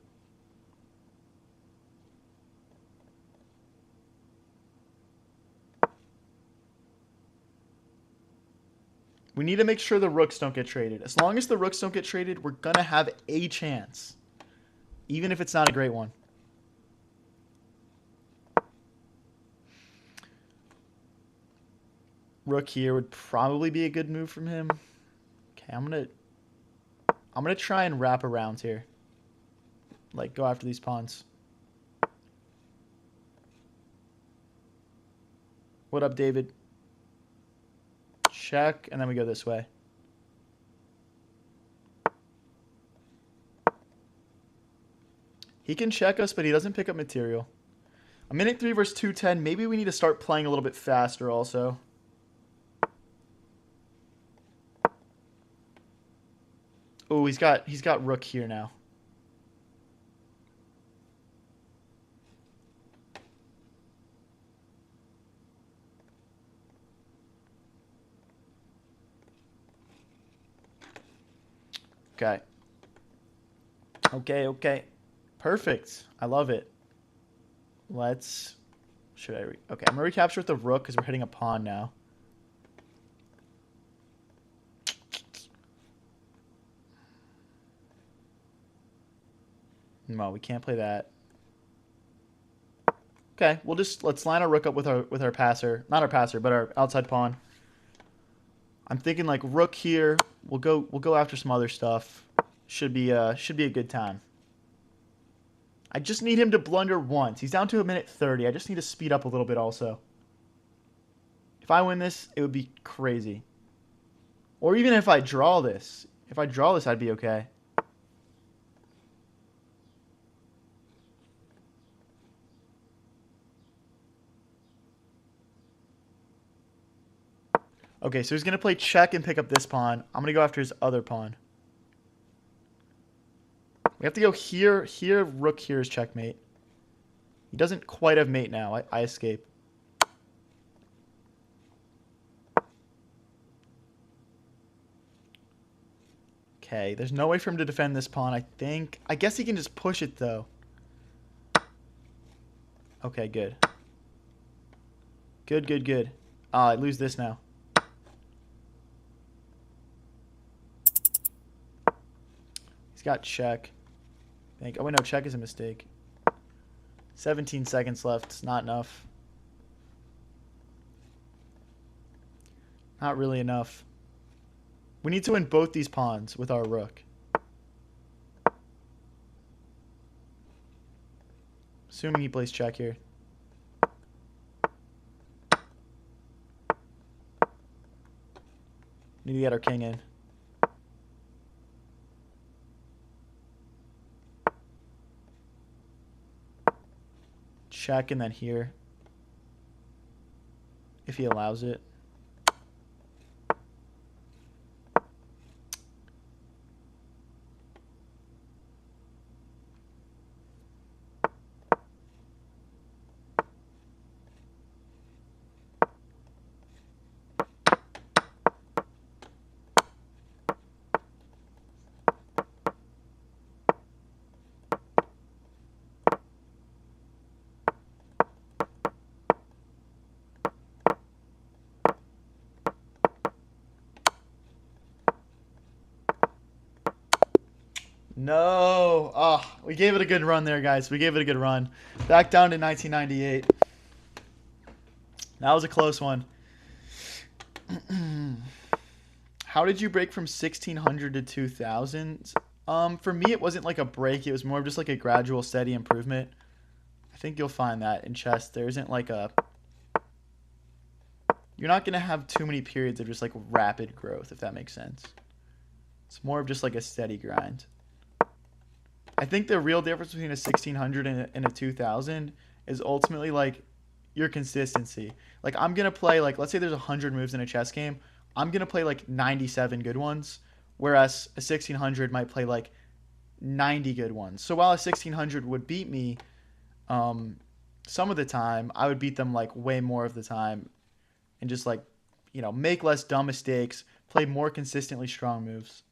We need to make sure the rooks don't get traded. As long as the rooks don't get traded, we're going to have a chance. Even if it's not a great one. Rook here would probably be a good move from him. Okay, I'm gonna try and wrap around here. Like, go after these pawns. What up, David? Check, and then we go this way. He can check us, but he doesn't pick up material. A minute 3 versus 2:10. Maybe we need to start playing a little bit faster also. Oh, he's got rook here now. Okay. Okay. Perfect. I love it. Let's... Okay, I'm going to recapture with the rook because we're hitting a pawn now. No, we can't play that. Okay, let's line our rook up with our passer. Not our passer, but our outside pawn. I'm thinking like rook here. We'll go after some other stuff. Should be a good time. I just need him to blunder once. He's down to a minute 30. I just need to speed up a little bit also. If I win this, it would be crazy. Or even if I draw this. If I draw this, I'd be okay. Okay, so he's going to play check and pick up this pawn. I'm going to go after his other pawn. We have to go here, here, rook here is checkmate. He doesn't quite have mate now. I escape. Okay, there's no way for him to defend this pawn, I think. I guess he can just push it, though. Okay, good. Good, good, good. I lose this now. He's got check. Oh, wait, no, check is a mistake. 17 seconds left. It's not enough. Not really enough. We need to win both these pawns with our rook. Assuming he plays check here. Need to get our king in. Check and then here. If he allows it. No. Oh, we gave it a good run there, guys. We gave it a good run. Back down to 1998. That was a close one. How did you break from 1600 to 2000? For me, it wasn't like a break. It was more of just like a gradual, steady improvement. I think you'll find that in chess. There isn't like a... You're not going to have too many periods of just like rapid growth, if that makes sense. It's more of just like a steady grind. I think the real difference between a 1600 and a 2000 is ultimately like your consistency. Like I'm going to play like, let's say there's 100 moves in a chess game. I'm going to play like 97 good ones, whereas a 1600 might play like 90 good ones. So while a 1600 would beat me some of the time, I would beat them like way more of the time and just like, you know, make less dumb mistakes, play more consistently strong moves.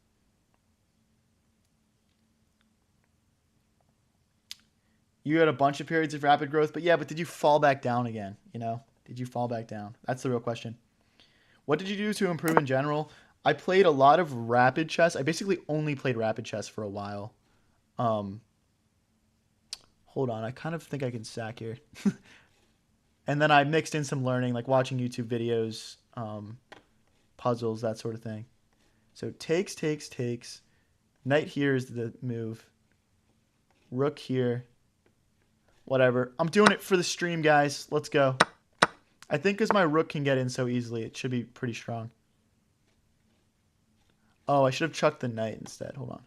You had a bunch of periods of rapid growth, but yeah, but did you fall back down again? You know, did you fall back down? That's the real question. What did you do to improve in general? I played a lot of rapid chess. I basically only played rapid chess for a while. Hold on, I kind of think I can sack here. And then I mixed in some learning, like watching YouTube videos, puzzles, that sort of thing. So takes, takes, takes. Knight here is the move. Rook here. Whatever. I'm doing it for the stream, guys. Let's go. I think because my rook can get in so easily, it should be pretty strong. Oh, I should have chucked the knight instead. Hold on.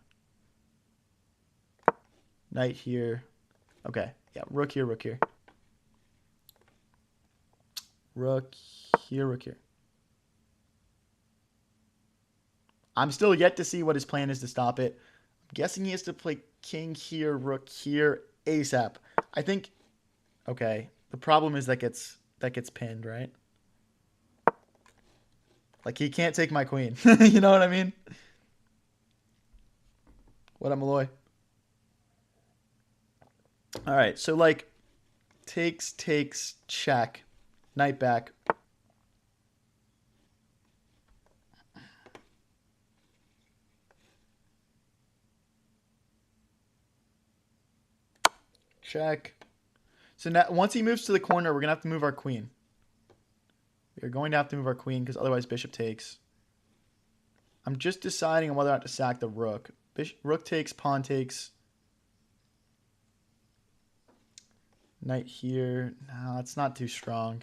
Knight here. Okay. Yeah, rook here, rook here. Rook here, rook here. I'm still yet to see what his plan is to stop it. I'm guessing he has to play king here, rook here, ASAP. I think, okay, the problem is that gets pinned, right? Like, he can't take my queen. You know what I mean? What up, Malloy? All right, so, like, takes, check, knight back. Check. So now, once he moves to the corner, we're going to have to move our queen. We are going to have to move our queen because otherwise bishop takes. I'm just deciding on whether or not to sack the rook. Rook takes, pawn takes. Knight here. No, it's not too strong.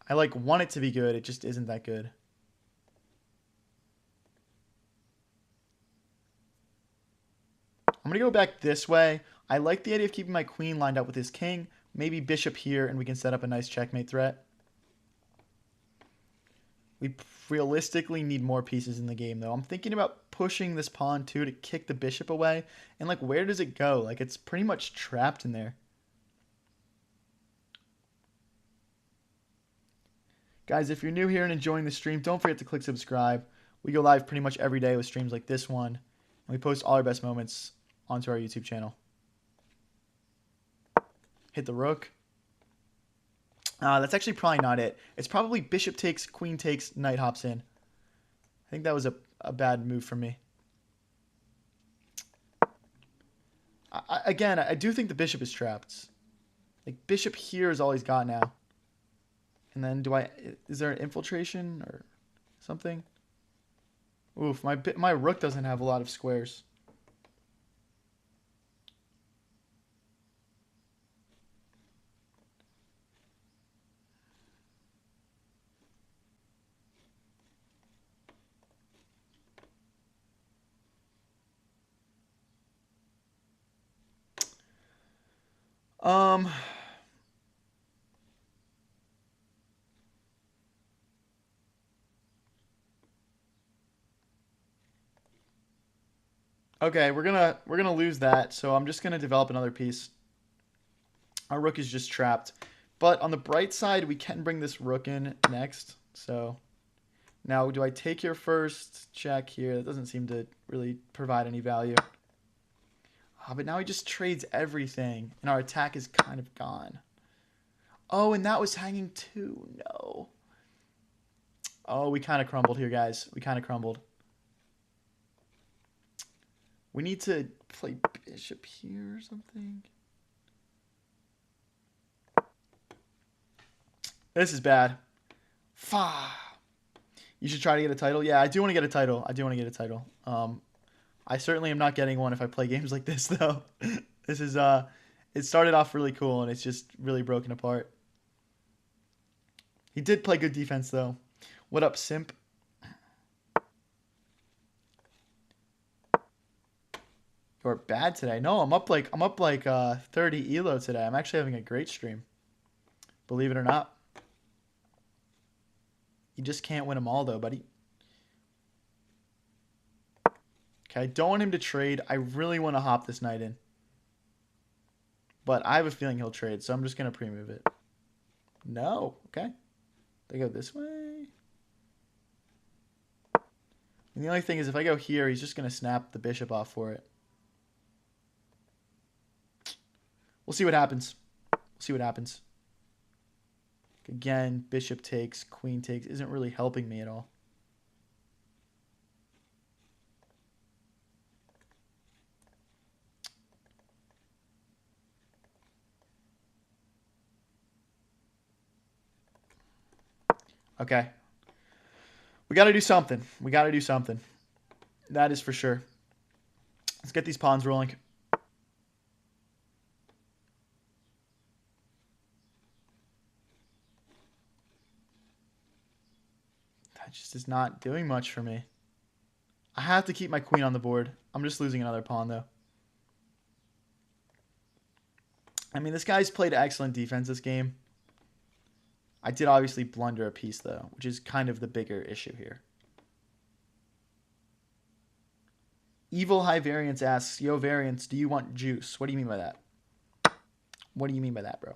I like want it to be good. It just isn't that good. I'm going to go back this way. I like the idea of keeping my queen lined up with his king. Maybe bishop here, and we can set up a nice checkmate threat. We realistically need more pieces in the game, though. I'm thinking about pushing this pawn, too, to kick the bishop away. And, like, where does it go? Like, it's pretty much trapped in there. Guys, if you're new here and enjoying the stream, don't forget to click subscribe. We go live pretty much every day with streams like this one. And we post all our best moments onto our YouTube channel. Hit the rook. That's actually probably not it. It's probably bishop takes, queen takes, knight hops in. I think that was a bad move for me. Again, I do think the bishop is trapped. Like, bishop here is all he's got now. And then is there an infiltration or something? Oof, my rook doesn't have a lot of squares. Okay, we're gonna lose that, so I'm just gonna develop another piece. Our rook is just trapped. But on the bright side, we can bring this rook in next. So now do I take here first? Check here. That doesn't seem to really provide any value. But now he just trades everything, and our attack is kind of gone. Oh, and that was hanging too. No. Oh, we kind of crumbled here, guys. We kind of crumbled. We need to play bishop here or something. This is bad. You should try to get a title. Yeah, I do want to get a title. I do want to get a title. I certainly am not getting one if I play games like this, though. This is, it started off really cool, and it's just really broken apart. He did play good defense, though. What up, simp? You're bad today. No, I'm up like 30 elo today. I'm actually having a great stream. Believe it or not. You just can't win them all, though, buddy. Okay, I don't want him to trade. I really want to hop this knight in. But I have a feeling he'll trade, so I'm just going to pre-move it. No. Okay. They go this way. And the only thing is, if I go here, he's just going to snap the bishop off for it. We'll see what happens. We'll see what happens. Again, bishop takes, queen takes. Isn't really helping me at all. Okay. We got to do something. We got to do something. That is for sure. Let's get these pawns rolling. That just is not doing much for me. I have to keep my queen on the board. I'm just losing another pawn, though. I mean, this guy's played excellent defense this game. I did obviously blunder a piece, though, which is kind of the bigger issue here. Evil High Variance asks, yo, Variance, do you want juice? What do you mean by that? What do you mean by that, bro?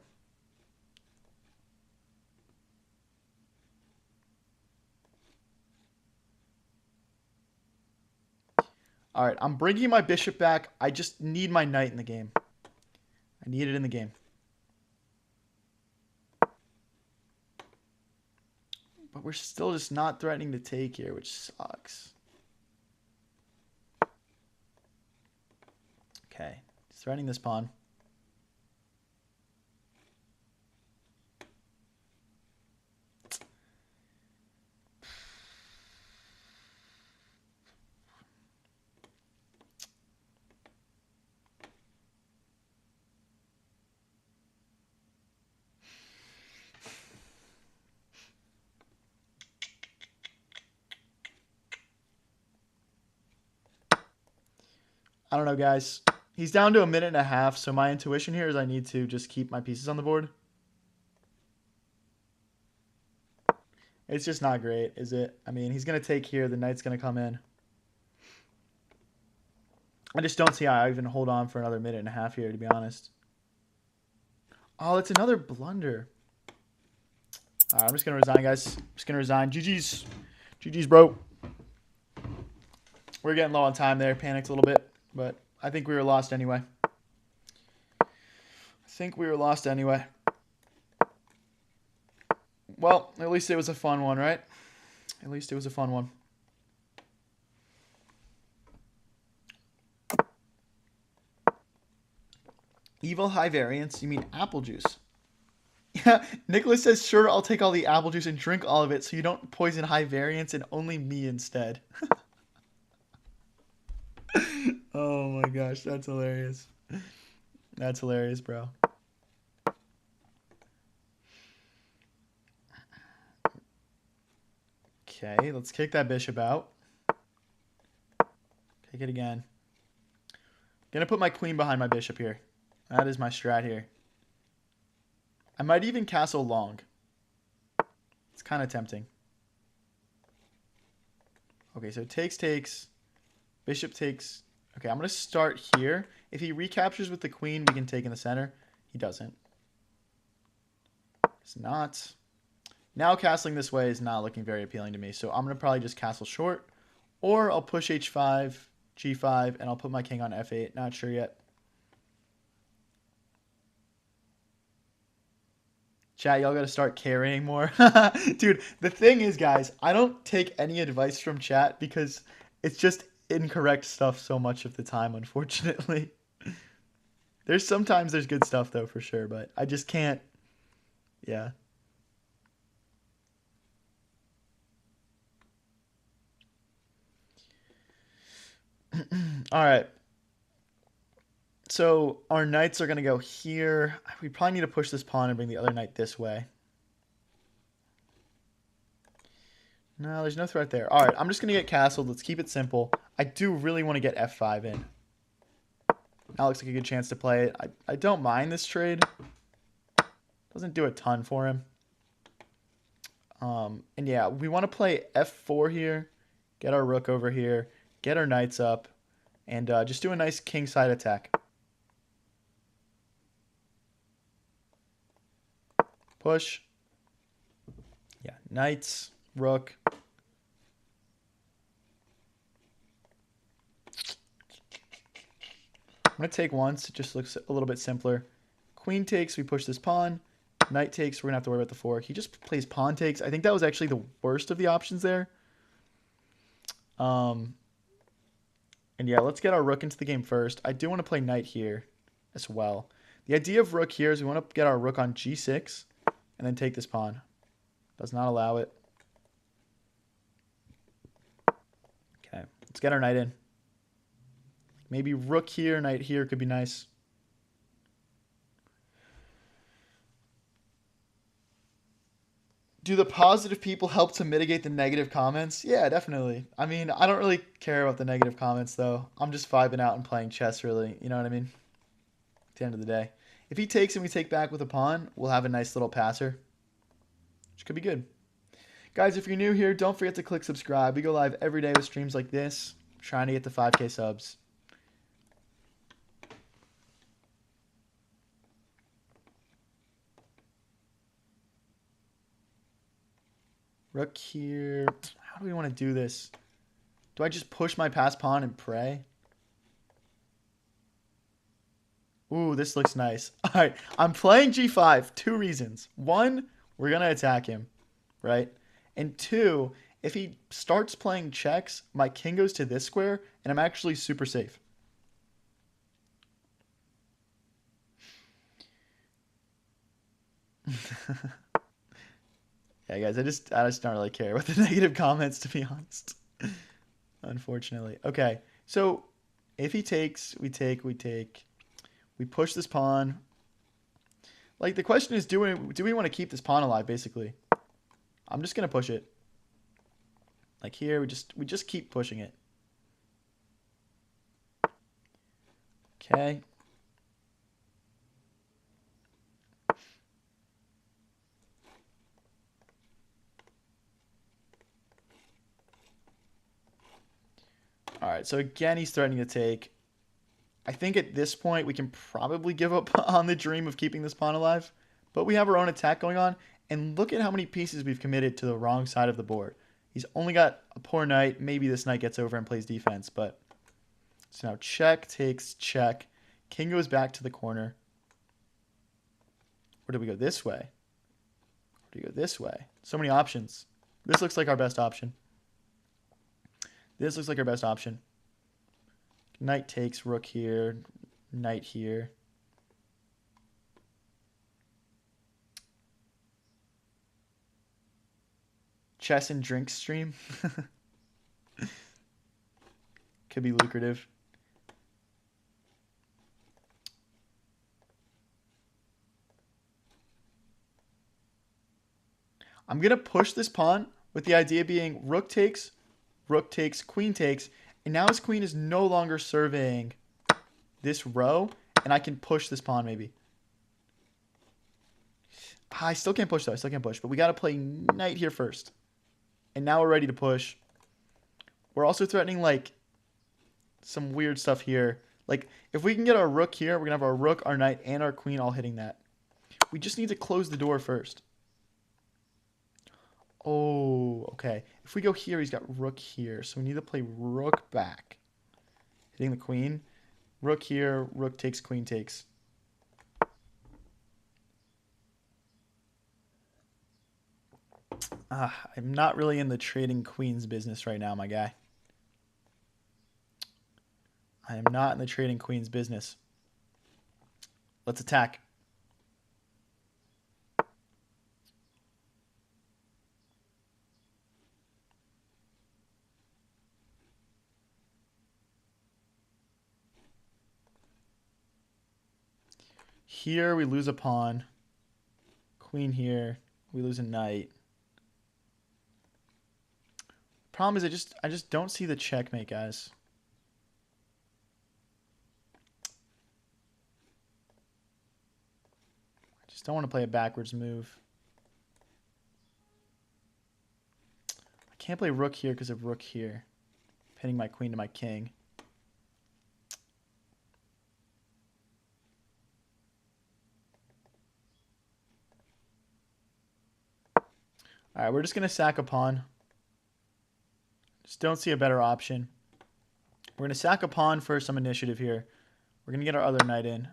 All right, I'm bringing my bishop back. I just need my knight in the game. I need it in the game. But we're still just not threatening to take here, which sucks. Okay, he's threatening this pawn. I don't know, guys. He's down to a minute and a half, so my intuition here is I need to just keep my pieces on the board. It's just not great, is it? I mean, he's going to take here. The knight's going to come in. I just don't see how I even hold on for another minute and a half here, to be honest. Oh, it's another blunder. All right, I'm just going to resign, guys. I'm just going to resign. GG's. GG's, bro. We're getting low on time there. Panicked a little bit, but I think we were lost anyway. Well, at least it was a fun one, right? At least it was a fun one. Evil high variance? You mean apple juice? Yeah, Nicholas says, sure, I'll take all the apple juice and drink all of it so you don't poison high variance and only me instead. Oh my gosh, that's hilarious. That's hilarious, bro. Okay, let's kick that bishop out. Take it again. Gonna put my queen behind my bishop here. That is my strat here. I might even castle long. It's kind of tempting. Okay, so takes. Bishop takes. Okay, I'm going to start here. If he recaptures with the queen, we can take in the center. He doesn't. It's not. Now castling this way is not looking very appealing to me, so I'm going to probably just castle short. Or I'll push h5, g5, and I'll put my king on f8. Not sure yet. Chat, y'all got to start carrying more. Dude, the thing is, guys, I don't take any advice from chat because it's just incorrect stuff so much of the time, unfortunately. Sometimes there's good stuff, though, for sure, but I just can't. Yeah. All right. So our knights are going to go here. We probably need to push this pawn and bring the other knight this way. No, there's no threat there. All right, I'm just going to get castled. Let's keep it simple. I do really want to get f5 in. That looks like a good chance to play it. I don't mind this trade. Doesn't do a ton for him. And yeah, we want to play f4 here. Get our rook over here. Get our knights up. And just do a nice kingside attack. Push. Yeah, knights, rook. I'm going to take once. It just looks a little bit simpler. Queen takes. We push this pawn. Knight takes. We're going to have to worry about the fork. He just plays pawn takes. I think that was actually the worst of the options there. And yeah, let's get our rook into the game first. I do want to play knight here as well. The idea of rook here is we want to get our rook on g6 and then take this pawn. Does not allow it. Okay, let's get our knight in. Maybe rook here, knight here could be nice. Do the positive people help to mitigate the negative comments? Yeah, definitely. I mean, I don't really care about the negative comments, though. I'm just vibing out and playing chess, really. You know what I mean? At the end of the day. If he takes and we take back with a pawn, we'll have a nice little passer, which could be good. Guys, if you're new here, don't forget to click subscribe. We go live every day with streams like this. I'm trying to get to 5K subs. Rook here. How do we want to do this? Do I just push my pass pawn and pray? Ooh, this looks nice. All right, I'm playing g5. 2 reasons. 1, we're going to attack him, right? And 2, if he starts playing checks, my king goes to this square, and I'm actually super safe. Yeah, guys, I just don't really care about the negative comments, to be honest. Unfortunately. Okay, so if he takes, we take. We push this pawn. Like, the question is, do we want to keep this pawn alive, basically? I'm just going to push it. Like here, we just keep pushing it. Okay. All right, so again, he's threatening to take. I think at this point, we can probably give up on the dream of keeping this pawn alive. But we have our own attack going on. And look at how many pieces we've committed to the wrong side of the board. He's only got a poor knight. Maybe this knight gets over and plays defense. But so now check, takes, check. King goes back to the corner. Or do we go this way? Or do we go this way? So many options. This looks like our best option. This looks like our best option. Knight takes, rook here, knight here. Chess and drink stream. Could be lucrative. I'm going to push this pawn with the idea being rook takes, queen takes, and now his queen is no longer surveying this row, and I can push this pawn maybe. I still can't push though. I still can't push, but we got to play knight here first. And now we're ready to push. We're also threatening like some weird stuff here. Like if we can get our rook here, we're going to have our rook, our knight, and our queen all hitting that. We just need to close the door first. Oh, okay. If we go here, he's got rook here. So we need to play rook back. Hitting the queen. Rook here, rook takes, queen takes. I'm not really in the trading queens business right now, my guy. I am not in the trading queens business. Let's attack. Here we lose a pawn. Queen here. We lose a knight. Problem is I just don't see the checkmate, guys. I just don't want to play a backwards move. I can't play rook here because of rook here. Pinning my queen to my king. All right, we're just going to sack a pawn. Just don't see a better option. We're going to sack a pawn for some initiative here. We're going to get our other knight in.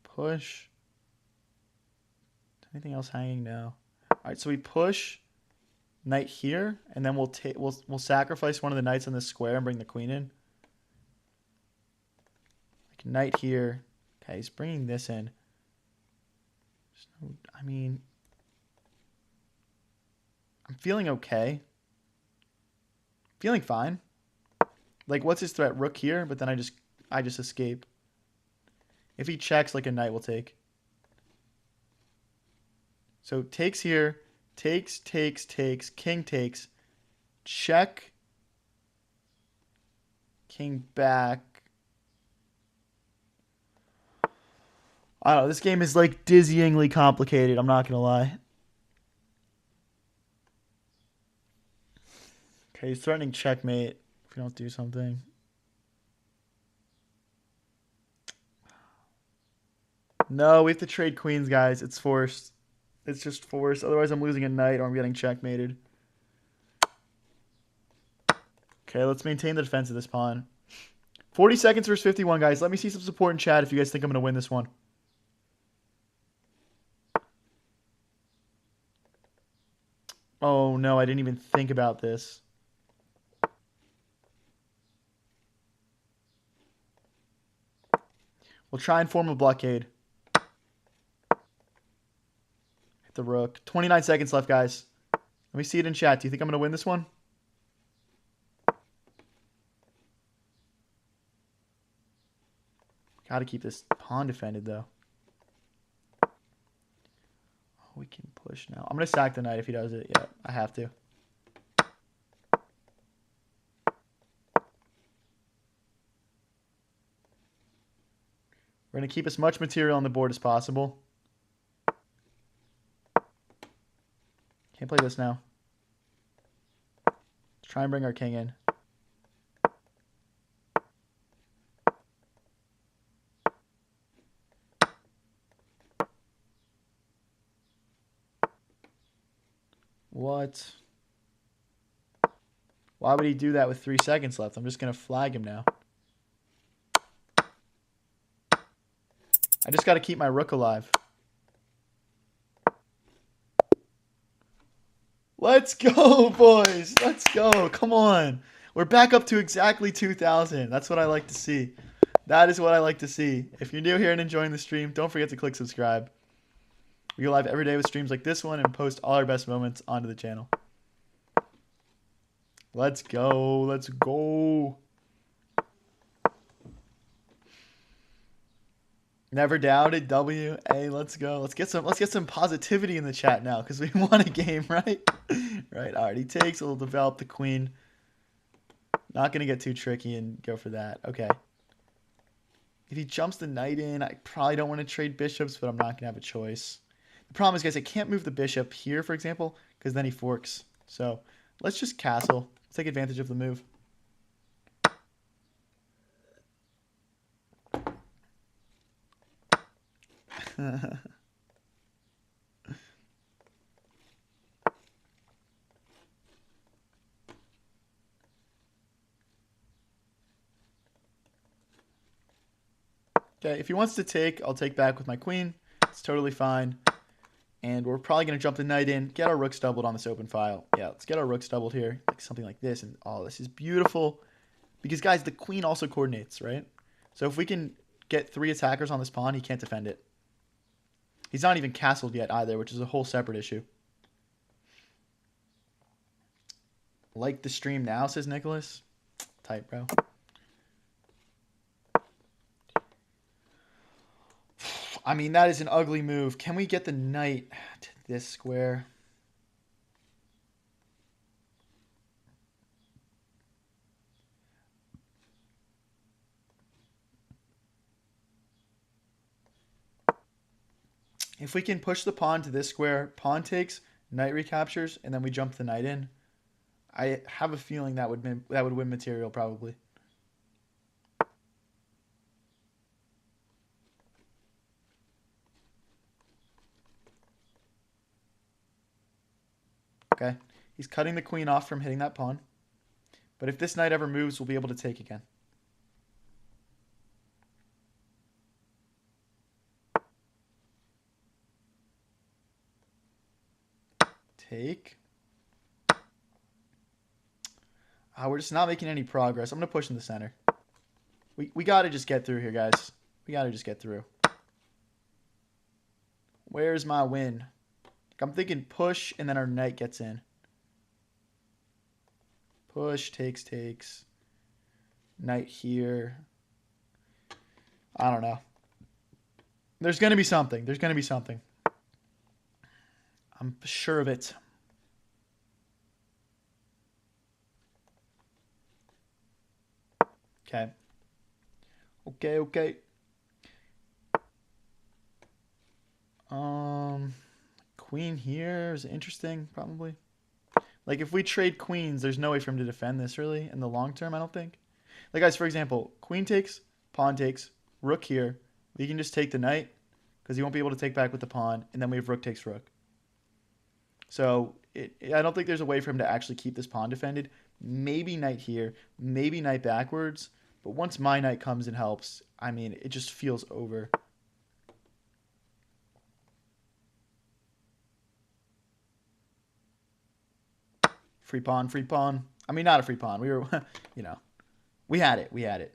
Push. Anything else hanging? No. All right, so we push knight here, and then we'll sacrifice one of the knights on this square and bring the queen in. Like knight here. Okay, he's bringing this in. So, I mean, I'm feeling okay. Feeling fine. Like, what's his threat? Rook here, but then I just escape. If he checks, like a knight will take. So takes here, takes, king takes, check, king back. I don't know, this game is like dizzyingly complicated, I'm not gonna lie. Okay, he's threatening checkmate if we don't do something. No, we have to trade queens, guys. It's forced. It's just forced. Otherwise, I'm losing a knight or I'm getting checkmated. Okay, let's maintain the defense of this pawn. 40 seconds versus 51, guys. Let me see some support in chat if you guys think I'm going to win this one. Oh, no, I didn't even think about this. We'll try and form a blockade. Hit the rook. 29 seconds left, guys. Let me see it in chat. Do you think I'm going to win this one? Got to keep this pawn defended, though. Oh, we can push now. I'm going to sack the knight if he does it. Yeah, I have to. We're going to keep as much material on the board as possible. Can't play this now. Let's try and bring our king in. What? Why would he do that with 3 seconds left? I'm just going to flag him now. I just got to keep my rook alive. Let's go, boys. Let's go. Come on. We're back up to exactly 2,000. That's what I like to see. That is what I like to see. If you're new here and enjoying the stream, don't forget to click subscribe. We go live every day with streams like this one and post all our best moments onto the channel. Let's go. Let's go. Never doubted. W. Hey, let's go. Let's get some positivity in the chat now because we won a game, right? Right. All right. He takes. We'll develop the queen. Not gonna get too tricky and go for that. Okay. If he jumps the knight in, I probably don't want to trade bishops, but I'm not gonna have a choice. The problem is, guys, I can't move the bishop here, for example, because then he forks. So let's just castle. Let's take advantage of the move. Okay, if he wants to take, I'll take back with my queen. It's totally fine. And we're probably going to jump the knight in, get our rooks doubled on this open file. Yeah, let's get our rooks doubled here, like something like this. And oh, this is beautiful. Because, guys, the queen also coordinates, right? So if we can get 3 attackers on this pawn, he can't defend it. He's not even castled yet either, which is a whole separate issue. Like the stream now, says Nicholas. Tight, bro. I mean, that is an ugly move. Can we get the knight to this square? If we can push the pawn to this square, pawn takes, knight recaptures, and then we jump the knight in, I have a feeling that would win material probably. Okay, he's cutting the queen off from hitting that pawn. But if this knight ever moves, we'll be able to take again. Take. We're just not making any progress. I'm going to push in the center. We got to just get through here, guys. We got to just get through. Where's my win? I'm thinking push, and then our knight gets in. Push, takes. Knight here. I don't know. There's going to be something. There's going to be something. I'm sure of it. Okay. Okay. Queen here is interesting, probably. Like, if we trade queens, there's no way for him to defend this, really, in the long term, I don't think. Like, guys, for example, queen takes, pawn takes, rook here. We can just take the knight, because he won't be able to take back with the pawn, and then we have rook takes rook. So, I don't think there's a way for him to actually keep this pawn defended. Maybe knight here, maybe knight backwards, but once my knight comes and helps, I mean, it just feels over. Free pawn. I mean, not a free pawn. We were, you know, we had it.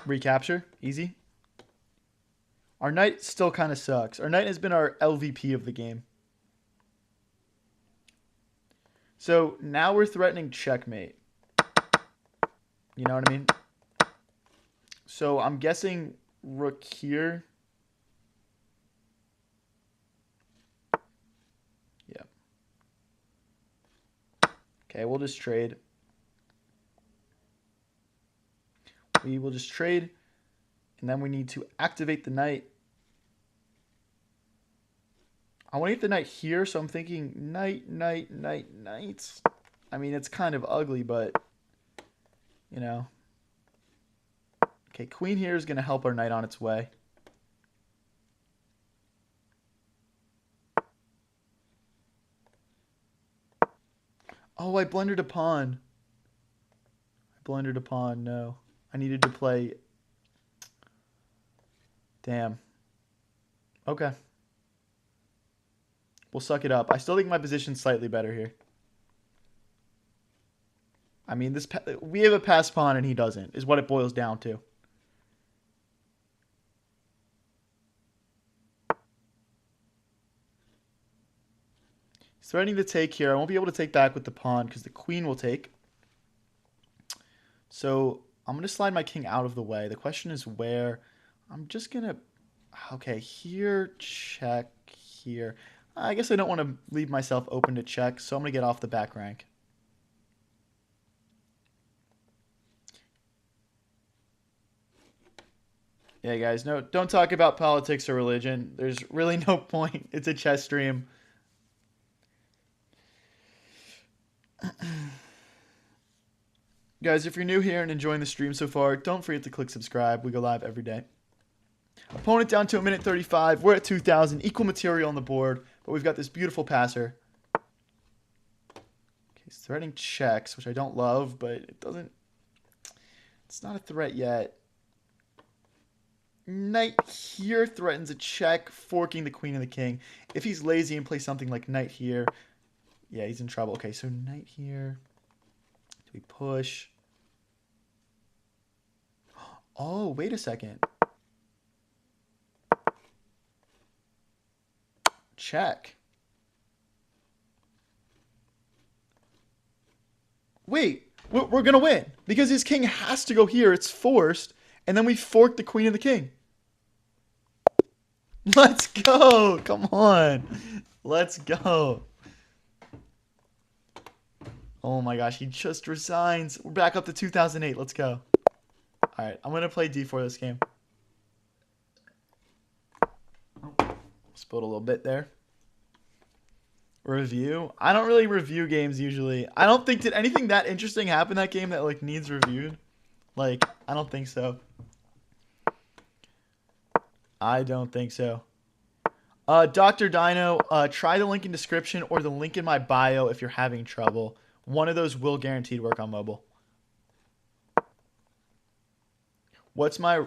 Recapture, easy. Our knight still kind of sucks. Our knight has been our LVP of the game. So now we're threatening checkmate. You know what I mean? So I'm guessing rook here. Okay, we'll just trade. We will just trade. And then we need to activate the knight. I want to get the knight here, so I'm thinking knight, knight, knight, knight. I mean, it's kind of ugly, but, you know. Okay, queen here is going to help our knight on its way. Oh, I blundered a pawn. I blundered a pawn, no. I needed to play... Damn. Okay. We'll suck it up. I still think my position's slightly better here. I mean, we have a pass pawn and he doesn't, is what it boils down to. He's threatening to take here. I won't be able to take back with the pawn because the queen will take. So I'm going to slide my king out of the way. The question is where. I'm just going to... Okay, here, check, here. I guess I don't want to leave myself open to check, so I'm going to get off the back rank. Yeah, guys, no, don't talk about politics or religion. There's really no point. It's a chess stream. Guys, if you're new here and enjoying the stream so far, don't forget to click subscribe. We go live every day. Opponent down to 1:35. We're at 2,000. Equal material on the board, but we've got this beautiful passer. Okay, he's threatening checks, which I don't love, but it doesn't... It's not a threat yet. Knight here threatens a check, forking the queen and the king. If he's lazy and plays something like knight here, yeah, he's in trouble. Okay, so knight here. Do we push? Oh, wait a second. Check. Wait, we're going to win. Because his king has to go here. It's forced. And then we fork the queen and the king. Let's go. Come on. Let's go. Oh my gosh, he just resigns. We're back up to 2008. Let's go. All right, I'm going to play d4 this game. Spilled a little bit there. Review? I don't really review games usually. I don't think, did anything that interesting happen that game that like needs reviewed? Like, I don't think so. I don't think so. Dr. Dino, try the link in description or the link in my bio if you're having trouble. One of those will guaranteed work on mobile. What's my...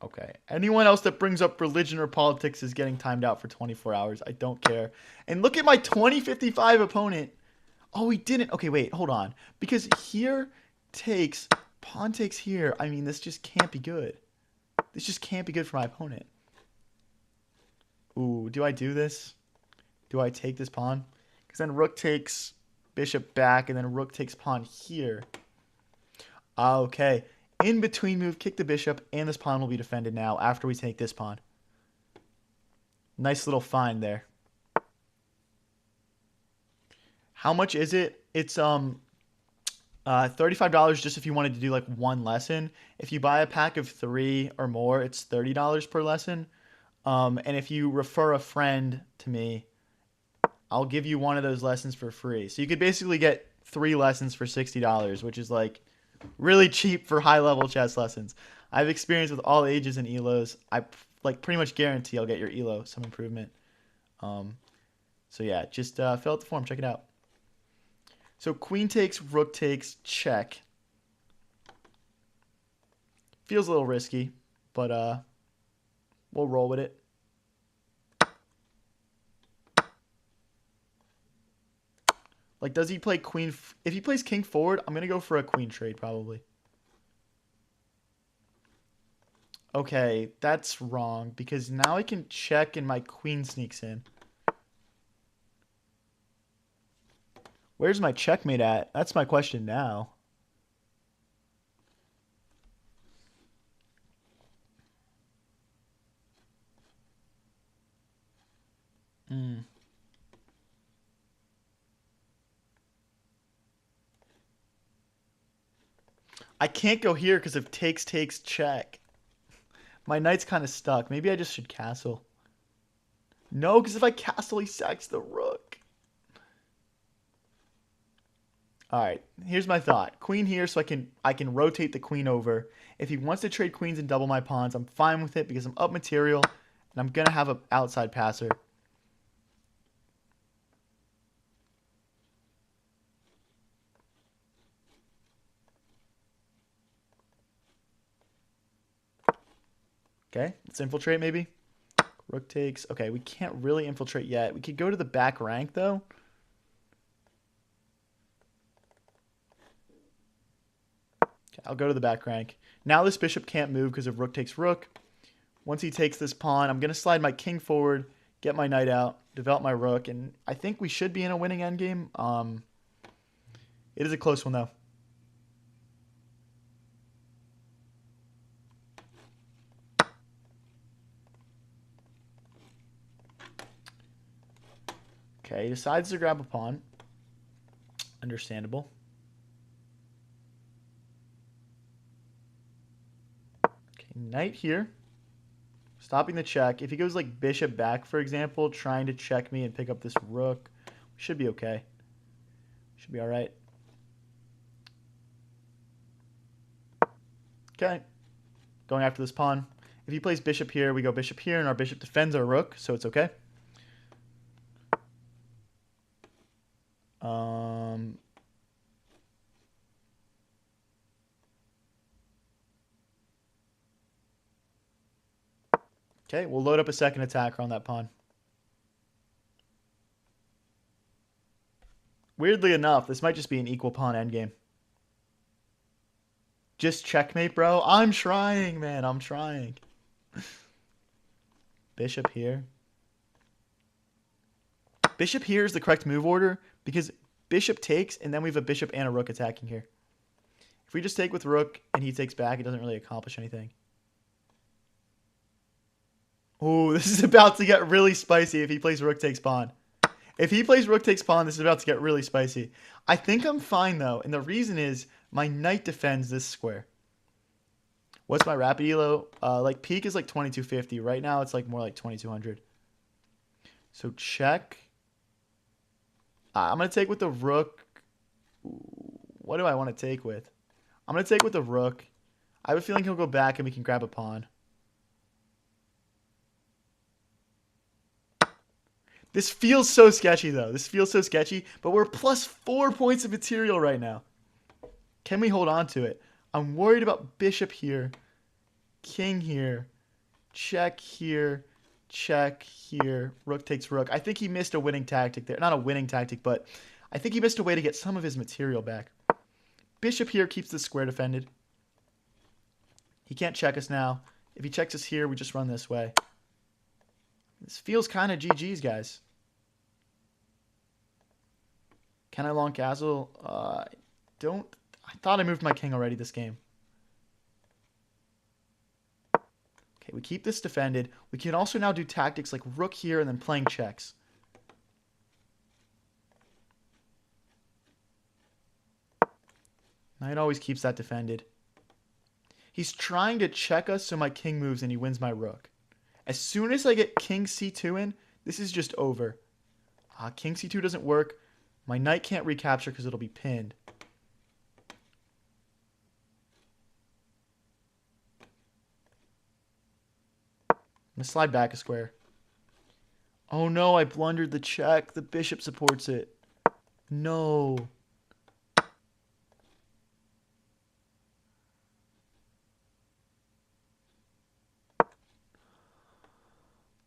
Okay. Anyone else that brings up religion or politics is getting timed out for 24 hours. I don't care. And look at my 2055 opponent. Oh, he didn't. Okay, wait. Hold on. Because here takes... Pawn takes here. I mean, this just can't be good. This just can't be good for my opponent. Ooh, do I do this? Do I take this pawn? Because then rook takes bishop back, and then rook takes pawn here. Okay. In between move, kick the bishop, and this pawn will be defended now after we take this pawn. Nice little find there. How much is it? It's $35 just if you wanted to do like one lesson. If you buy a pack of 3 or more, it's $30 per lesson. And if you refer a friend to me, I'll give you one of those lessons for free. So you could basically get 3 lessons for $60, which is like really cheap for high-level chess lessons. I have experience with all ages and ELOs. I like pretty much guarantee I'll get your ELO some improvement. So yeah, just fill out the form. Check it out. So queen takes, rook takes, check. Feels a little risky, but we'll roll with it. Like, does he play queen? If he plays king forward, I'm going to go for a queen trade probably. Okay, that's wrong because now I can check and my queen sneaks in. Where's my checkmate at? That's my question now. I can't go here because if takes check. My knight's kind of stuck. Maybe I just should castle. No, because if I castle, he sacks the rook. All right, here's my thought. Queen here so I can rotate the queen over. If he wants to trade queens and double my pawns, I'm fine with it because I'm up material and I'm going to have an outside passer. Okay, let's infiltrate maybe. Rook takes. Okay, we can't really infiltrate yet. We could go to the back rank though. Okay, I'll go to the back rank. Now this bishop can't move because of rook takes rook. Once he takes this pawn, I'm going to slide my king forward, get my knight out, develop my rook, and I think we should be in a winning endgame. It is a close one though. Okay, he decides to grab a pawn. Understandable. Okay, knight here. Stopping the check. If he goes like bishop back, for example, trying to check me and pick up this rook, we should be okay. Should be all right. Okay. Going after this pawn. If he plays bishop here, we go bishop here, and our bishop defends our rook, so it's okay. Okay, we'll load up a second attacker on that pawn. Weirdly enough, this might just be an equal pawn endgame. Just checkmate, bro. I'm trying, man. I'm trying. Bishop here. Bishop here is the correct move order because bishop takes, and then we have a bishop and a rook attacking here. If we just take with rook and he takes back, it doesn't really accomplish anything. Oh, this is about to get really spicy if he plays rook takes pawn. If he plays rook takes pawn, this is about to get really spicy. I think I'm fine, though, and the reason is my knight defends this square. What's my rapid elo? Like, peak is like 2250. Right now, it's like more like 2200. So, check. I'm going to take with the rook. What do I want to take with? I'm going to take with the rook. I have a feeling he'll go back and we can grab a pawn. This feels so sketchy, though. This feels so sketchy, but we're plus 4 points of material right now. Can we hold on to it? I'm worried about bishop here, king here, check here, rook takes rook. I think he missed a winning tactic there. Not a winning tactic, but I think he missed a way to get some of his material back. Bishop here keeps the square defended. He can't check us now. If he checks us here, we just run this way. This feels kind of GG's, guys. Can I long castle? I thought I moved my king already this game. Okay, we keep this defended. We can also now do tactics like rook here and then playing checks. Knight always keeps that defended. He's trying to check us so my king moves and he wins my rook. As soon as I get king c2 in, this is just over. King c2 doesn't work. My knight can't recapture because it'll be pinned. I'm going to slide back a square. Oh no, I blundered the check. The bishop supports it. No.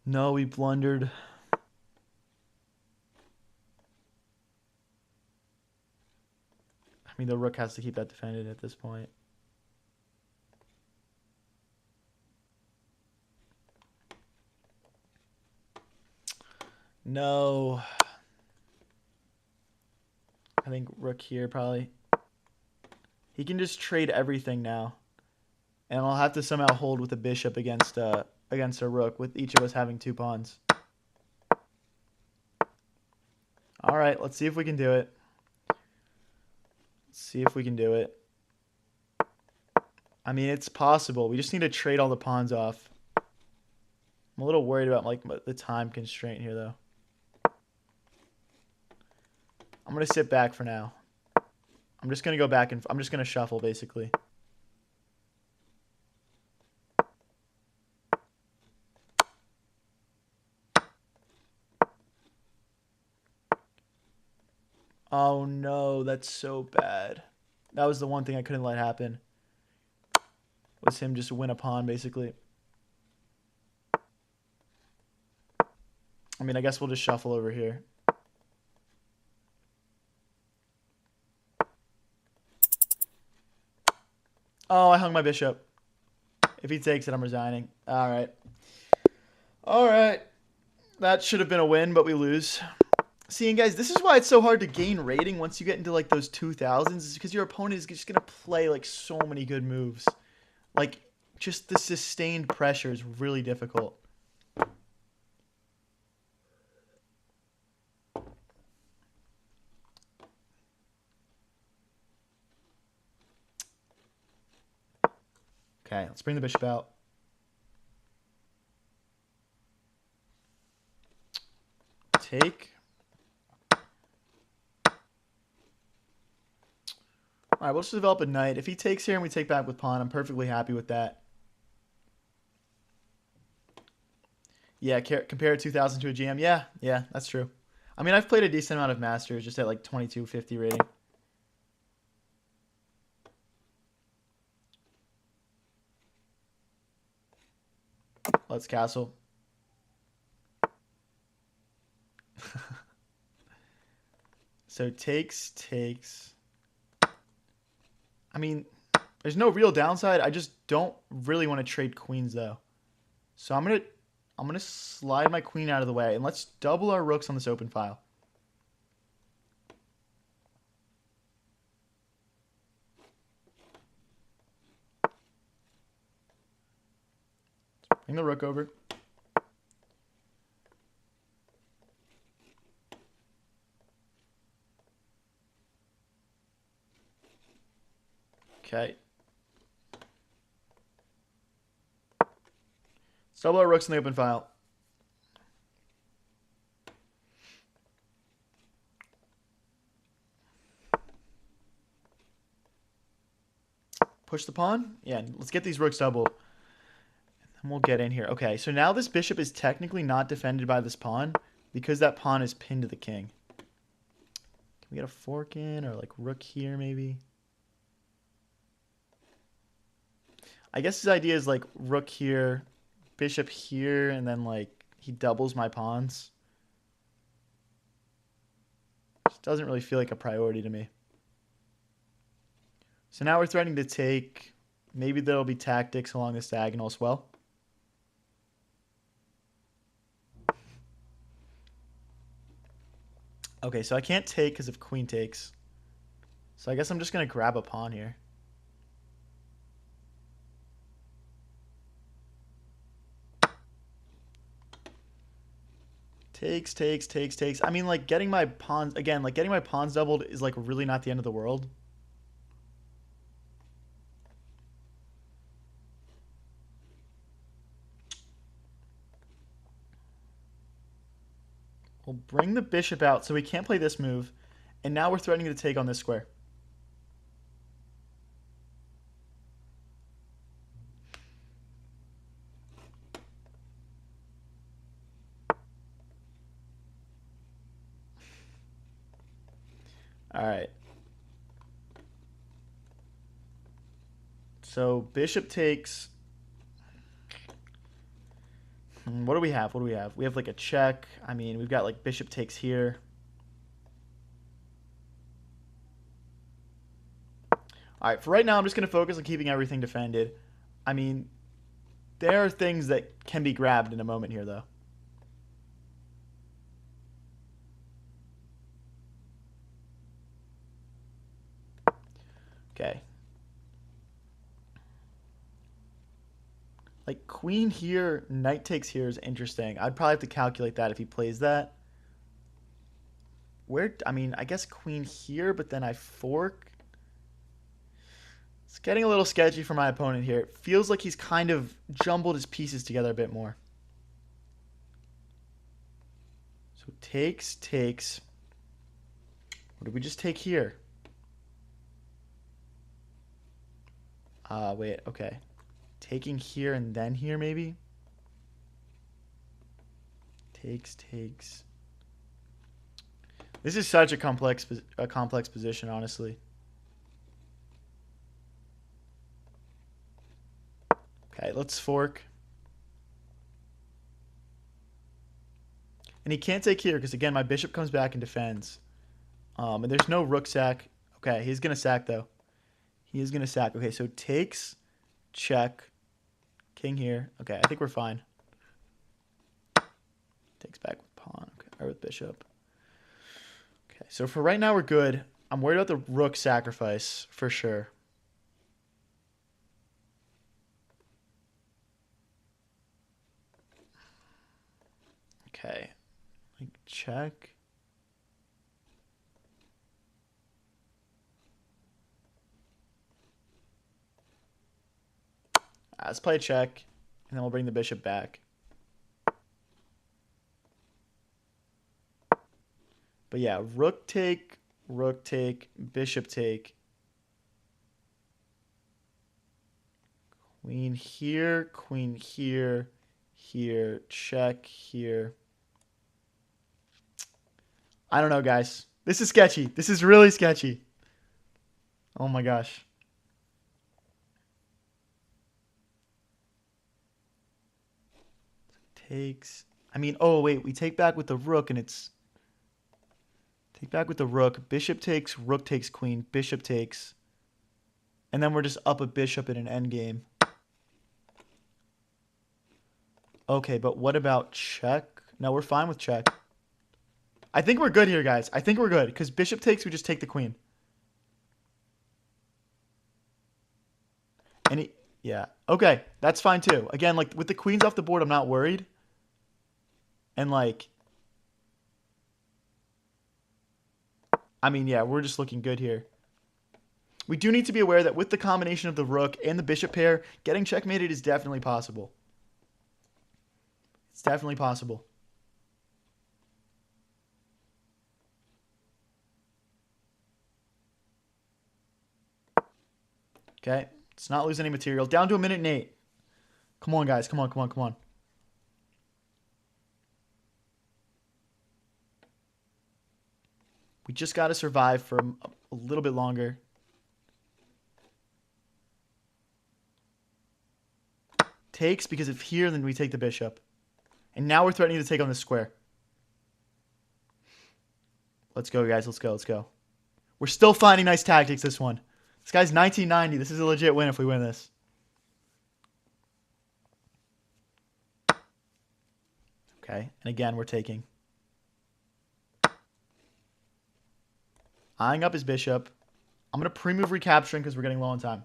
No, we blundered. I mean, the rook has to keep that defended at this point. No. I think rook here probably. He can just trade everything now. And I'll have to somehow hold with a bishop against a rook, with each of us having 2 pawns. All right, let's see if we can do it. Let's see if we can do it. I mean, it's possible. We just need to trade all the pawns off. I'm a little worried about like the time constraint here, though. I'm gonna sit back for now. I'm just gonna go back and I'm just gonna shuffle basically. Oh no, that's so bad. That was the one thing I couldn't let happen. Was him just win a pawn basically. I mean, I guess we'll just shuffle over here. Oh, I hung my bishop. If he takes it, I'm resigning. All right. All right. That should have been a win, but we lose. See, and guys, this is why it's so hard to gain rating once you get into like those 2000s, is because your opponent is just going to play like so many good moves. Like, just the sustained pressure is really difficult. Okay, let's bring the bishop out. Take. All right, we'll just develop a knight. If he takes here and we take back with pawn, I'm perfectly happy with that. Yeah, compare 2000 to a GM. Yeah, that's true. I mean, I've played a decent amount of Masters, just at like 2250 rating. Let's castle. So takes. I mean, there's no real downside. I just don't really want to trade queens though. So I'm gonna slide my queen out of the way and let's double our rooks on this open file. Let's bring the rook over. Okay. Let's double our rooks in the open file. Push the pawn. Yeah, let's get these rooks doubled. And we'll get in here. Okay, so now this bishop is technically not defended by this pawn because that pawn is pinned to the king. Can we get a fork in or like rook here maybe? I guess his idea is like rook here, bishop here, and then like he doubles my pawns. Just doesn't really feel like a priority to me. So now we're threatening to take. Maybe there'll be tactics along this diagonal as well. Okay, so I can't take because of queen takes. So I guess I'm just going to grab a pawn here. Takes. I mean, like, getting my pawns, again, like, getting my pawns doubled is, like, really not the end of the world. We'll bring the bishop out, so we can't play this move. And now we're threatening to take on this square. All right. So bishop takes. What do we have? What do we have? We have like a check. I mean, we've got like bishop takes here. All right, for right now, I'm just going to focus on keeping everything defended. I mean, there are things that can be grabbed in a moment here, though. Okay. Like, queen here, knight takes here is interesting. I'd probably have to calculate that if he plays that. Where, I mean, I guess queen here, but then I fork. It's getting a little sketchy for my opponent here. It feels like he's kind of jumbled his pieces together a bit more. So takes. What did we just take here? Wait, okay. Taking here and then here, maybe? Takes. This is such a complex position, honestly. Okay, let's fork. And he can't take here because, again, my bishop comes back and defends. And there's no rook sack. Okay, he's going to sack, though. He is going to sack. Okay, so takes, check, king here. Okay, I think we're fine. Takes back with pawn, okay, or with bishop. Okay, so for right now, we're good. I'm worried about the rook sacrifice for sure. Okay, like check. Let's play check, and then we'll bring the bishop back. But yeah, rook take, bishop take. Queen here, here, check, here. I don't know, guys. This is sketchy. This is really sketchy. Oh my gosh. Takes. I mean, oh wait, we take back with the rook and it's... Take back with the rook. Bishop takes, rook takes queen, bishop takes. And then we're just up a bishop in an endgame. Okay, but what about check? No, we're fine with check. I think we're good here, guys. I think we're good. Because bishop takes, we just take the queen. Yeah. Okay, that's fine too. Again, like with the queens off the board, I'm not worried. And like... I mean, yeah, we're just looking good here. We do need to be aware that with the combination of the rook and the bishop pair, getting checkmated is definitely possible. It's definitely possible. Okay, let's not lose any material. Down to 1:08. Come on, guys. Come on. We just got to survive for a little bit longer. Takes, because if here, then we take the bishop. And now we're threatening to take on this square. Let's go, guys. Let's go. We're still finding nice tactics this one. This guy's 1990. This is a legit win if we win this. Okay, and again, we're taking. Eyeing up his bishop. I'm going to pre-move recapturing because we're getting low on time.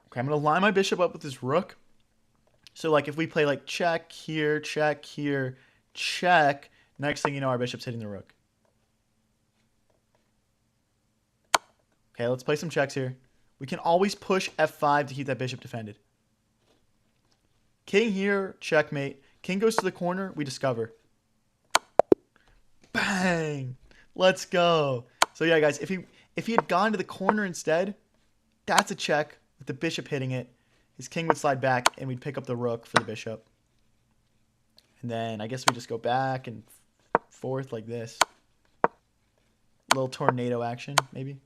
Okay, I'm going to line my bishop up with this rook. So, like, if we play, like, check here, check, next thing you know, our bishop's hitting the rook. Okay, let's play some checks here. We can always push f5 to keep that bishop defended. King here, checkmate. King goes to the corner, we discover. Bang! Let's go. So yeah, guys, if he had gone to the corner instead, that's a check with the bishop hitting it. His king would slide back, and we'd pick up the rook for the bishop. And then I guess we just go back and forth like this. A little tornado action, maybe.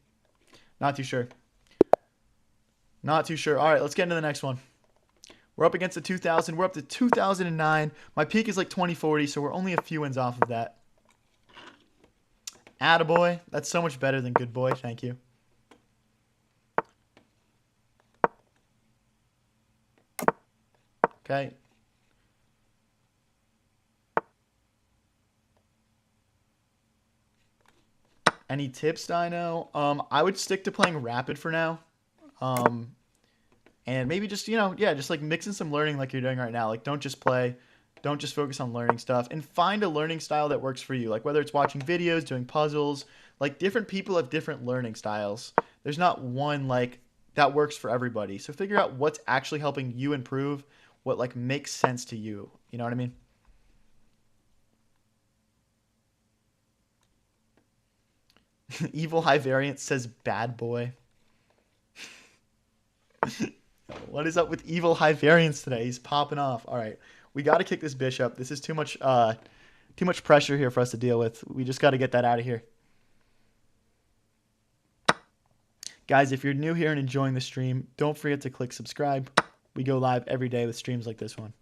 Not too sure. Not too sure. All right, let's get into the next one. We're up against the 2000. We're up to 2009. My peak is like 2040, so we're only a few wins off of that. Attaboy. That's so much better than good boy. Thank you. Okay. Any tips, Dino? I would stick to playing rapid for now. And maybe just, yeah, just like mixing some learning like you're doing right now. Like don't just play, don't just focus on learning stuff, and find a learning style that works for you. Like whether it's watching videos, doing puzzles, like different people have different learning styles. There's not one like that works for everybody. So figure out what's actually helping you improve, what like makes sense to you. You know what I mean? Evil High Variance says bad boy. What is up with Evil High Variance today? He's popping off. All right. We got to kick this bishop. This is too much pressure here for us to deal with. We just got to get that out of here. Guys, if you're new here and enjoying the stream, don't forget to click subscribe. We go live every day with streams like this one.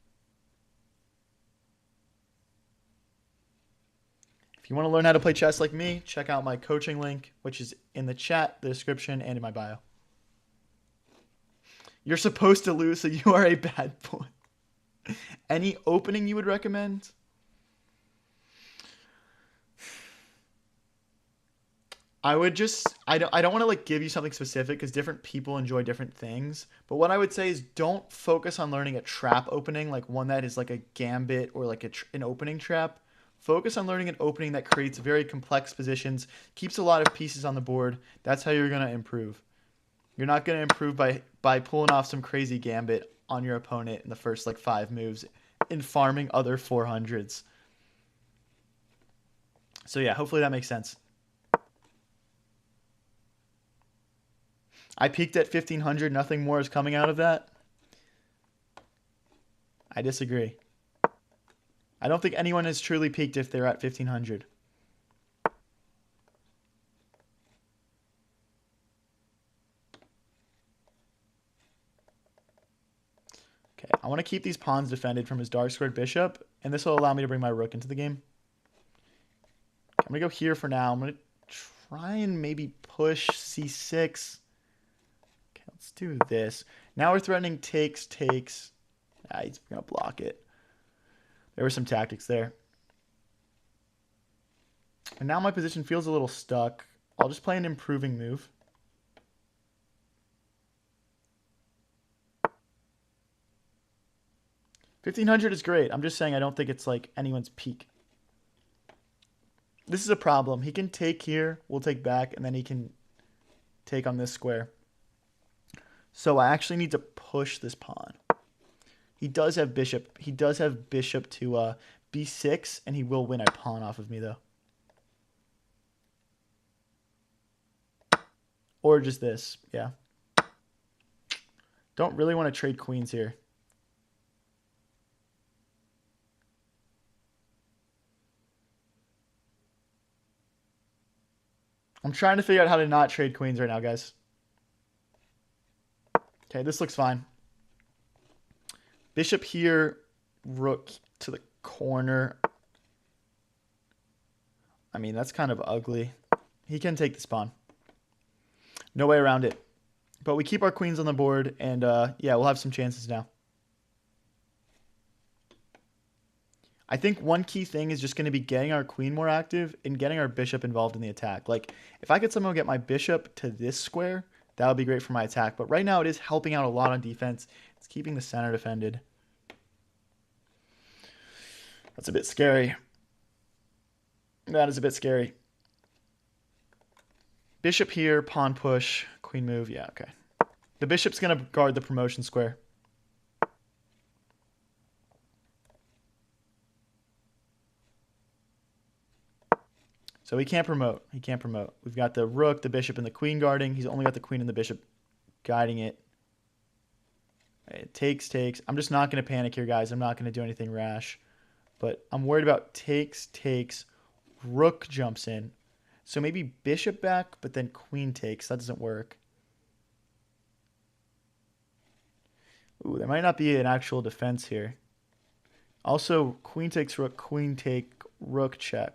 If you want to learn how to play chess like me, check out my coaching link, which is in the chat, the description, and in my bio. You're supposed to lose, so you are a bad boy. Any opening you would recommend? I would just, I don't want to like give you something specific because different people enjoy different things. But what I would say is don't focus on learning a trap opening, like one that is like a gambit or like an opening trap. Focus on learning an opening that creates very complex positions, keeps a lot of pieces on the board. That's how you're going to improve. You're not going to improve by pulling off some crazy gambit on your opponent in the first like 5 moves and farming other 400s. So yeah, hopefully that makes sense. I peaked at 1500. Nothing more is coming out of that. I disagree. I don't think anyone has truly peaked if they're at 1500. Okay, I want to keep these pawns defended from his dark squared bishop, and this will allow me to bring my rook into the game. I'm going to go here for now. I'm going to try and maybe push c6. Okay, let's do this. Now we're threatening takes. He's going to block it. There were some tactics there. And now my position feels a little stuck. I'll just play an improving move. $1,500 is great. I'm just saying I don't think it's like anyone's peak. This is a problem. He can take here, we'll take back, and then he can take on this square. So I actually need to push this pawn. He does have bishop. He does have bishop to b6, and he will win a pawn off of me, though. Or just this, yeah. Don't really want to trade queens here. I'm trying to figure out how to not trade queens right now, guys. Okay, this looks fine. Bishop here, rook to the corner. I mean, that's kind of ugly. He can take this pawn. No way around it. But we keep our queens on the board, and yeah, we'll have some chances now. I think one key thing is just going to be getting our queen more active and getting our bishop involved in the attack. Like, if I could somehow get my bishop to this square, that would be great for my attack. But right now, it is helping out a lot on defense. It's keeping the center defended. That's a bit scary. That is a bit scary. Bishop here, pawn push, queen move. Yeah, okay. The bishop's going to guard the promotion square. So he can't promote. He can't promote. We've got the rook, the bishop, and the queen guarding. He's only got the queen and the bishop guiding it. It takes. I'm just not going to panic here, guys. I'm not going to do anything rash. But I'm worried about takes. Rook jumps in. So maybe bishop back, but then queen takes. That doesn't work. Ooh, there might not be an actual defense here. Also, queen takes rook, queen take, rook check.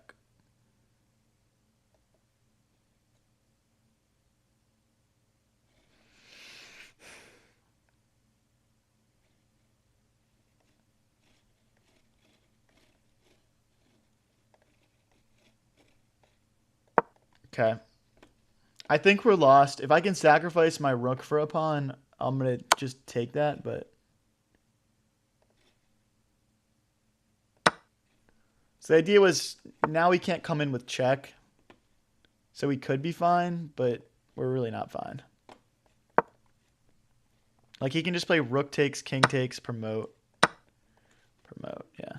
Okay. I think we're lost. If I can sacrifice my rook for a pawn, I'm going to just take that, but... So the idea was now he can't come in with check. So we could be fine, but we're really not fine. Like he can just play rook takes, king takes, promote. Promote, yeah.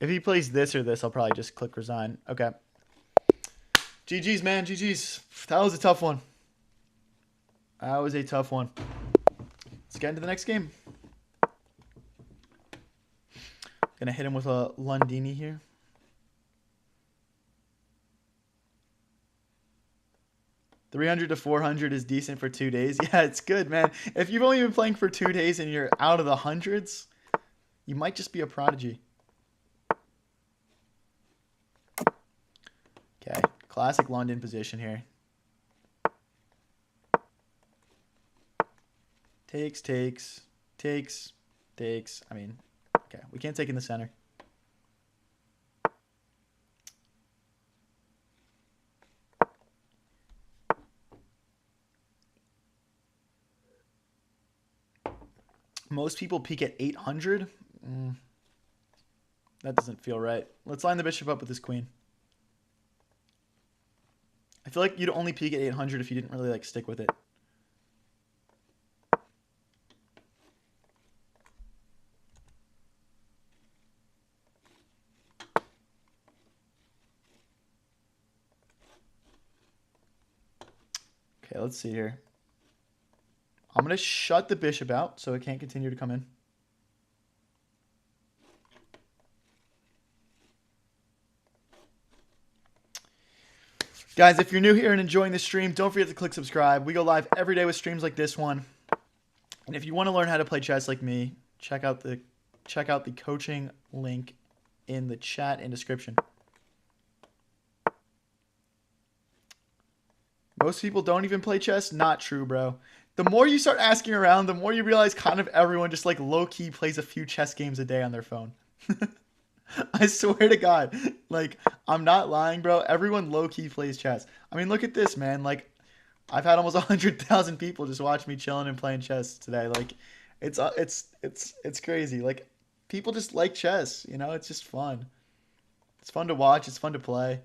If he plays this or this, I'll probably just click resign. Okay. GG's, man. GG's. That was a tough one. That was a tough one. Let's get into the next game. Gonna hit him with a Lundini here. $300 to $400 is decent for 2 days. Yeah, it's good, man. If you've only been playing for 2 days and you're out of the hundreds, you might just be a prodigy. Okay, classic London position here. Takes, takes, takes, takes. I mean, okay, we can't take in the center. Most people peak at 800. That doesn't feel right. Let's line the bishop up with this queen. I feel like you'd only peak at 800 if you didn't really like stick with it. Okay, let's see here. I'm going to shut the bishop out so it can't continue to come in. Guys, if you're new here and enjoying this stream, don't forget to click subscribe. We go live every day with streams like this one. And if you want to learn how to play chess like me, check out the coaching link in the chat and description. Most people don't even play chess. Not true, bro. The more you start asking around, the more you realize kind of everyone just like low-key plays a few chess games a day on their phone. I swear to God. Like, I'm not lying, bro. Everyone low-key plays chess. I mean, look at this, man. Like, I've had almost 100,000 people just watch me chilling and playing chess today. Like, it's crazy. Like, people just like chess, you know? It's just fun. It's fun to watch. It's fun to play.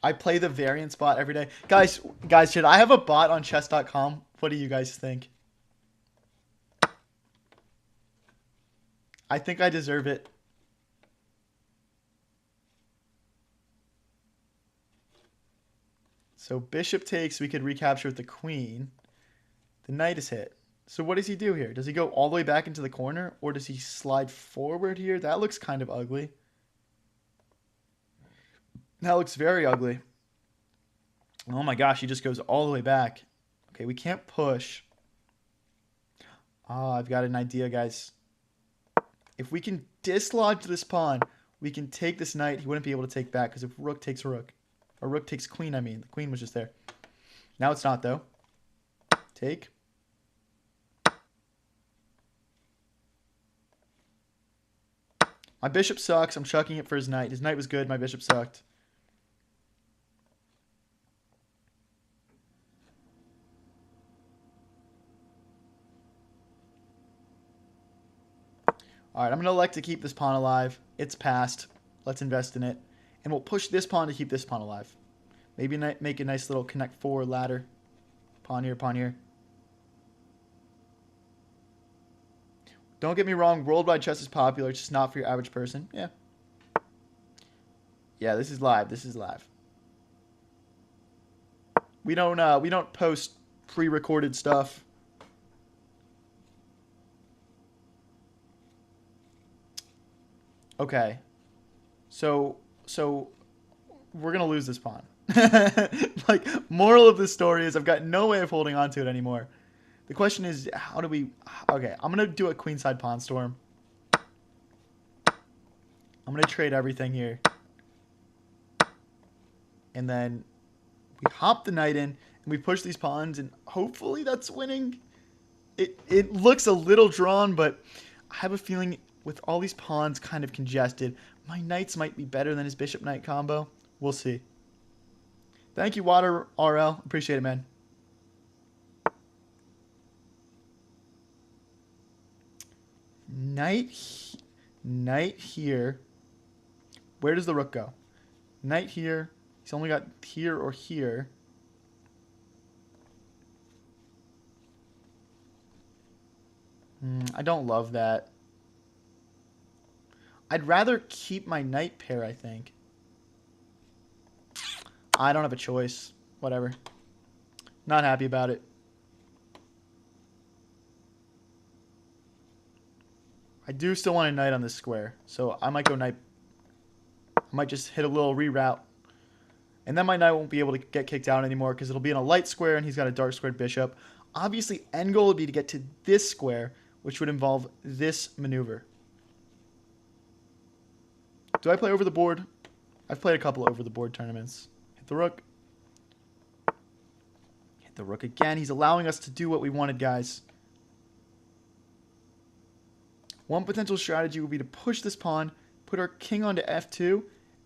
I play the variance bot every day. Guys, should I have a bot on chess.com? What do you guys think? I think I deserve it. So bishop takes, we could recapture with the queen. The knight is hit. So what does he do here? Does he go all the way back into the corner? Or does he slide forward here? That looks kind of ugly. That looks very ugly. Oh my gosh, he just goes all the way back. Okay, we can't push. Ah, I've got an idea, guys. If we can dislodge this pawn, we can take this knight. He wouldn't be able to take back because if rook takes rook. Or rook takes queen, I mean. The queen was just there. Now it's not, though. Take. My bishop sucks. I'm chucking it for his knight. His knight was good. My bishop sucked. All right, I'm going to elect to keep this pawn alive. It's passed. Let's invest in it. And we'll push this pawn to keep this pawn alive. Maybe make a nice little connect four ladder. Pawn here, pawn here. Don't get me wrong. Worldwide chess is popular. It's just not for your average person. Yeah. Yeah, this is live. This is live. We don't post pre-recorded stuff. Okay. So we're going to lose this pawn. Like, moral of the story is I've got no way of holding on to it anymore. The question is, how do we... Okay, I'm going to do a queenside pawn storm. I'm going to trade everything here. And then we hop the knight in, and we push these pawns, and hopefully that's winning. It looks a little drawn, but I have a feeling with all these pawns kind of congested, my knights might be better than his bishop knight combo. We'll see. Thank you, Water RL. Appreciate it, man. Knight here. Where does the rook go? Knight here. He's only got here or here. I don't love that. I'd rather keep my knight pair, I think. I don't have a choice. Whatever. Not happy about it. I do still want a knight on this square, so I might go knight. I might just hit a little reroute. And then my knight won't be able to get kicked out anymore because it'll be in a light square and he's got a dark squared bishop. Obviously, end goal would be to get to this square, which would involve this maneuver. Do I play over the board? I've played a couple over the board tournaments. Hit the rook. Hit the rook again. He's allowing us to do what we wanted, guys. One potential strategy would be to push this pawn, put our king onto f2,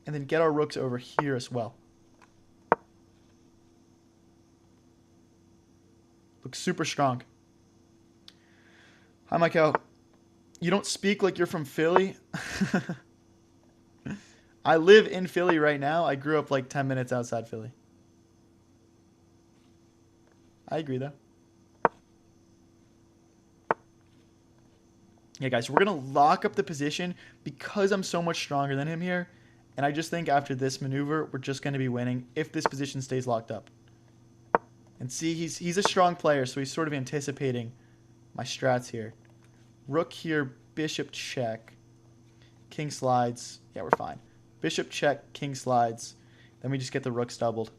and then get our rooks over here as well. Looks super strong. Hi, Michael. You don't speak like you're from Philly? I live in Philly right now. I grew up like 10 minutes outside Philly. I agree, though. Yeah, guys, we're going to lock up the position because I'm so much stronger than him here. And I just think after this maneuver, we're just going to be winning if this position stays locked up. And see, he's a strong player, so he's sort of anticipating my strats here. Rook here, bishop check. King slides. Yeah, we're fine. Bishop check, king slides. Then we just get the rooks doubled.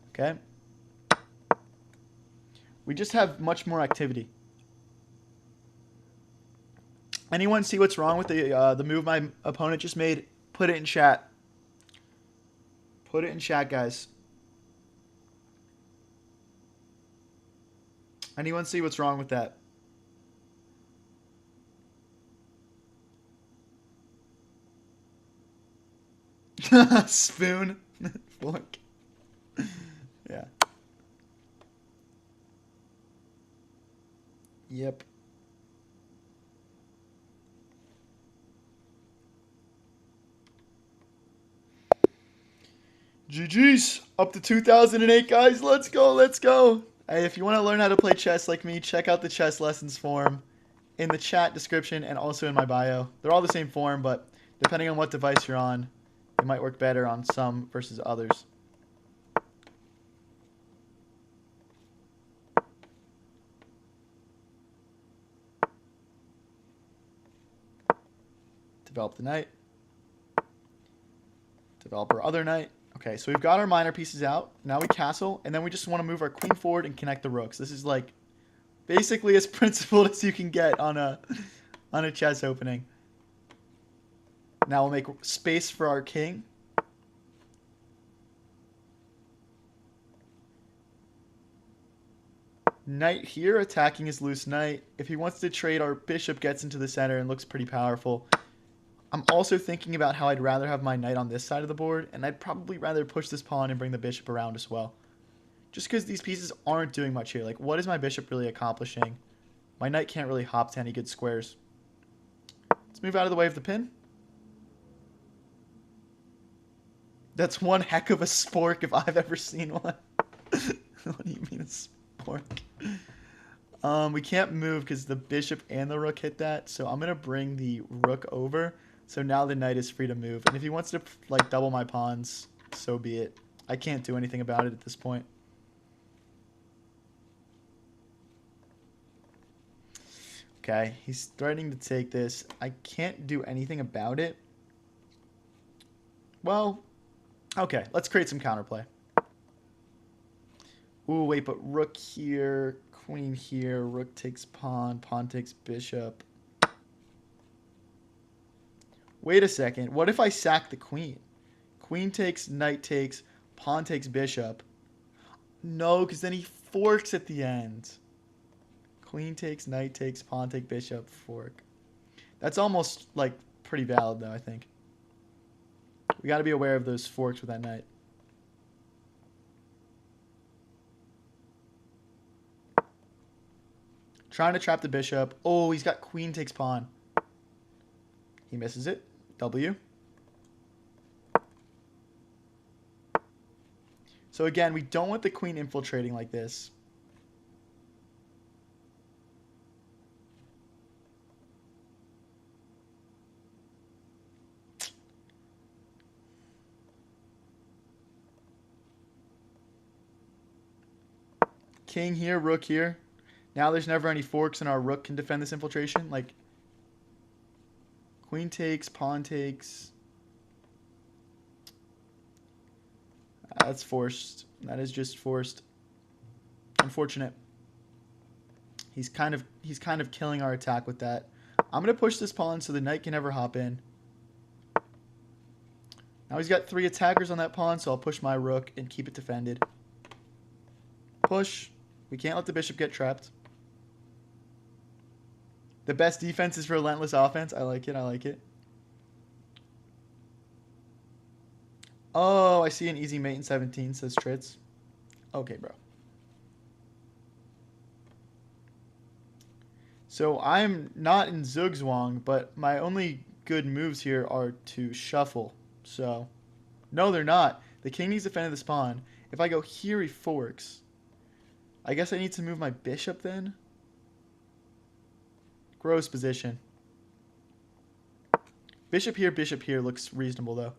Okay. We just have much more activity. Anyone see what's wrong with the move my opponent just made? Put it in chat. Put it in chat, guys. Anyone see what's wrong with that? Spoon. Fork. Yeah. Yep. GG's. Up to 2008, guys. Let's go. Let's go. Hey, if you want to learn how to play chess like me, check out the chess lessons forum in the chat description and also in my bio. They're all the same forum, but depending on what device you're on, it might work better on some versus others. Develop the knight. Develop our other knight. Okay, so we've got our minor pieces out. Now we castle, and then we just want to move our queen forward and connect the rooks. This is like basically as principled as you can get on a chess opening. Now we'll make space for our king. Knight here attacking his loose knight. If he wants to trade, our bishop gets into the center and looks pretty powerful. I'm also thinking about how I'd rather have my knight on this side of the board, and I'd probably rather push this pawn and bring the bishop around as well. Just because these pieces aren't doing much here. Like, what is my bishop really accomplishing? My knight can't really hop to any good squares. Let's move out of the way of the pin. That's one heck of a spork if I've ever seen one. What do you mean a spork? We can't move because the bishop and the rook hit that, so I'm going to bring the rook over. So now the knight is free to move. And if he wants to like double my pawns, so be it. I can't do anything about it at this point. Okay, he's threatening to take this. I can't do anything about it. Well, okay, let's create some counterplay. Ooh, wait, but rook here, queen here, rook takes pawn, pawn takes bishop. Wait a second. What if I sack the queen? Queen takes, knight takes, pawn takes bishop. No, because then he forks at the end. Queen takes, knight takes, pawn take, bishop, fork. That's almost, like, pretty valid, though, I think. We got to be aware of those forks with that knight. Trying to trap the bishop. Oh, he's got queen takes pawn. He misses it. W. So again, we don't want the queen infiltrating like this. King here, rook here. Now there's never any forks and our rook can defend this infiltration. Like, queen takes, pawn takes. That's forced. That is just forced. Unfortunate. He's kind of killing our attack with that. I'm going to push this pawn so the knight can never hop in. Now he's got 3 attackers on that pawn, so I'll push my rook and keep it defended. Push. We can't let the bishop get trapped. The best defense is relentless offense. I like it. I like it. Oh, I see an easy mate in 17, says Tritz. Okay, bro. So I'm not in Zugzwang, but my only good moves here are to shuffle. So, no, they're not. The king needs to defend this pawn. If I go here, he forks. I guess I need to move my bishop then. Gross position. Bishop here looks reasonable, though.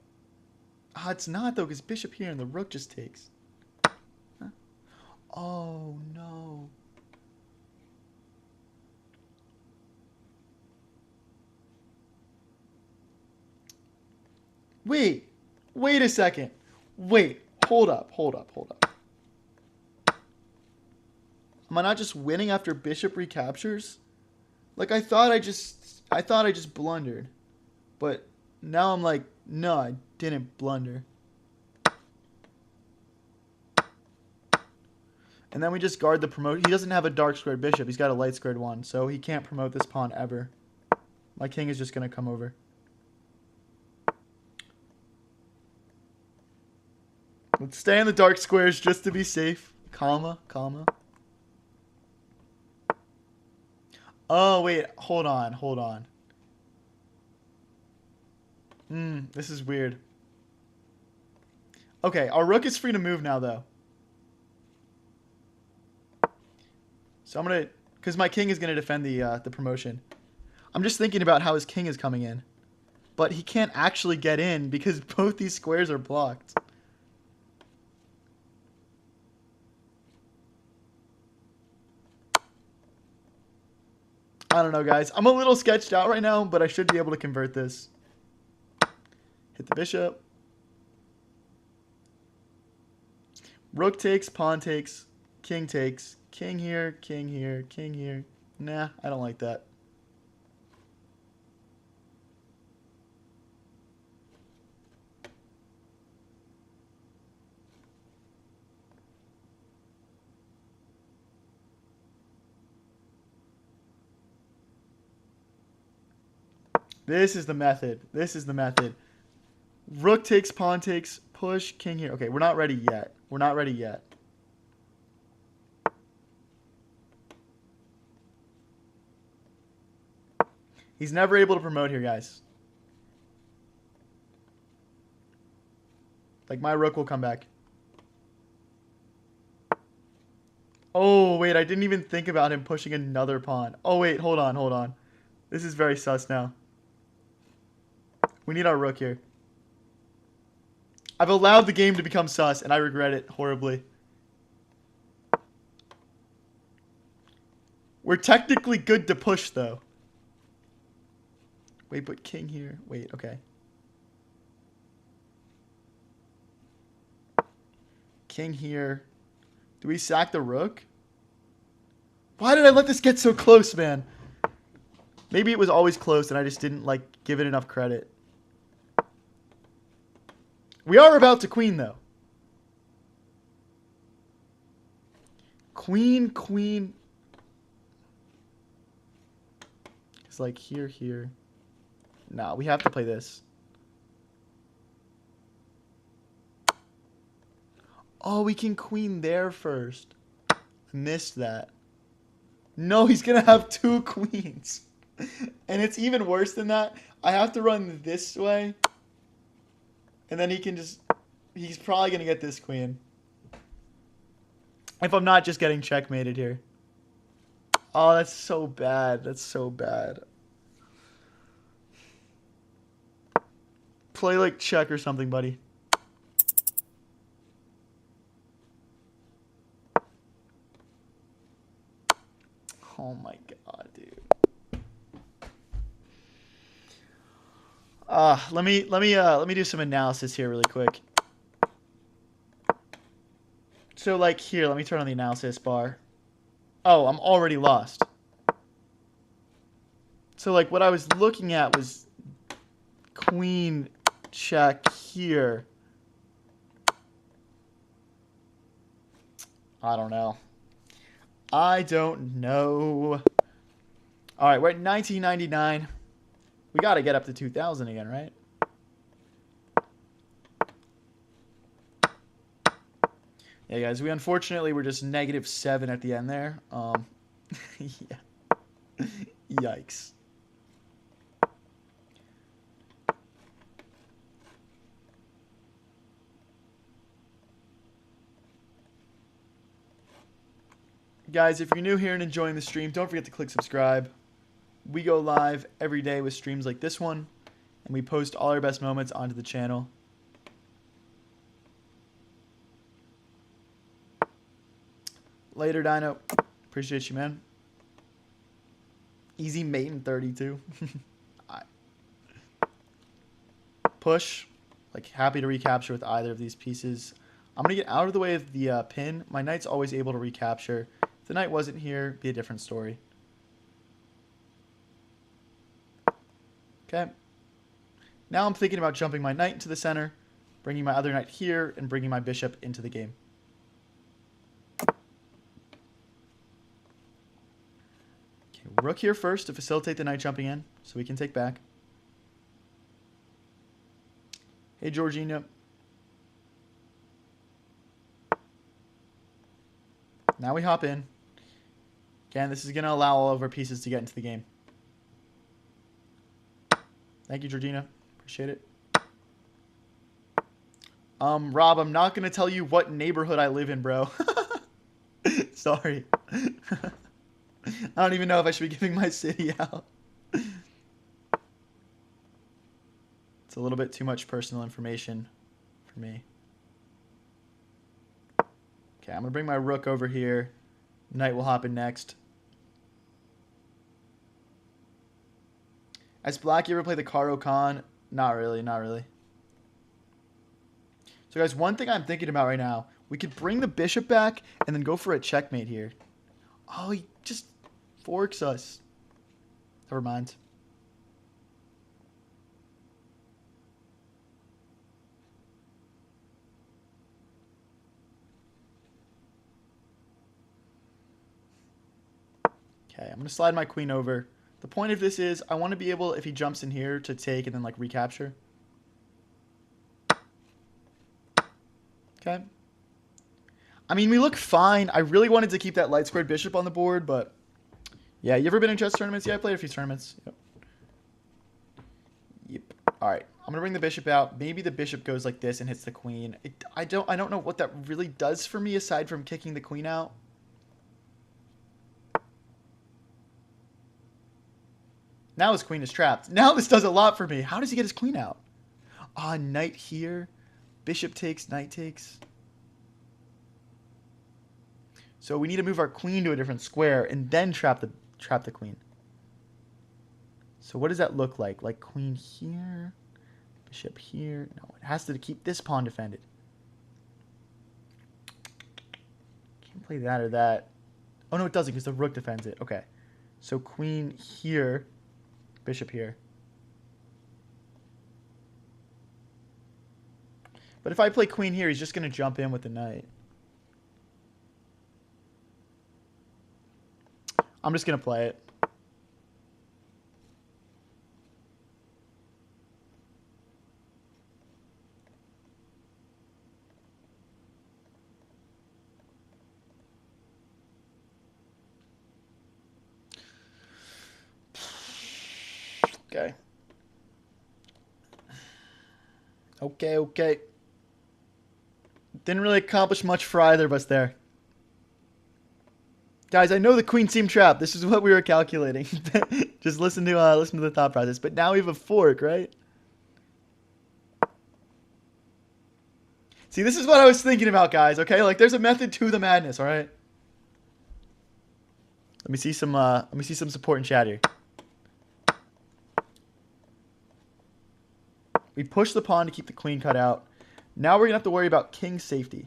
Ah, it's not, though, because bishop here and the rook just takes. Huh? Oh, no. Wait. Wait a second. Wait. Hold up. Am I not just winning after bishop recaptures? Like, I thought I just blundered. But now I'm like, no, I didn't blunder. And then we just guard the promote. He doesn't have a dark squared bishop. He's got a light squared one. So he can't promote this pawn ever. My king is just going to come over. Let's stay in the dark squares just to be safe. Comma. Oh, wait. Hold on. This is weird. Okay, our rook is free to move now, though. So I'm going to... Because my king is going to defend the promotion. I'm just thinking about how his king is coming in. But he can't actually get in because both these squares are blocked. I don't know, guys. I'm a little sketched out right now, but I should be able to convert this. Hit the bishop. Rook takes, pawn takes, king takes. King here, king here, king here. Nah, I don't like that. This is the method. Rook takes, pawn takes, push, king here. Okay, we're not ready yet. He's never able to promote here, guys. Like, my rook will come back. Oh, wait, I didn't even think about him pushing another pawn. Oh, wait, hold on. This is very sus now. We need our rook here. I've allowed the game to become sus, and I regret it horribly. We're technically good to push, though. Wait, but king here. Wait, okay. King here. Do we sack the rook? Why did I let this get so close, man? Maybe it was always close, and I just didn't, like, give it enough credit. We are about to queen, though. Queen, queen. It's like here, here. Nah, we have to play this. Oh, we can queen there first. I missed that. No, he's going to have 2 queens. And it's even worse than that. I have to run this way. And then he can just... He's probably going to get this queen. If I'm not just getting checkmated here. Oh, that's so bad. That's so bad. Play like check or something, buddy. Oh my god, dude. Let me do some analysis here really quick. So like here, let me turn on the analysis bar. Oh, I'm already lost. So like what I was looking at was queen check here. I don't know. I don't know. All right, we're at 1999. We got to get up to 2000 again, right? Yeah, guys, we unfortunately were just -7 at the end there. Yeah. Yikes. Guys, if you're new here and enjoying the stream, don't forget to click subscribe. We go live every day with streams like this one, and we post all our best moments onto the channel. Later, Dino. Appreciate you, man. Easy mate in 32. Push. Like, happy to recapture with either of these pieces. I'm going to get out of the way of the pin. My knight's always able to recapture. If the knight wasn't here, it'd be a different story. Okay. Now I'm thinking about jumping my knight into the center, bringing my other knight here, and bringing my bishop into the game. Okay, rook here first to facilitate the knight jumping in, so we can take back. Hey, Georgina. Now we hop in. Again, this is going to allow all of our pieces to get into the game. Thank you, Georgina. Appreciate it. Rob, I'm not going to tell you what neighborhood I live in, bro. Sorry. I don't even know if I should be giving my city out. It's a little bit too much personal information for me. Okay, I'm going to bring my rook over here. Knight will hop in next. Has Black you ever played the Karo Khan? Not really, not really. So guys, one thing I'm thinking about right now, we could bring the bishop back and then go for a checkmate here. Oh, he just forks us. Never mind. Okay, I'm going to slide my queen over. The point of this is I want to be able, if he jumps in here, to take and then like recapture. Okay. I mean, we look fine. I really wanted to keep that light squared bishop on the board, but yeah, you ever been in chess tournaments? Yeah, I played a few tournaments. Yep. Yep. All right. I'm going to bring the bishop out. Maybe the bishop goes like this and hits the queen. I don't know what that really does for me aside from kicking the queen out. Now his queen is trapped. Now this does a lot for me. How does he get his queen out? Ah, knight here. Bishop takes, knight takes. So we need to move our queen to a different square and then trap the queen. So what does that look like? Like queen here, bishop here. No, it has to keep this pawn defended. Can't play that or that. Oh, no, it doesn't because the rook defends it. Okay. So queen here. Bishop here. But if I play queen here, he's just going to jump in with the knight. I'm just going to play it. Okay. Okay. Didn't really accomplish much for either of us there. Guys, I know the queen seemed trapped. This is what we were calculating. Just listen to the thought process. But now we have a fork, right? See, this is what I was thinking about, guys. Okay, like there's a method to the madness. All right. Let me see some support in chat here. We push the pawn to keep the queen cut out. Now we're gonna have to worry about king safety.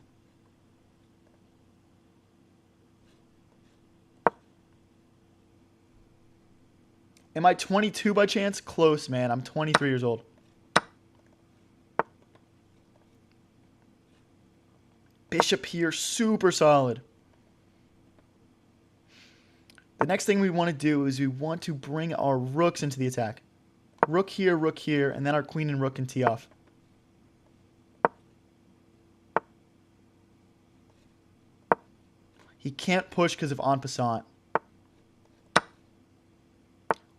Am I 22 by chance? Close, man. I'm 23 years old. Bishop here, super solid. The next thing we want to do is we want to bring our rooks into the attack. Rook here, and then our queen and rook can tee off. He can't push because of en passant.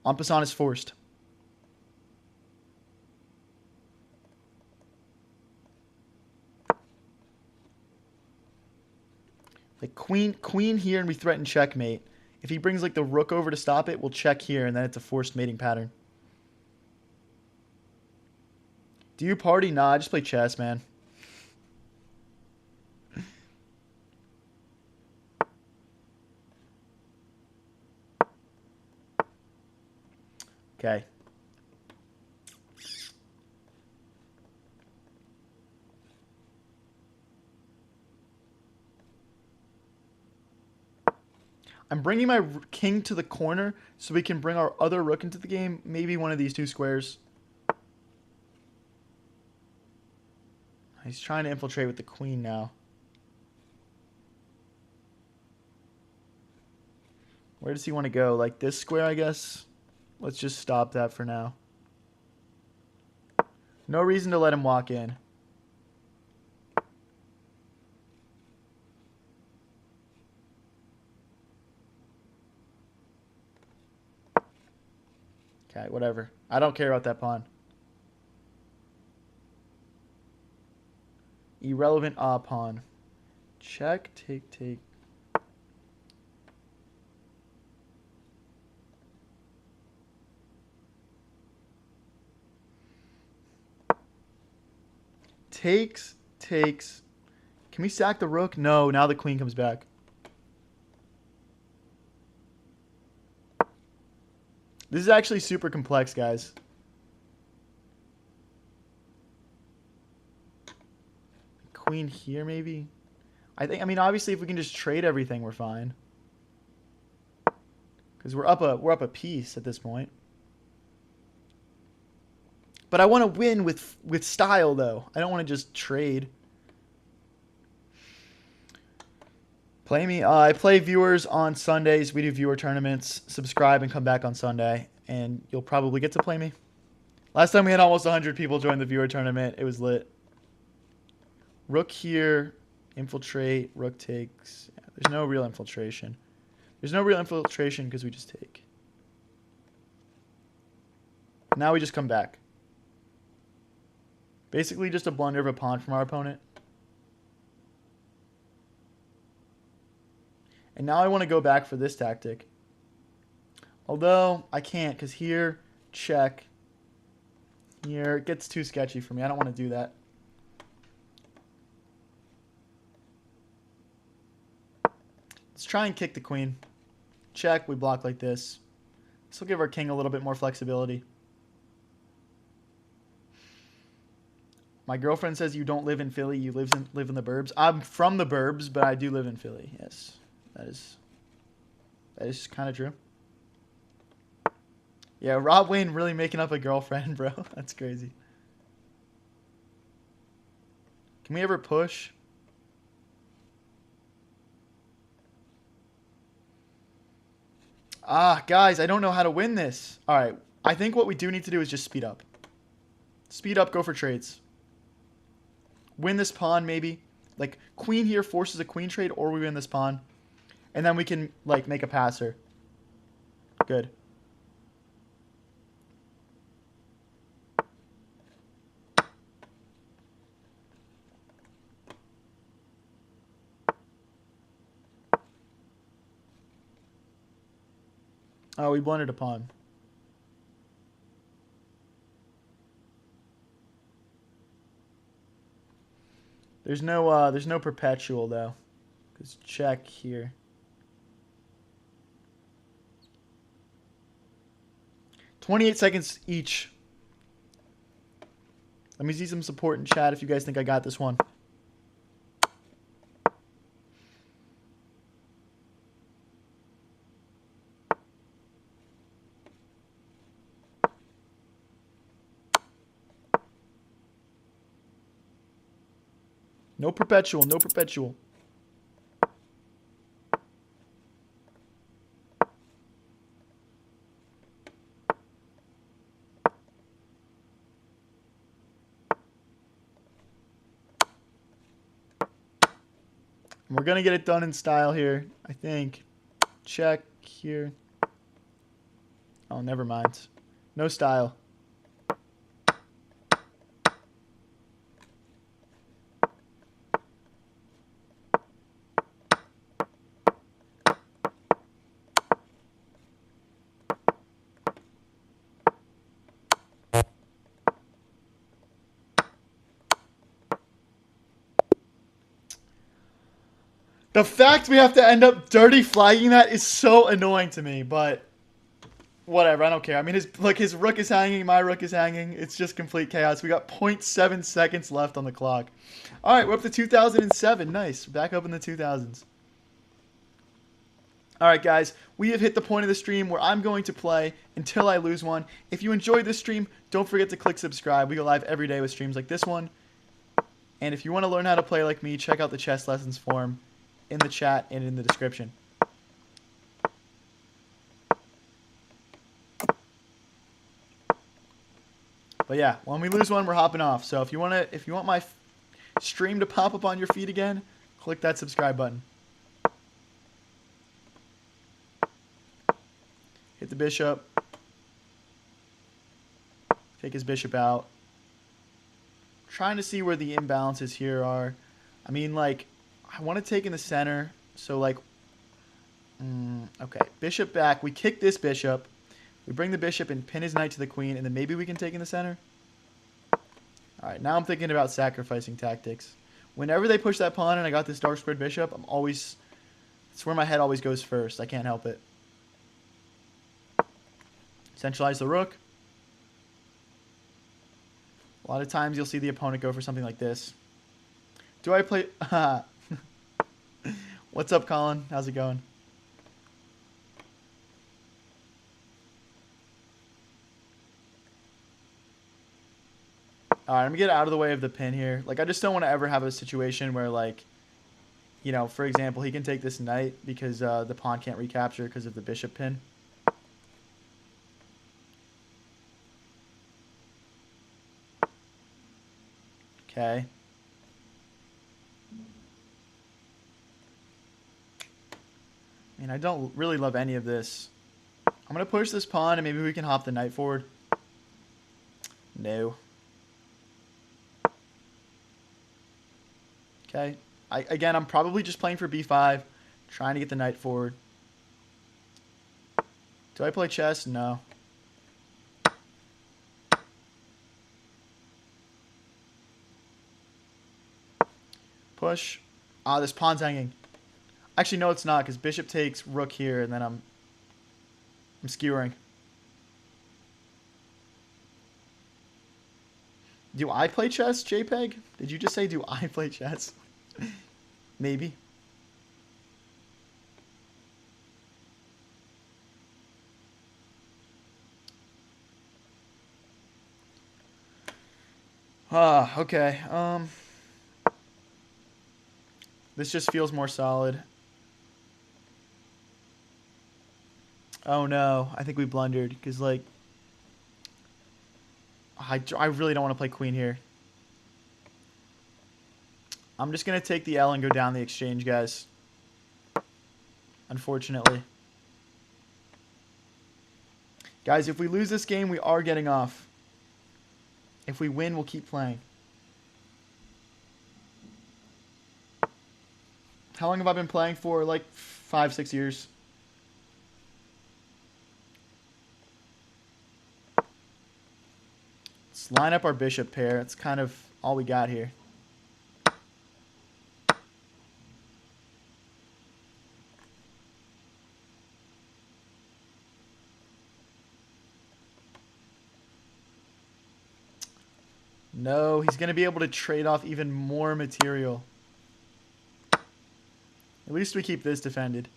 En passant is forced. Like queen here, and we threaten checkmate. If he brings like the rook over to stop it, we'll check here, and then it's a forced mating pattern. Do you party? Nah, I just play chess, man. Okay. I'm bringing my king to the corner so we can bring our other rook into the game. Maybe one of these two squares. He's trying to infiltrate with the queen now. Where does he want to go? Like this square, I guess? Let's just stop that for now. No reason to let him walk in. Okay, whatever. I don't care about that pawn. Irrelevant pawn. Check, take. Takes. Can we sack the rook? No, now the queen comes back. This is actually super complex, guys. Queen here, maybe? I mean, obviously, if we can just trade everything, we're fine. Because we're up a piece at this point. But I want to win with style, though. I don't want to just trade. Play me. I play viewers on Sundays. We do viewer tournaments. Subscribe and come back on Sunday, and you'll probably get to play me. Last time we had almost 100 people join the viewer tournament. It was lit. Rook here. Infiltrate. Rook takes. Yeah, there's no real infiltration. There's no real infiltration because we just take. Now we just come back. Basically just a blunder of a pawn from our opponent. And now I want to go back for this tactic. Although I can't because here, check. Here, it gets too sketchy for me. I don't want to do that. Let's try and kick the queen. Check, we block like this. This will give our king a little bit more flexibility. My girlfriend says you don't live in Philly, you live in the burbs. I'm from the burbs, but I do live in Philly. Yes, that is kind of true. Yeah, Rob Wayne really making up a girlfriend, bro. That's crazy. Can we ever push? Ah, guys, I don't know how to win this. All right. I think what we do need to do is just speed up. Speed up, go for trades. Win this pawn, maybe. Like, queen here forces a queen trade, or we win this pawn. And then we can, like, make a passer. Good. Oh, we blundered a pawn. There's no perpetual though. Cause check here. $28 each. Let me see some support in chat if you guys think I got this one. No perpetual, no perpetual. We're going to get it done in style here, I think. Check here. Oh, never mind. No style. The fact we have to end up dirty flagging that is so annoying to me, but whatever, I don't care. I mean, his rook is hanging, my rook is hanging. It's just complete chaos. We got 0.7 seconds left on the clock. All right, we're up to 2007. Nice. Back up in the 2000s. All right, guys, we have hit the point of the stream where I'm going to play until I lose one. If you enjoyed this stream, don't forget to click subscribe. We go live every day with streams like this one. And if you want to learn how to play like me, check out the chess lessons forum in the chat and in the description. But yeah, when we lose one, we're hopping off. So if you want my stream to pop up on your feed again, click that subscribe button. Hit the bishop. Take his bishop out. Trying to see where the imbalances here are. I mean, like, I want to take in the center. So, like, okay. Bishop back. We kick this bishop. We bring the bishop and pin his knight to the queen, and then maybe we can take in the center. All right, now I'm thinking about sacrificing tactics. Whenever they push that pawn and I got this dark squared bishop, it's where my head always goes first. I can't help it. Centralize the rook. A lot of times you'll see the opponent go for something like this. Do I play... What's up, Colin? How's it going? Alright, I'm going to get out of the way of the pin here. Like, I just don't want to ever have a situation where, like, you know, for example, he can take this knight because the pawn can't recapture because of the bishop pin. Okay. I mean, I don't really love any of this. I'm going to push this pawn and maybe we can hop the knight forward. No. Okay. Again, I'm probably just playing for b5, trying to get the knight forward. Do I play chess? No. Push. Ah, this pawn's hanging. Actually, no, it's not, because bishop takes rook here, and then I'm skewering. Do I play chess, JPEG? Did you just say, do I play chess? Maybe. Ah, okay. This just feels more solid. Oh no, I think we blundered because like I really don't want to play queen here. I'm just gonna take the L and go down the exchange, guys. Unfortunately. Guys, if we lose this game, we are getting off. If we win, we'll keep playing. How long have I been playing for? Like 5-6 years. Let's line up our bishop pair. That's kind of all we got here. No, he's going to be able to trade off even more material. At least we keep this defended.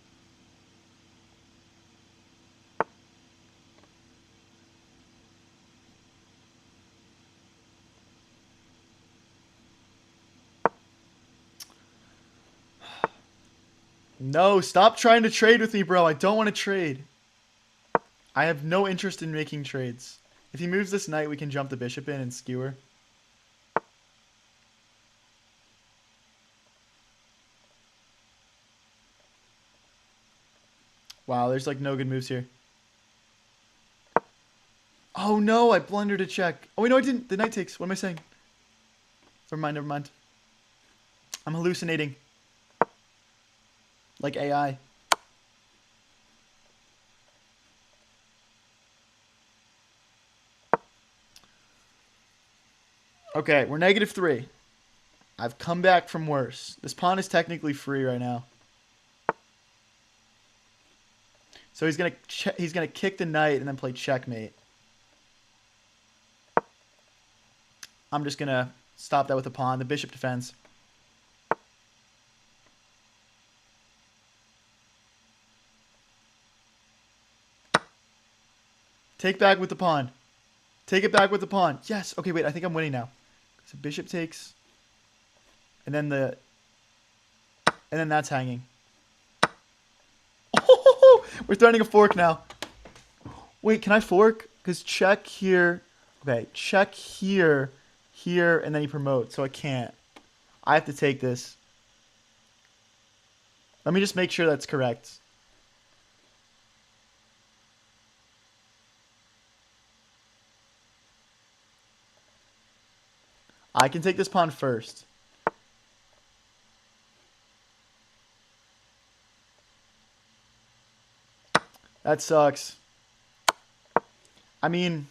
No, stop trying to trade with me, bro. I don't want to trade. I have no interest in making trades. If he moves this knight, we can jump the bishop in and skewer. Wow, there's like no good moves here. Oh no, I blundered a check. Oh wait, no I didn't. The knight takes. What am I saying? Never mind, never mind. I'm hallucinating. Like AI. Okay, we're -3. I've come back from worse. This pawn is technically free right now. So he's gonna kick the knight and then play checkmate. I'm just gonna stop that with the pawn. The bishop defends. Take back with the pawn. Take it back with the pawn. Yes. Okay, wait. I think I'm winning now. So bishop takes, and then that's hanging. Oh, we're threatening a fork now. Wait, can I fork? Because check here. Okay, check here, here, and then he promotes. So I can't. I have to take this. Let me just make sure that's correct. I can take this pawn first. That sucks. I mean,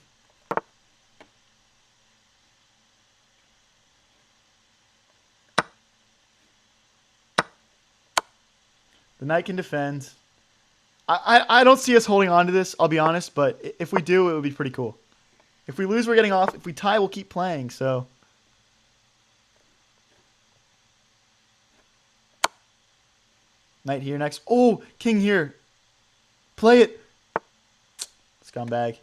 the knight can defend. I don't see us holding on to this, I'll be honest, but if we do, it would be pretty cool. If we lose, we're getting off. If we tie, we'll keep playing, so. Knight here next. Oh, king here. Play it. Scumbag.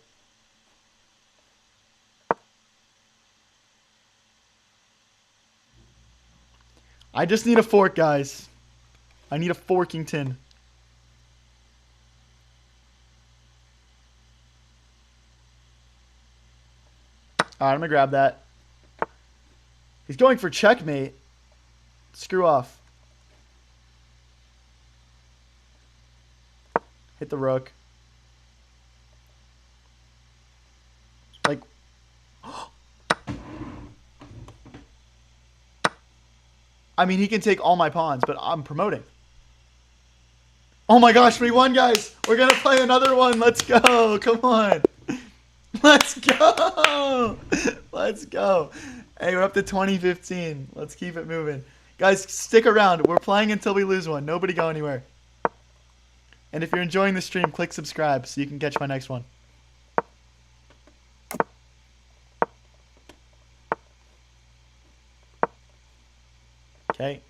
I just need a fork, guys. I need a Forkington. Alright, I'm going to grab that. He's going for checkmate. Screw off. Hit the rook. Like, I mean, he can take all my pawns, but I'm promoting. Oh my gosh, we won, guys. We're going to play another one. Let's go. Come on. Let's go. Let's go. Hey, we're up to 2015. Let's keep it moving. Guys, stick around. We're playing until we lose one. Nobody go anywhere. And if you're enjoying the stream, click subscribe so you can catch my next one. Okay.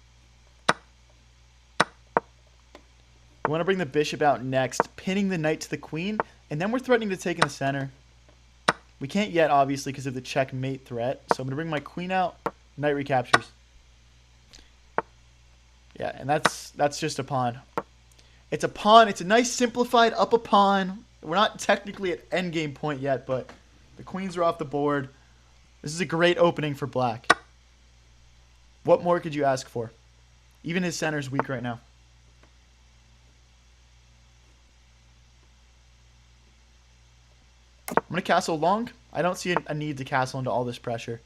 We want to bring the bishop out next, pinning the knight to the queen, and then we're threatening to take in the center. We can't yet, obviously, because of the checkmate threat. So I'm going to bring my queen out. Knight recaptures. Yeah, and that's just a pawn. It's a pawn. It's a nice simplified up a pawn. We're not technically at endgame point yet, but the queens are off the board. This is a great opening for black. What more could you ask for? Even his center's weak right now. I'm going to castle long. I don't see a need to castle into all this pressure.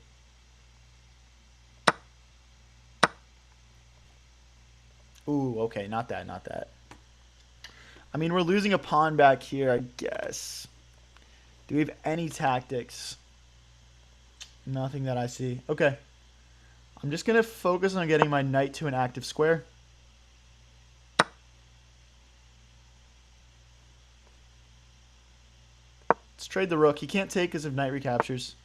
Ooh, okay, not that, not that. I mean, we're losing a pawn back here, I guess. Do we have any tactics? Nothing that I see. Okay. I'm just going to focus on getting my knight to an active square. Let's trade the rook. He can't take because of knight recaptures.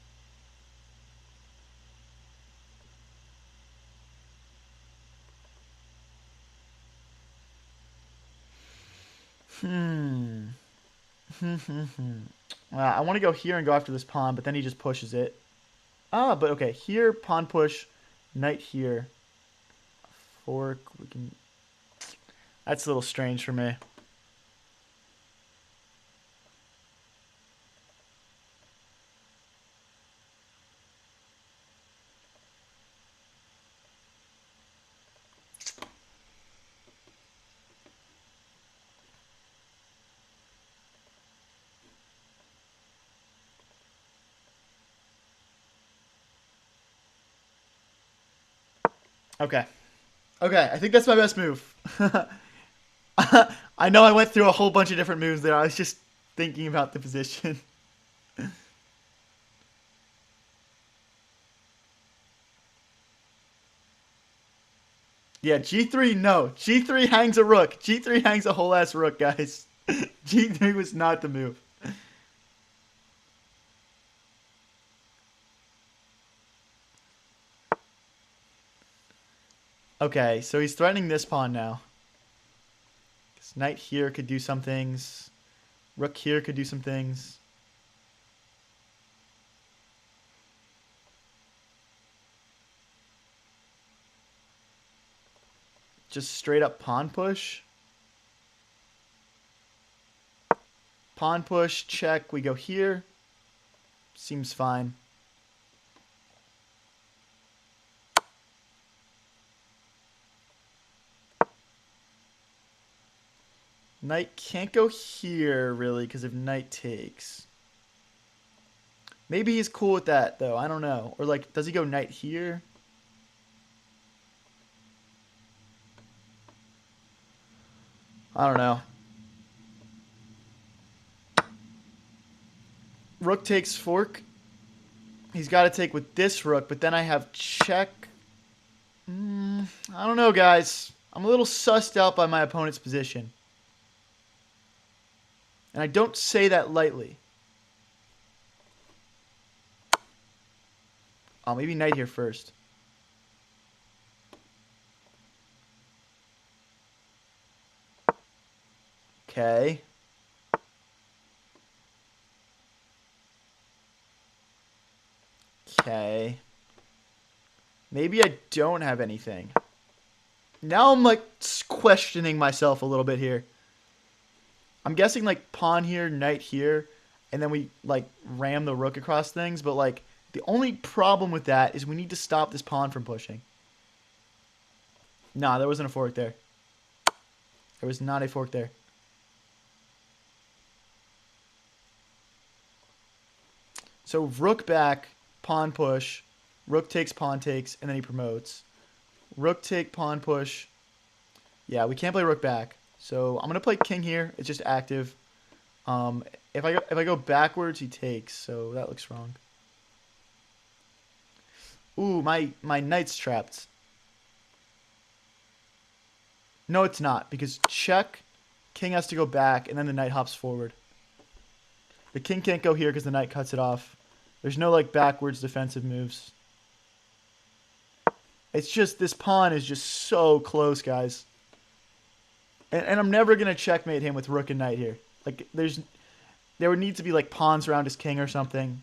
Well, I want to go here and go after this pawn, but then he just pushes it. Ah, but okay. Here, pawn push, knight here. Fork, we can... That's a little strange for me. Okay. Okay, I think that's my best move. I know I went through a whole bunch of different moves there. I was just thinking about the position. Yeah, G3, no. G3 hangs a rook. G3 hangs a whole ass rook, guys. G3 was not the move. Okay, so he's threatening this pawn now. Knight here could do some things. Rook here could do some things. Just straight up pawn push. Pawn push, check. We go here. Seems fine. Knight can't go here, really, because if knight takes. Maybe he's cool with that, though. I don't know. Or, like, does he go knight here? I don't know. Rook takes fork. He's got to take with this rook, but then I have check. I don't know, guys. I'm a little sussed out by my opponent's position. And I don't say that lightly. Oh, maybe knight here first. Okay. Okay. Maybe I don't have anything. Now I'm like questioning myself a little bit here. I'm guessing like pawn here, knight here, and then we like ram the rook across things. But like the only problem with that is we need to stop this pawn from pushing. Nah, there wasn't a fork there. There was not a fork there. So rook back, pawn push, rook takes, pawn takes, and then he promotes. Rook take, pawn push. Yeah, we can't play rook back. So I'm gonna play king here. It's just active. If I go backwards, he takes. So that looks wrong. Ooh, my knight's trapped. No, it's not, because check, king has to go back, and then the knight hops forward. The king can't go here because the knight cuts it off. There's no like backwards defensive moves. It's just this pawn is just so close, guys. And I'm never gonna checkmate him with rook and knight here. Like there would need to be like pawns around his king or something.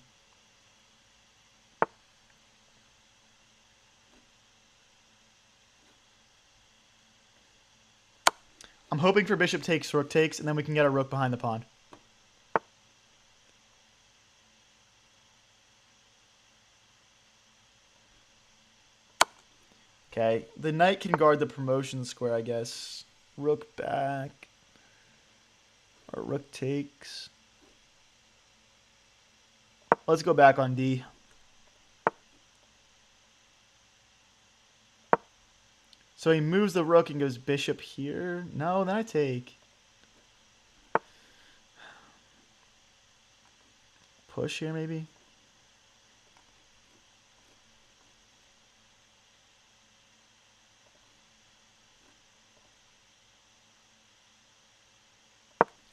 I'm hoping for bishop takes, rook takes, and then we can get a rook behind the pawn. Okay, the knight can guard the promotion square, I guess. Rook back. Or rook takes. Let's go back on D. So he moves the rook and goes bishop here. No, then I take. Push here, maybe?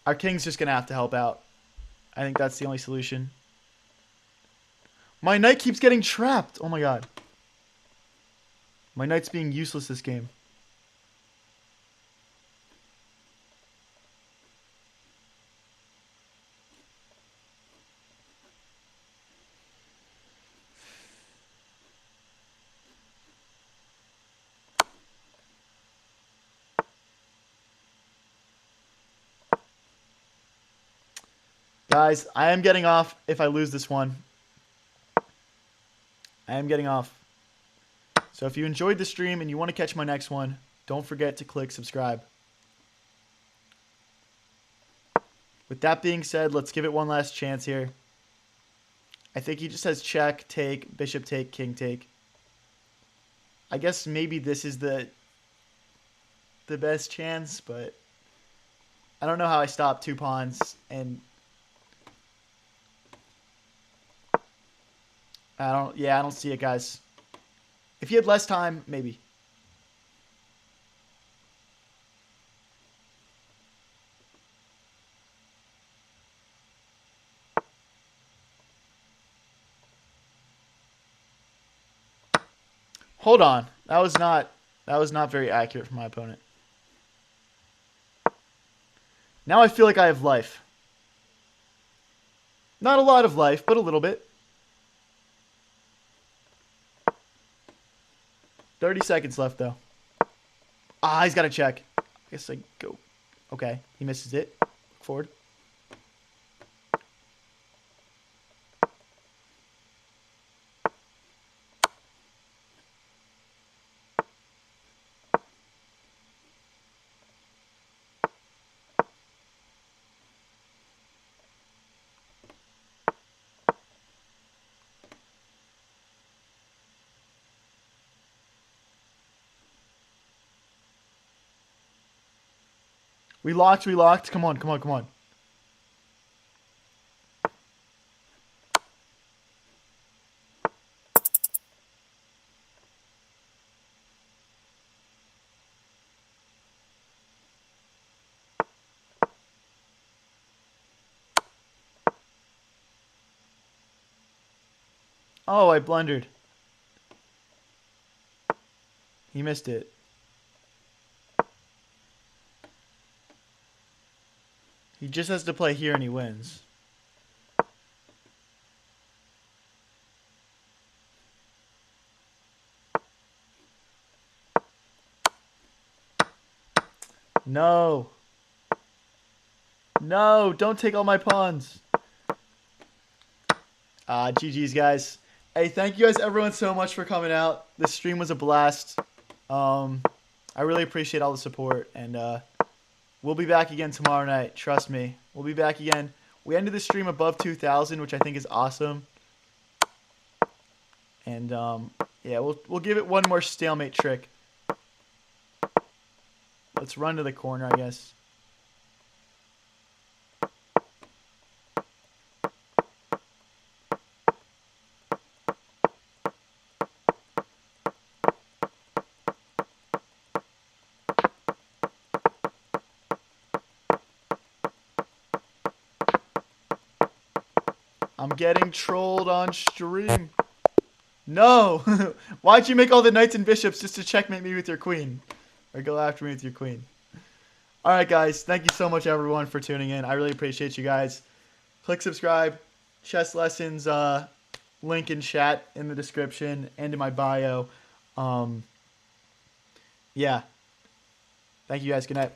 Our king's just going to have to help out. I think that's the only solution. My knight keeps getting trapped. Oh my god. My knight's being useless this game. Guys, I am getting off if I lose this one. I am getting off. So if you enjoyed the stream and you want to catch my next one, don't forget to click subscribe. With that being said, let's give it one last chance here. I think he just has check, take, bishop take, king take. I guess maybe this is the best chance, but I don't know how I stop 2 pawns, and I don't see it, guys. If he had less time, maybe. Hold on. That was not very accurate for my opponent. Now I feel like I have life. Not a lot of life, but a little bit. 30 seconds left, though. Ah, he's got to check. I guess I go. Okay, he misses it. Look forward. We locked, we locked. Come on, come on, come on. Oh, I blundered. He missed it. He just has to play here and he wins. No. No, don't take all my pawns. GG's, guys. Hey, thank you guys, everyone, so much for coming out. This stream was a blast. I really appreciate all the support, and we'll be back again tomorrow night. Trust me. We'll be back again. We ended the stream above 2,000, which I think is awesome. And, yeah, we'll give it one more stalemate trick. Let's run to the corner, I guess. I'm getting trolled on stream. No! Why'd you make all the knights and bishops just to checkmate me with your queen? Or go after me with your queen? Alright, guys. Thank you so much, everyone, for tuning in. I really appreciate you guys. Click subscribe. Chess lessons link in chat in the description and in my bio. Yeah. Thank you, guys. Good night.